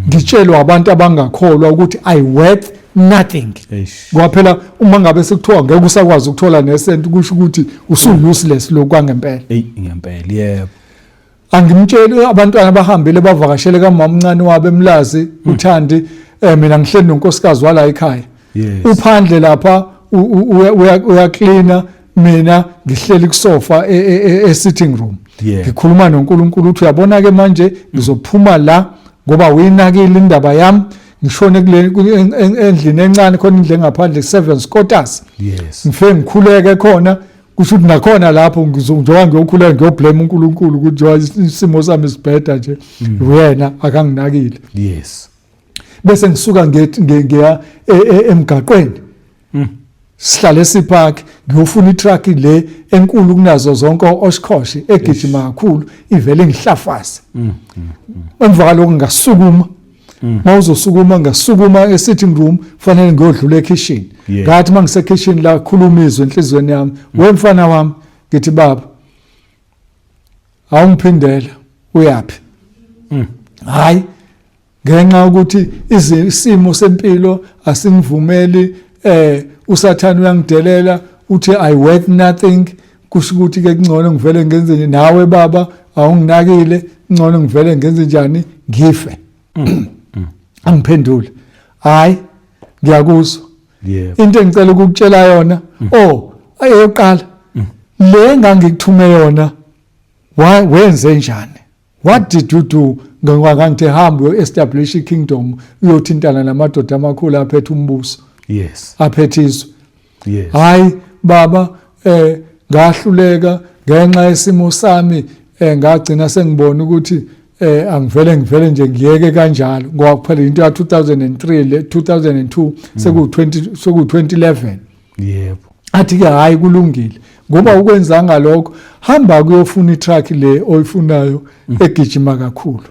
ngitshelwa abantu abangakholwa ukuthi I worth nothing. Ngoba phela uma ngabe sekuthiwa ngeke usakwazi ukuthola nesent kusho ukuthi usu-useless lo kwangempela. Ngempela yebo. Angimtsheli abantwana abahambile bavakashele kamama omncane wabe eMlazi uThandi mina ngihleli nonkosikazi wala ekhaya. Uphandle lapha uyaklina mina ngihleli kusofa e-sitting room ngikhuluma noNkulunkulu uthi uyabona ke manje ngizophuma la ngoba uyinakile indaba yami ngishone kule endlini encane khona indle ngaphandle 7 quarters ngifike ngikhuleke khona kusho ukuthi nakhona lapho ngizokujowa ngiyokhuleka ngiyoblame uNkulunkulu ukuthi isimo sami sibheda nje wena akanginakile. Bese ngisuka ngiya emgaqweni sihlale sipark ngiyofuna itruck le enkulu kunazo zonke oshkhoshi egijima kakhulu ivele ngihlafaza. Emva kaloko ngasukuma mawuzosukuma ngasukuma e-sitting room kufanele ngiyodlula e-kitchen ngathi mangise kitchen la khuluma izwi enhlizweni yami wemfana wami ngithi baba awungiphindela uyapi hayi ngenxa ukuthi isimo sempilo asingivumeli usathane uyangidelela uthi I worth nothing kusho ukuthi ke kungcono ngivele ngenze nje nawe baba awunginakile kungcono ngivele ngenze njani ngife angiphendule hayi ngiyakuzwa into engicela ukukutshela yona ayoqala le ngangikuthume yona wenze njani what did you do ngangithe hamba uyo-establish ikingdom uyothintana namadoda amakhulu aphethe umbuso aphethe izwe hayi baba ngahluleka ngenxa yesimo sami ngagcina sengibona ukuthi angivele nje ngiyeke kanjalo ngoba kuphela into ya 2003 le 2002 seku2011 athi ke hayi kulungile ngoba ukwenzanga lokho hamba kuyofuna itrack le oyifunayo egijima kakhulu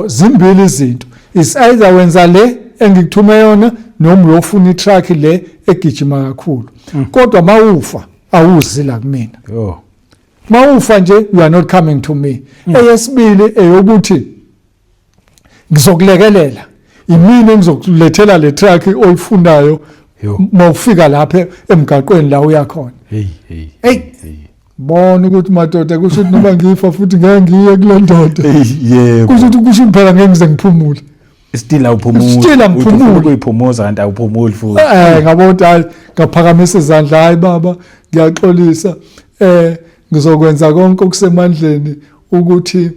zimbili izinto is either wenza le engikuthume yona noma uyofuna itrack le egijima kakhulu kodwa mawufa awuzi la kumina mawufa nje you are not coming to me eyesibili eyokuthi ngizokulekelela imini engizokulethela le track oyifundayo mawufika lapha emgaqweni la uyakhona hey bona ukuthi madoda kusho ukuthi noma ngifa futhi ngeke ngiye kule ndoda kusho ukuthi kusho phela ngeke ngize ngiphumule still awuphumuli ukuyiphumoza kanti awuphumuli futhi ngabona hayi ngaphakamisa izandla hayi baba ngiyaxolisa ngizokwenza konke okusemandleni ukuthi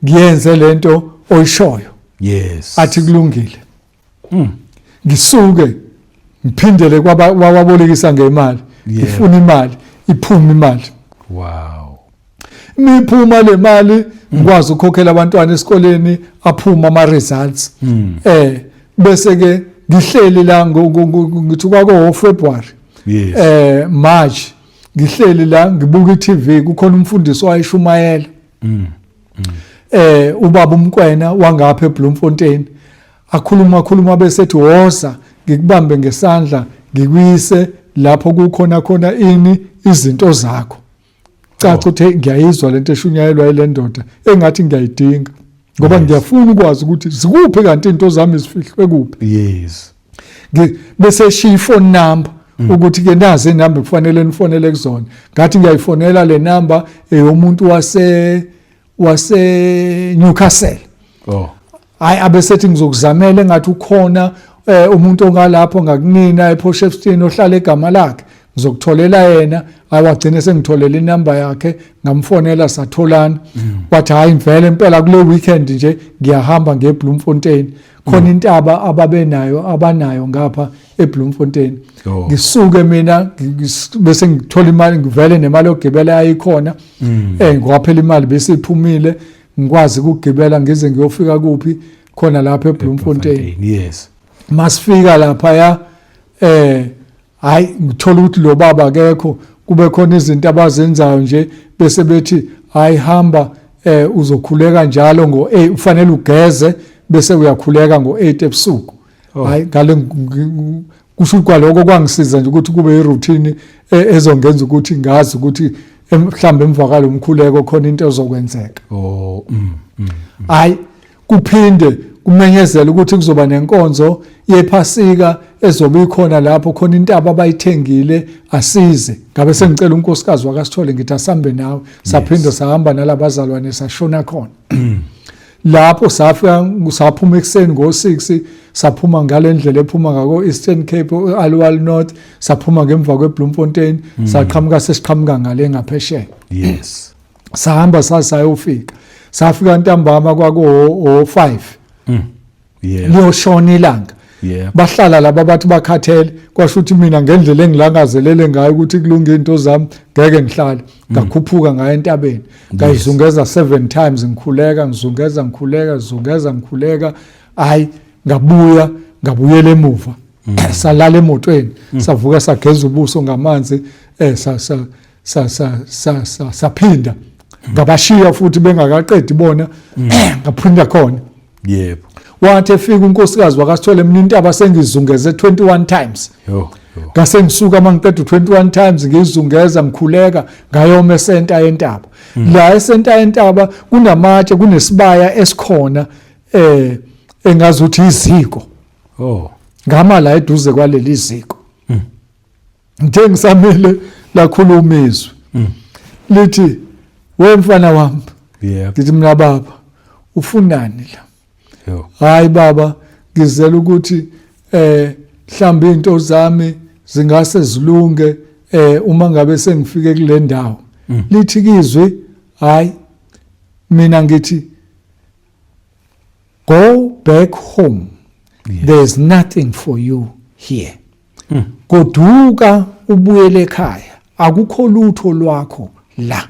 ngiyenze lento oyishoyo athi kulungile ngisuke ngiphindele kwababolekisa ngemali ngifuna imali iphuma imali miphuma le mali ngikwazi ukukhokhela abantwana esikoleni aphuma ama results bese ke ngihleli la ngithi kwako February March ngihleli la ngibuka iTV kukhona umfundisi wayishumayela ubaba umkwena wangapha eBloemfontein akhuluma bese ethi woza ngikubambe ngesandla ngikuyise lapho kukhona ini izinto zakho caca ukuthi ngiyayizwa lento eshunyayelwa ile ndoda engathi ngiyayidinga ngoba ngiyafuna ukwazi ukuthi zikuphi kanti into zami zifihlwe kuphi bese shiya phone number ukuthi ke nazi inamba kufanele nifonele kuzona ngathi ngiyayifonela le number eyomuntu wase Newcastle hayi abesethi ngizokuzamela engathi ukhona umuntu ongalapho ngakunina ePortshepstone ohlala egama lakhe ngizokutholela yena awagcine sengitholela inamba yakhe ngamfonela satholana wathi hayi vele impela kule weekend nje ngiyahamba ngeBloemfontein khona intaba abanayo ngapha eBloemfontein ngisuke mina bese ngithola imali ngivele nemali yokugibela yayikhona ngwaphela imali bese iphumile ngikwazi ukugibela ngize ngiyofika kuphi khona lapha eBloemfontein masifika lapha ya hayi ngithola ukuthi lo baba akekho kube khona izinto abazenzayo nje bese bethi hayi hamba uzokhuleka njalo ngo8 ufanele ugeze bese uyakhuleka ngo8 ebusuku hayi ngale kusho kwaloko kwangisiza nje ukuthi kube iroutine ezongenza ukuthi ngazi ukuthi mhlambe emvakalo umkhuleko khona into ezokwenzeka hayi kuphinde kumenyezela ukuthi kuzoba nenkonzo yephasika ezobe ikhona lapho khona intaba abayithengile asize ngabe sengicela unkosikazi wakasithole ngithi asambe nawe saphinda sahamba nalabazalwane sashona khona lapho safika saphuma ekseni ngo6 saphuma ngale ndlela ephuma ngako Eastern Cape Aliwal North saphuma ngemva kweBloemfontein saqhamuka sesiqhamuka ngale ngaphesheya sahamba sasayofika safika ntambama kwako 5 liyoshona ilanga bahlala laba bathi bakhathele kwasho ukuthi mina ngendlela engilangazelele ngayo ukuthi kulunge into zami ngeke ngihlale ngakhuphuka ngaye entabeni ngayizungeza 7 times ngikhuleka ngizungeza hayi ngabuyela emuva salala emotweni savuka sageza ubuso ngamanzi saphinda ngabashiya futhi bengakaqedi bona ngaphinda khona wathi efika unkosikazi wakasithole mina intaba sengizungeze 21 times ngase ngisuka mangiceda 21 times ngizungeza ngikhuleka ngayoma esenta yentaba la esenta yentaba kunamatshe kunesibaya esikhona engazuthi iziko ngama la eduze kwaleli iziko ngithe ngisamile lakhuluma izwi lithi wemfana wami ngithi mina baba ufunani la hayi baba ngizela ukuthi mhlawumbe into zami zingase zilunge uma ngabe sengifike kule ndawo lithi kizwe hayi mina ngithi go back home there's nothing for you here goduka ubuyele ekhaya akukho lutho lwakho la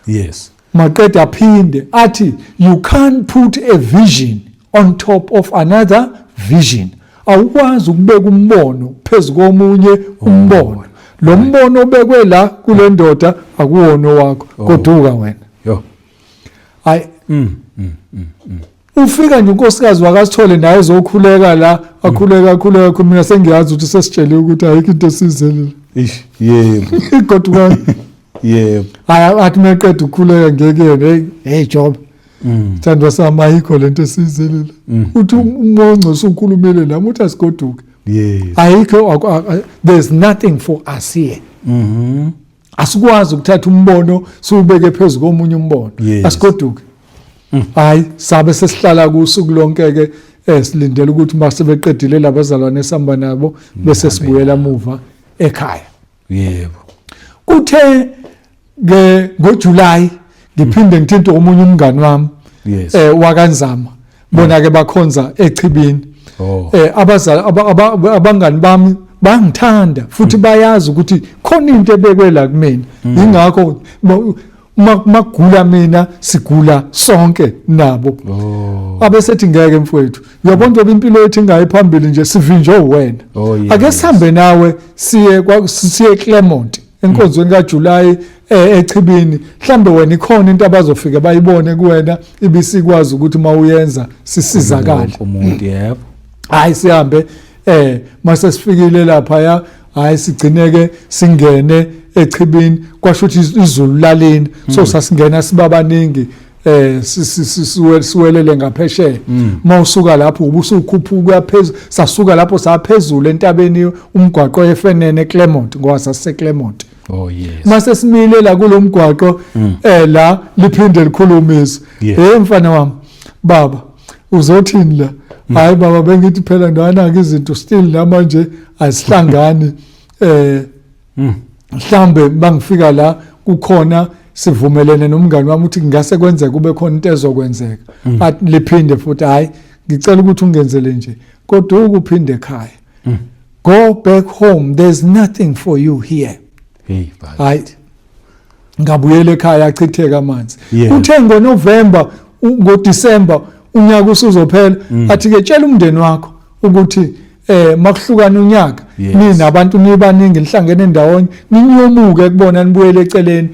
yes maqeda aphinde athi you can't put a vision on top of another vision awukwazi ukubeka umbono phezukomunye umbono lo mbono obekwe la kule ndoda akuwona wakho goduka wena hayi ufika nje unkosikazi wakasithole naye ezokhuleka la akhuleka mina sengiyazi ukuthi sesitshele ukuthi ayikho into esizelela yebo goduka yebo hayi athi meqeda ukukhuleka ngeke hey Job thandwa sami ayikho lento esizelela uthi umonco usukhulumile nami uthi asigoduke yes ayikho there's nothing for us here asikwazi ukuthatha umbono siubeke phezulu komunye umbono asigoduke hayi sabe sesihlala kusuku lonke ke silindele ukuthi masebeqedile labazalwane esihamba nabo bese sibuyela emuva ekhaya yebo kuthe ngoJuly ngiphinde ngithinta omunye umngani wami wakanzama bona ke bakhonza eChibini abazali abangani bami bangithanda futhi bayazi ukuthi khona into ebekwe la kumina ingakho magula mina sigula sonke nabo abesethi ngeke mfowethu uyabona nje impilo yethu ingayiphambili nje sivinjwe wena ake sihambe nawe siye Claremont enkonzweni kaJuly eChibini mhlambe wena ikhona into abazofika bayibone kuwena ibisikwazi ukuthi mawuyenza sisizakala umuntu yebo hayi sihambe mase sifikile lapha hayi sigcineke singene eChibini kwasho ukuthi izulu lalini so sasingena sibabaningi siwelele ngaphesheya mawusuka lapho ubusukhuphuka phezulu sasuka lapho saphezulu entabeni umgwaqo eFenene eClaremont ngoba sasiseClaremont yes mase simile la kulomgwaqo la liphinde likhulumisa mfana wami baba uzothini la hayi baba bengithi phela ndana izinto still namanje asihlangani mhlambe bangifika la kukhona sivumelene nomngani wami ukuthi ngase kwenzeke kube khona into ezokwenzeka athi liphinde futhi hayi ngicela ukuthi ungenzele nje kodwa ukuphinde ekhaya go back home there's nothing for you here right ngabuyela ekhaya achitheka amanzi uthe ngoNovember ngoDisember unyaka usuzophela athi ke tshela umndeni wakho ukuthi makuhlukana unyaka nina abantu nibaningi nihlangene ndawonye ninyomuke kubona nibuyele eceleni